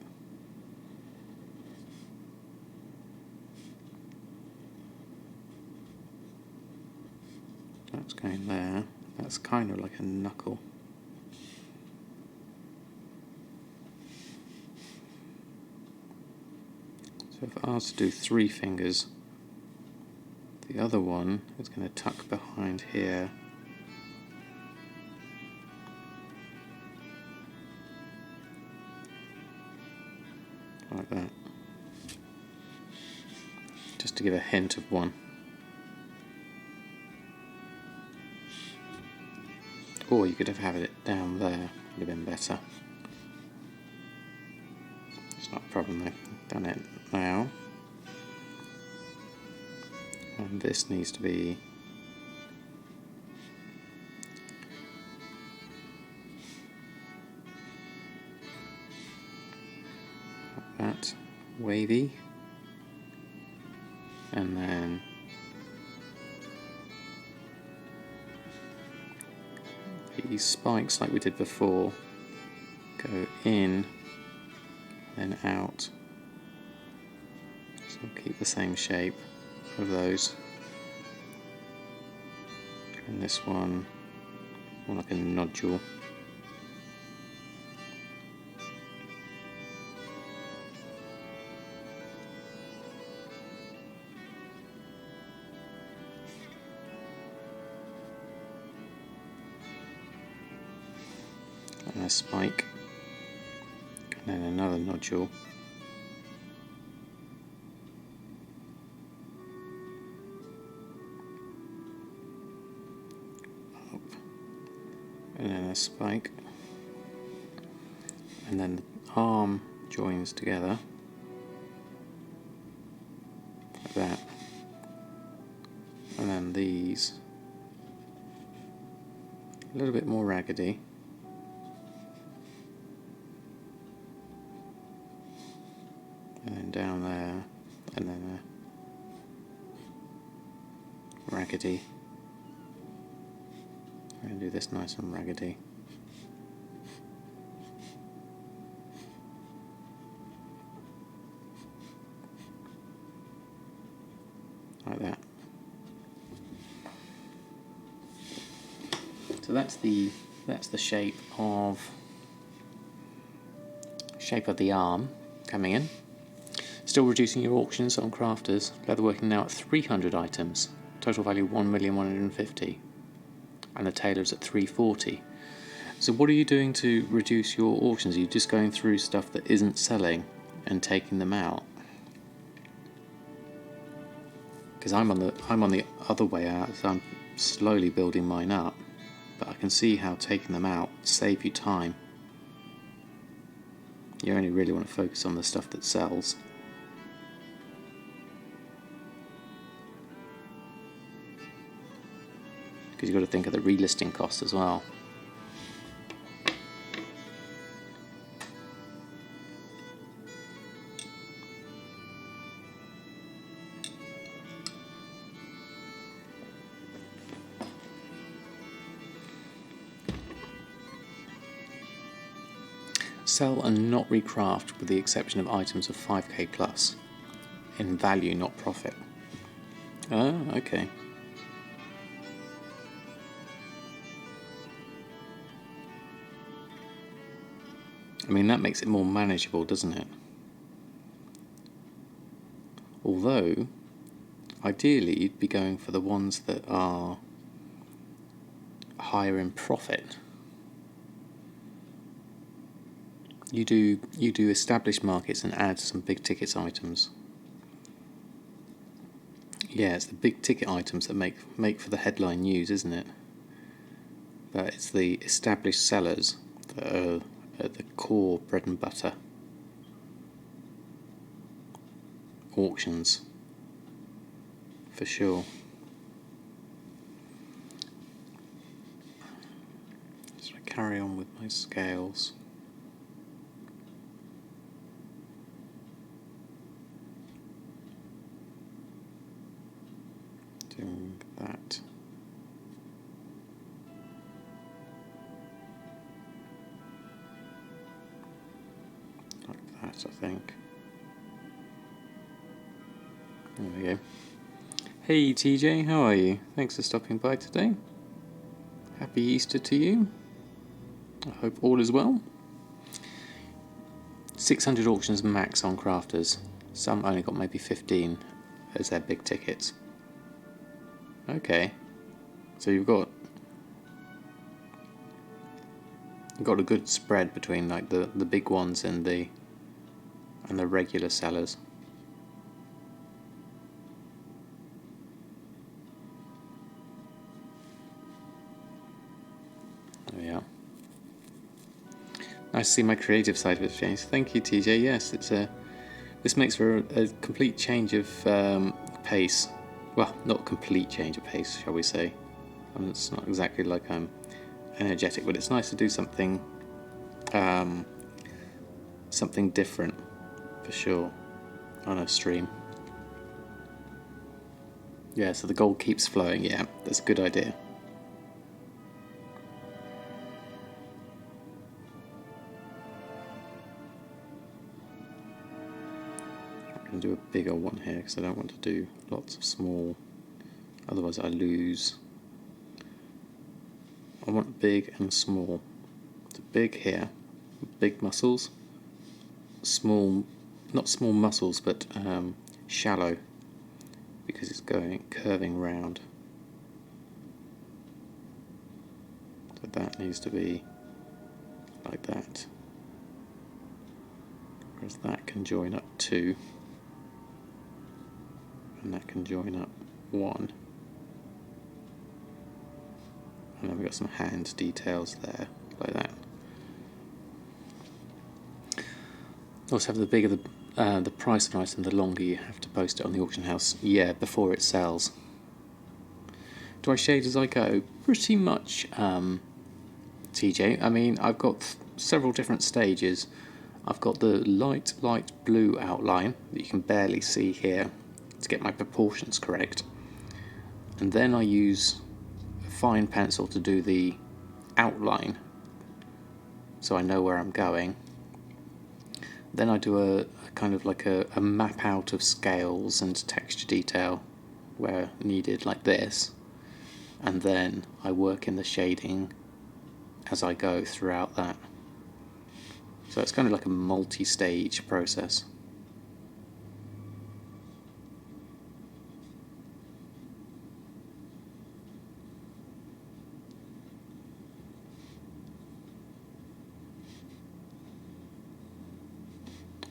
That's going there. That's kind of like a knuckle. So if I was to do 3 fingers, the other one is going to tuck behind here. Like that. Just to give a hint of one. Or you could have had it down there, would have been better. It's not a problem, I've done it now. And this needs to be like that, wavy. And then these spikes, like we did before, go in, then out. So we'll keep the same shape of those. And this one, more like a nodule. And a spike, and then another nodule. Up. And then a spike, and then the arm joins together like that, and then these a little bit more raggedy. And then down there, and then a raggedy. I'm going to do this nice and raggedy. Like that. So that's the shape of the arm coming in. Still reducing your auctions on crafters. Leatherworking now at 300 items. Total value 1,150,000. And the tailor's at 340. So what are you doing to reduce your auctions? Are you just going through stuff that isn't selling and taking them out? Because I'm on the other way out, so I'm slowly building mine up. But I can see how taking them out save you time. You only really want to focus on the stuff that sells. Because you've got to think of the relisting costs as well. Sell and not recraft with the exception of items of 5k plus. in value, not profit. Oh, okay. I mean, that makes it more manageable, doesn't it? Although, ideally, you'd be going for the ones that are higher in profit. You do established markets and add some big ticket items. Yeah, it's the big ticket items that make for the headline news, isn't it? But it's the established sellers that are at the core bread and butter. Auctions, for sure. So I carry on with my scales. Doing that. Like that, I think. There we go. Hey TJ, how are you? Thanks for stopping by today. Happy Easter to you. I hope all is well. 600 auctions max on crafters. Some only got maybe 15 as their big tickets. Okay. So you've got a good spread between like the big ones and the regular sellers. There we are. Nice to see my creative side of it change. Thank you, TJ. Yes, this makes for a complete change of pace. Well, not complete change of pace, shall we say. It's not exactly like I'm energetic, but it's nice to do something different, for sure, on a stream. Yeah, so the gold keeps flowing. Yeah, that's a good idea. I'm going to do a bigger one here because I don't want to do lots of small, otherwise I lose. I want big and small. So big here, big muscles, small, not small muscles, but shallow, because it's curving round. So that needs to be like that. Whereas that can join up 2, and that can join up 1. And then we've got some hand details there, like that. Also, have the bigger the price of an item, the longer you have to post it on the auction house. Yeah, before it sells. Do I shade as I go? Pretty much, TJ. I mean, I've got several different stages. I've got the light blue outline that you can barely see here to get my proportions correct. And then I use a fine pencil to do the outline so I know where I'm going. Then I do a kind of like a map out of scales and texture detail where needed, like this. And then I work in the shading as I go throughout that. So it's kind of like a multi-stage process.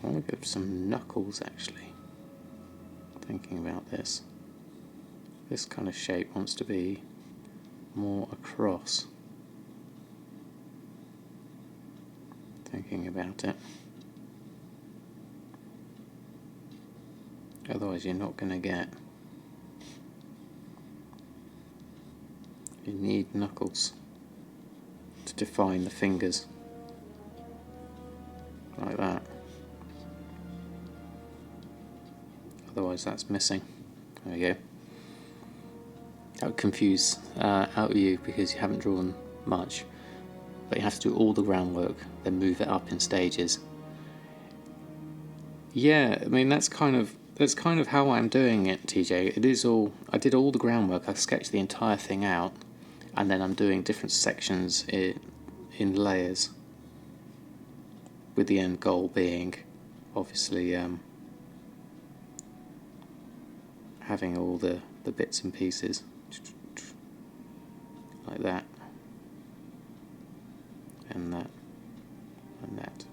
I want to go for some knuckles, actually. Thinking about this. This kind of shape wants to be more across. Thinking about it. Otherwise you're not going to get... You need knuckles to define the fingers. Like that. Otherwise that's missing. There we go. That would confuse out you because you haven't drawn much. But you have to do all the groundwork, then move it up in stages. Yeah, I mean that's kind of that's kind of how I'm doing it, TJ. It is all, I did all the groundwork, I sketched the entire thing out, and then I'm doing different sections in layers, with the end goal being, obviously, having all the bits and pieces, like that, and that, and that.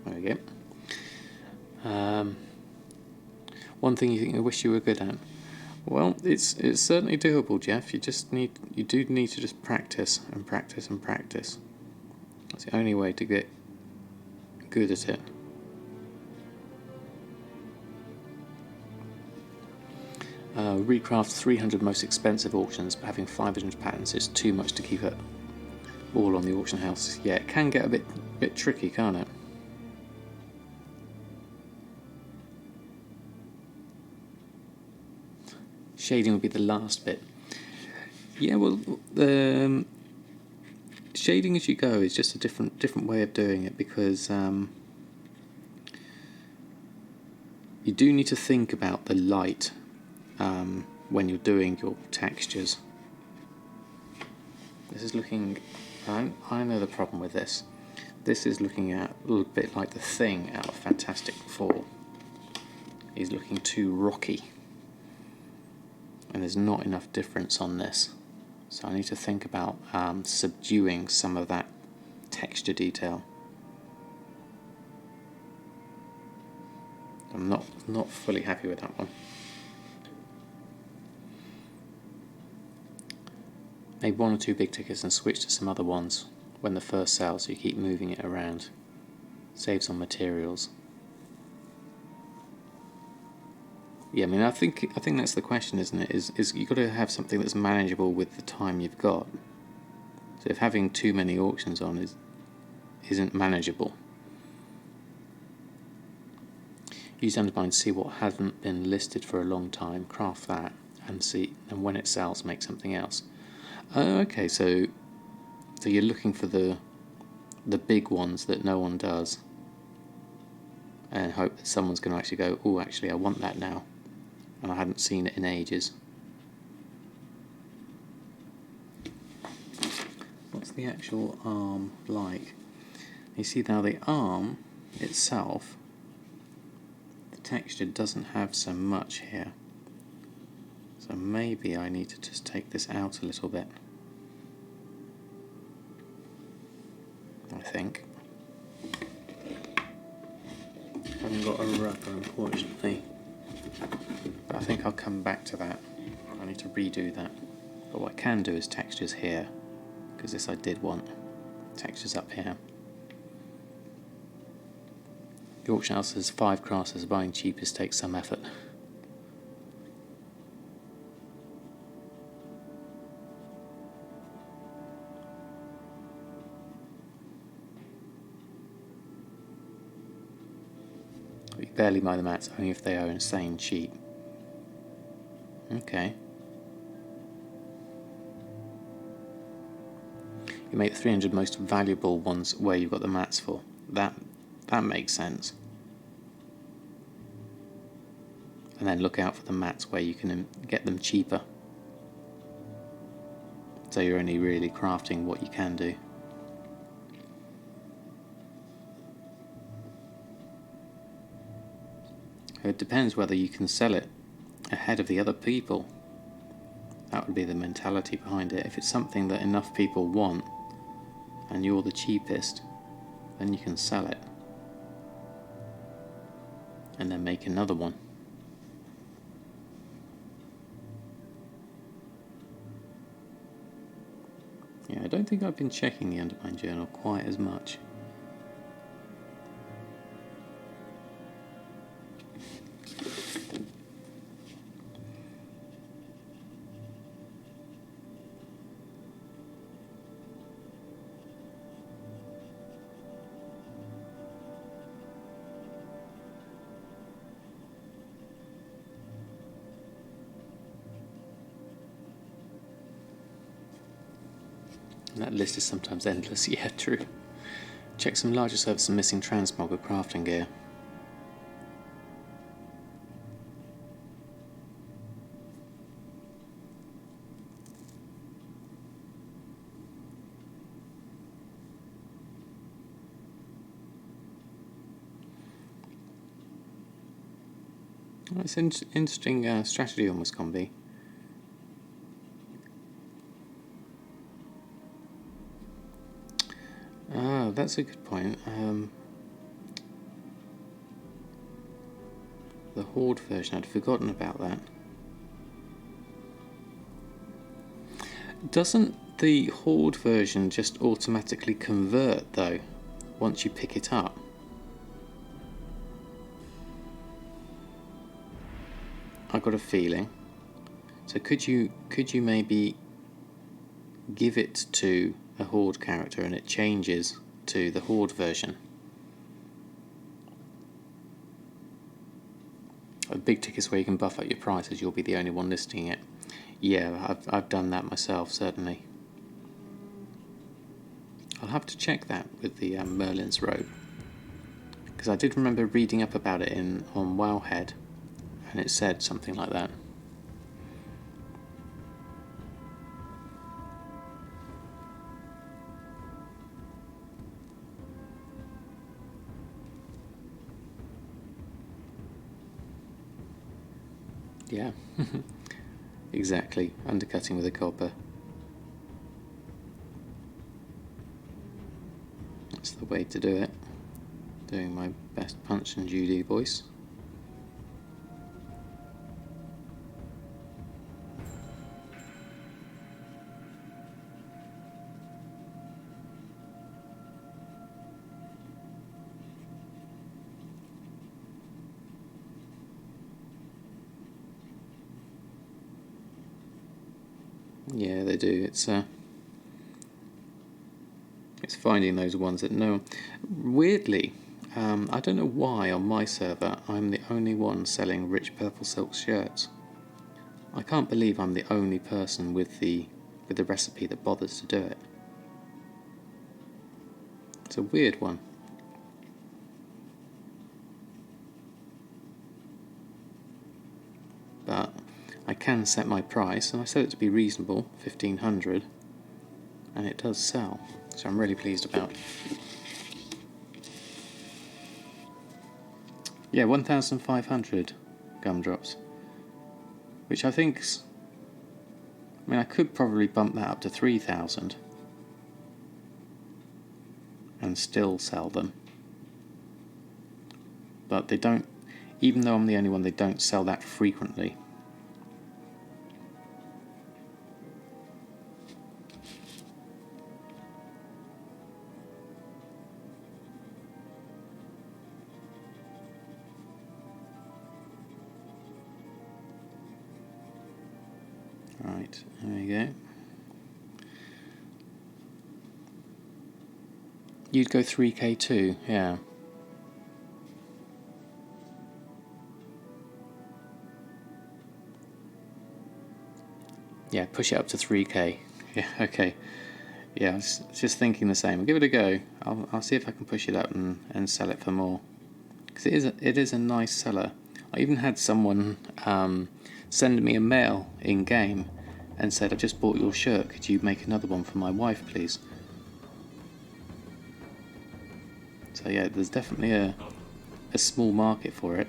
There we go. One thing you think I wish you were good at? Well, it's certainly doable, Jeff. You do need to just practice and practice and practice. That's the only way to get good at it. Recraft 300 most expensive auctions, but having 500 patents is too much to keep it all on the auction house. Yeah, it can get a bit tricky, can't it? Shading would be the last bit. Yeah, well, shading as you go is just a different way of doing it, because you do need to think about the light when you're doing your textures. This is looking, I know the problem with this. This is looking at a little bit like the Thing out of Fantastic Four. He's looking too rocky, and there's not enough difference on this. So I need to think about subduing some of that texture detail. I'm not fully happy with that one. Maybe one or two big tickets and switch to some other ones when the first sells, so you keep moving it around. Saves on materials. Yeah, I mean, I think that's the question, isn't it? Is you've got to have something that's manageable with the time you've got. So if having too many auctions on isn't manageable, use Undermine, see what hasn't been listed for a long time, craft that, and when it sells, make something else. Okay, so you're looking for the big ones that no one does, and hope that someone's going to actually go, oh, actually I want that now, and I hadn't seen it in ages. What's the actual arm like? You see now the arm itself, the texture doesn't have so much here. So maybe I need to just take this out a little bit. I think. I haven't got a rubber, unfortunately. But I think I'll come back to that. I need to redo that. But what I can do is textures here, because this I did want. Textures up here. The auction house says 5 classes, buying cheapest takes some effort. We barely buy the mats, only if they are insane cheap. Okay. You make the 300 most valuable ones where you've got the mats for. That makes sense. And then look out for the mats where you can get them cheaper. So you're only really crafting what you can do. It depends whether you can sell it ahead of the other people. That would be the mentality behind it. If it's something that enough people want and you're the cheapest, then you can sell it and then make another one. Yeah, I don't think I've been checking the Undermine journal quite as much. And that list is sometimes endless. Yeah, true. Check some larger servers and missing transmog or crafting gear. Well, it's an interesting strategy almost combi. Oh, that's a good point. The Horde version, I'd forgotten about that. Doesn't the Horde version just automatically convert, though, once you pick it up? I've got a feeling. So could you maybe give it to a Horde character and it changes to the Horde version? A big tick is where you can buff up your prices. You'll be the only one listing it. Yeah, I've done that myself, certainly. I'll have to check that with the Merlin's robe, because I did remember reading up about it on Wowhead, and it said something like that. Yeah, exactly. Undercutting with a copper. That's the way to do it. Doing my best Punch and Judy voice. Yeah, they do. It's finding those ones that no. Weirdly, I don't know why on my server I'm the only one selling rich purple silk shirts. I can't believe I'm the only person with the recipe that bothers to do it. It's a weird one. But I can set my price, and I set it to be reasonable, 1500, and it does sell, so I'm really pleased about it. Yeah, 1,500 gumdrops, which I think's... I mean, I could probably bump that up to 3,000 and still sell them, but they don't, even though I'm the only one, they don't sell that frequently. Right, there we go. You'd go 3k too, yeah. Yeah, push it up to 3k. Yeah, okay. Yeah, I was just thinking the same. I'll give it a go. I'll see if I can push it up and sell it for more. Because it is a nice seller. I even had someone send me a mail in-game and said, "I just bought your shirt. Could you make another one for my wife, please?" So yeah, there's definitely a small market for it.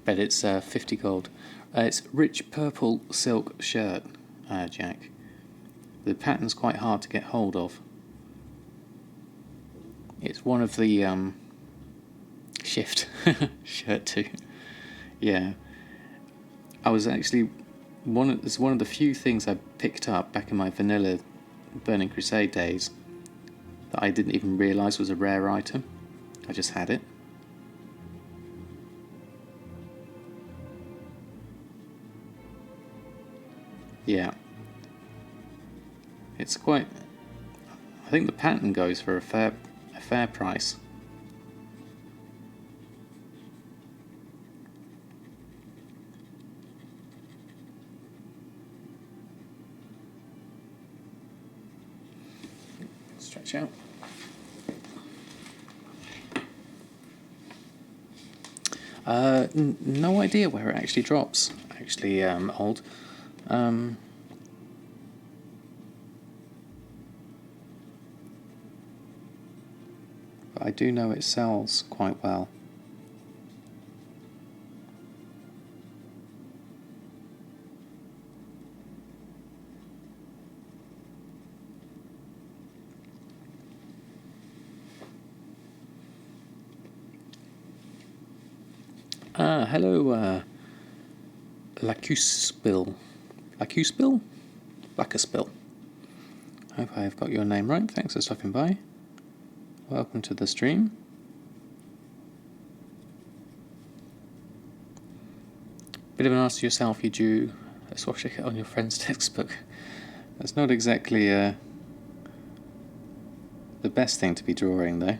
But it's 50 gold. It's rich purple silk shirt, Jack. The pattern's quite hard to get hold of. It's one of the shift shirt too. Yeah, I was actually it's one of the few things I picked up back in my vanilla Burning Crusade days that I didn't even realise was a rare item. I just had it. Yeah, it's quite. I think the pattern goes for a fair price. Stretch out. No idea where it actually drops. Actually, old. but I do know it sells quite well. Hello, Lacuspill. Lacuspill? Lacuspill. Hope I have got your name right. Thanks for stopping by. Welcome to the stream. Bit of an ask to yourself, you drew a swastika on your friend's textbook. That's not exactly the best thing to be drawing, though.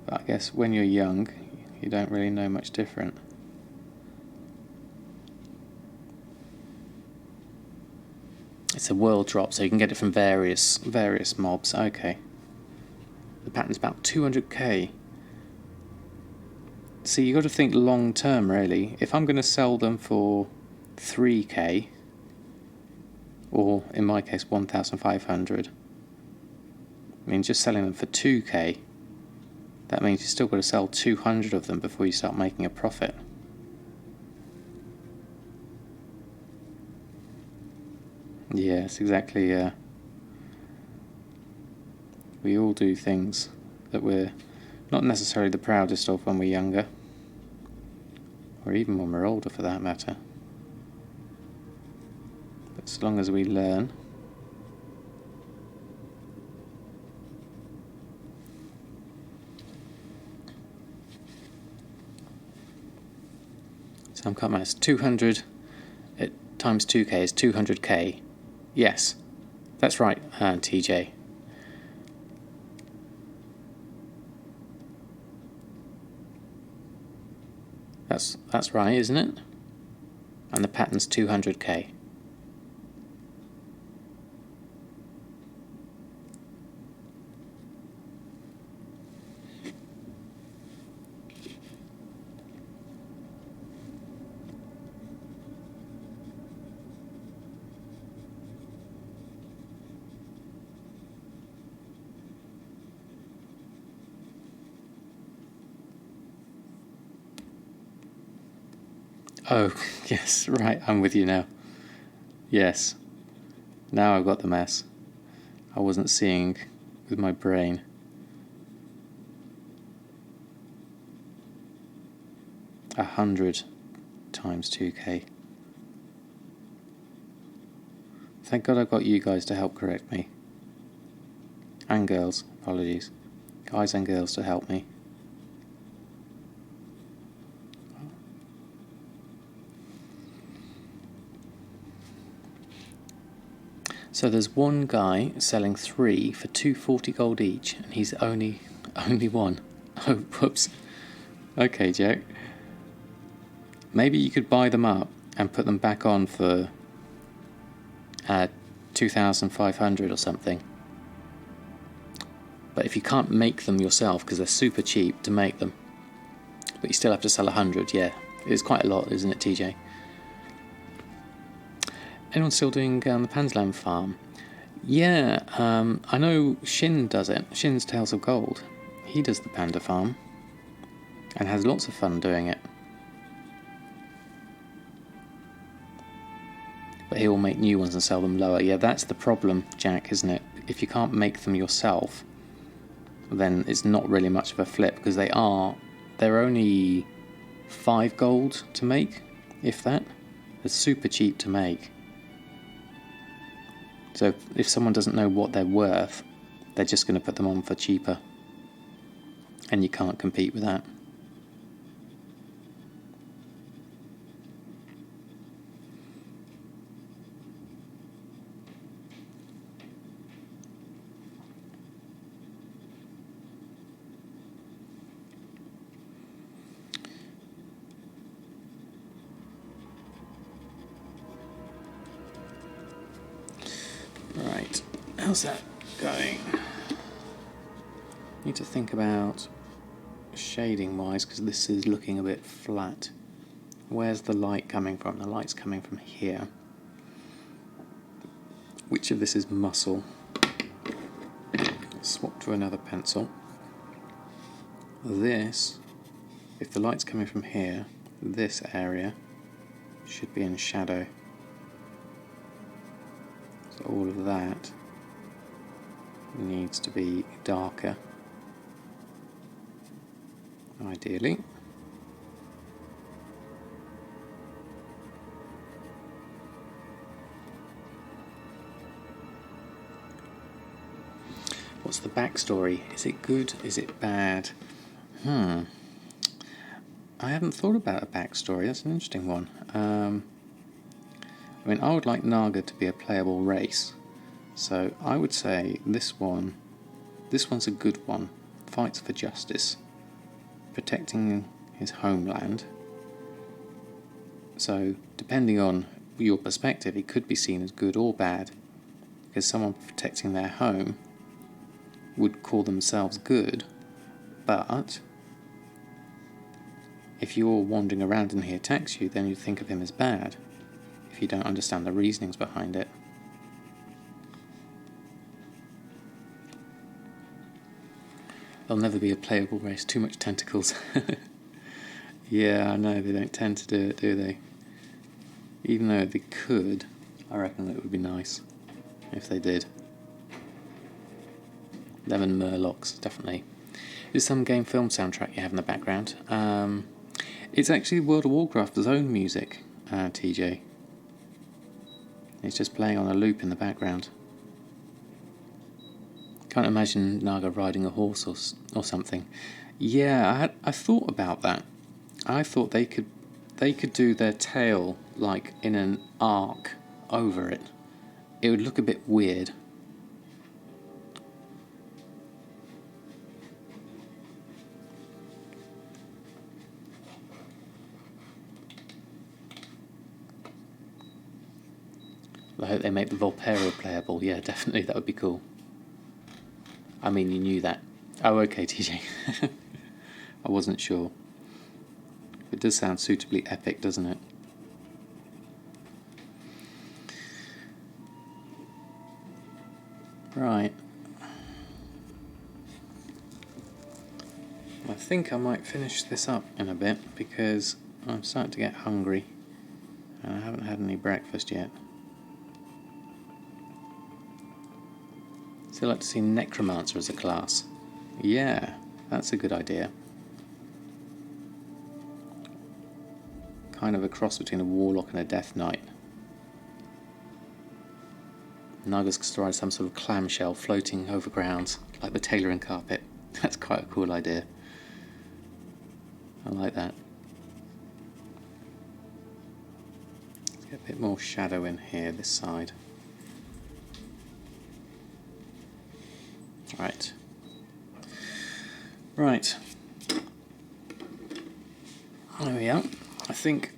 But I guess when you're young, you don't really know much different. It's a world drop, so you can get it from various mobs. Okay. The pattern's about 200k. See, you got to think long term, really. If I'm going to sell them for 3k, or in my case 1,500, I mean, just selling them for 2k, that means you've still got to sell 200 of them before you start making a profit. Yes, exactly. We all do things that we're not necessarily the proudest of when we're younger, or even when we're older for that matter. But as long as we learn, so I'm cutting maths. 200 times 2k is 200k. Yes, that's right, TJ. That's right, isn't it? And the pattern's 200k. Oh, yes, right, I'm with you now. Yes, now I've got the mess. I wasn't seeing with my brain. A 100 times 2k. Thank God I've got you guys to help correct me. And girls, apologies. Guys and girls to help me. So there's one guy selling 3 for 240 gold each, and he's only one. Oh, whoops. Okay, Jack. Maybe you could buy them up and put them back on for 2,500 or something. But if you can't make them yourself, because they're super cheap to make them, but you still have to sell 100, yeah. It's quite a lot, isn't it, TJ? Anyone still doing the Panslam farm? Yeah, I know Shin does it. Shin's Tales of Gold. He does the panda farm and has lots of fun doing it. But he will make new ones and sell them lower. Yeah, that's the problem, Jack, isn't it? If you can't make them yourself, then it's not really much of a flip, because they're only 5 gold to make, if that. They're super cheap to make. So if someone doesn't know what they're worth, they're just going to put them on for cheaper. And you can't compete with that. Right, how's that going? Need to think about shading wise, because this is looking a bit flat. Where's the light coming from? The light's coming from here. Which of this is muscle? Swap to another pencil. this, if the light's coming from here, this area should be in shadow. So all of that needs to be darker, ideally. What's the backstory? Is it good? Is it bad? I haven't thought about a backstory. That's an interesting one. I mean, I would like Naga to be a playable race. So I would say this one's a good one. Fights for justice. Protecting his homeland. So depending on your perspective, it could be seen as good or bad. Because someone protecting their home would call themselves good, but if you're wandering around and he attacks you, then you think of him as bad, if you don't understand the reasonings behind it. There'll never be a playable race, too much tentacles. Yeah, I know, they don't tend to do it, do they? Even though they could, I reckon it would be nice if they did. Lemon Murlocs, definitely. There's some game film soundtrack you have in the background. It's actually World of Warcraft's own music, TJ. It's just playing on a loop in the background. Can't imagine Naga riding a horse or something. Yeah, I thought about that. I thought they could do their tail like in an arc over it. It would look a bit weird. I hope they make the Volpera playable. Yeah, definitely, that would be cool. I mean, you knew that. Oh, okay, TJ. I wasn't sure. It does sound suitably epic, doesn't it? Right. I think I might finish this up in a bit because I'm starting to get hungry and I haven't had any breakfast yet. So I'd like to see Necromancer as a class. Yeah, that's a good idea. Kind of a cross between a Warlock and a Death Knight. Naga's to ride some sort of clamshell floating over ground, like the tailoring carpet. That's quite a cool idea. I like that. Let's get a bit more shadow in here, this side. Right. Right. There we are. I think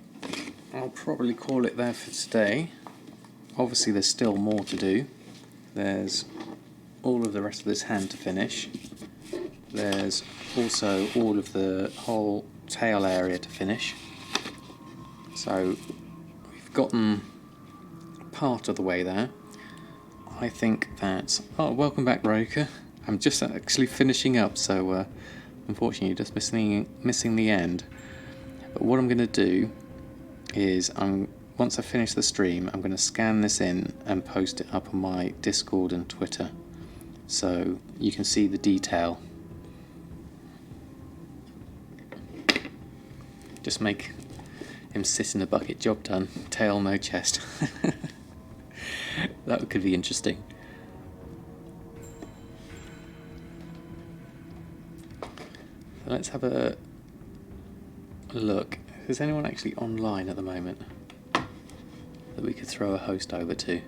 I'll probably call it there for today. Obviously there's still more to do. There's all of the rest of this hand to finish. There's also all of the whole tail area to finish. So we've gotten part of the way there. I think that... Oh, welcome back, Roka. I'm just actually finishing up, so unfortunately just missing the end. But what I'm going to do is, once I finish the stream, I'm going to scan this in and post it up on my Discord and Twitter, so you can see the detail. Just make him sit in a bucket, job done. Tail, no chest. That could be interesting. So let's have a look. Is anyone actually online at the moment that we could throw a host over to?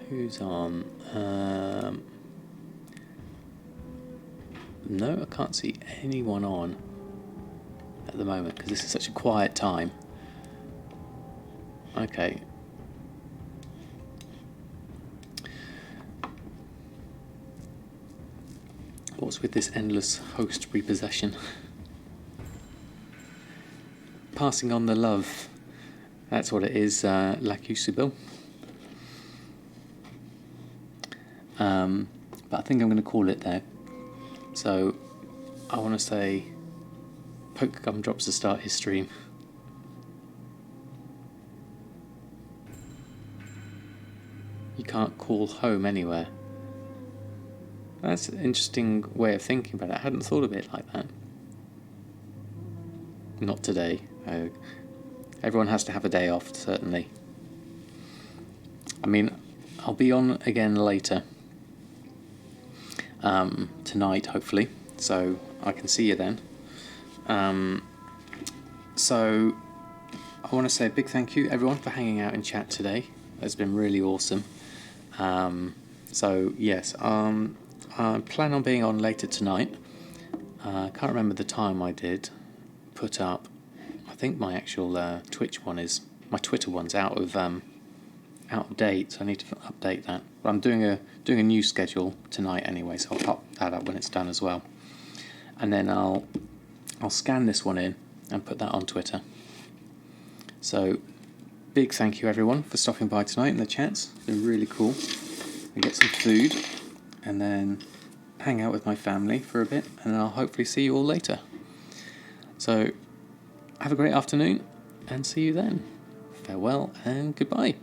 Who's on? No, I can't see anyone on at the moment because this is such a quiet time. Okay. What's with this endless host repossession? Passing on the love. That's what it is, Lacusibil. But I think I'm going to call it there. So I want to say Poke Gumdrops to start his stream. You can't call home anywhere. That's an interesting way of thinking about it. I hadn't thought of it like that. Not today. Everyone has to have a day off, certainly. I mean, I'll be on again later. Tonight, hopefully. So I can see you then. So I want to say a big thank you, everyone, for hanging out in chat today. It's been really awesome. So yes, I plan on being on later tonight. I can't remember the time I did put up. I think my actual Twitch one is, my Twitter one's out of date, so I need to update that. But I'm doing a new schedule tonight anyway, so I'll pop that up when it's done as well. And then I'll scan this one in and put that on Twitter. So big thank you everyone for stopping by tonight in the chats. It's been really cool. We get some food and then hang out with my family for a bit, and I'll hopefully see you all later. So have a great afternoon and see you then. Farewell and goodbye.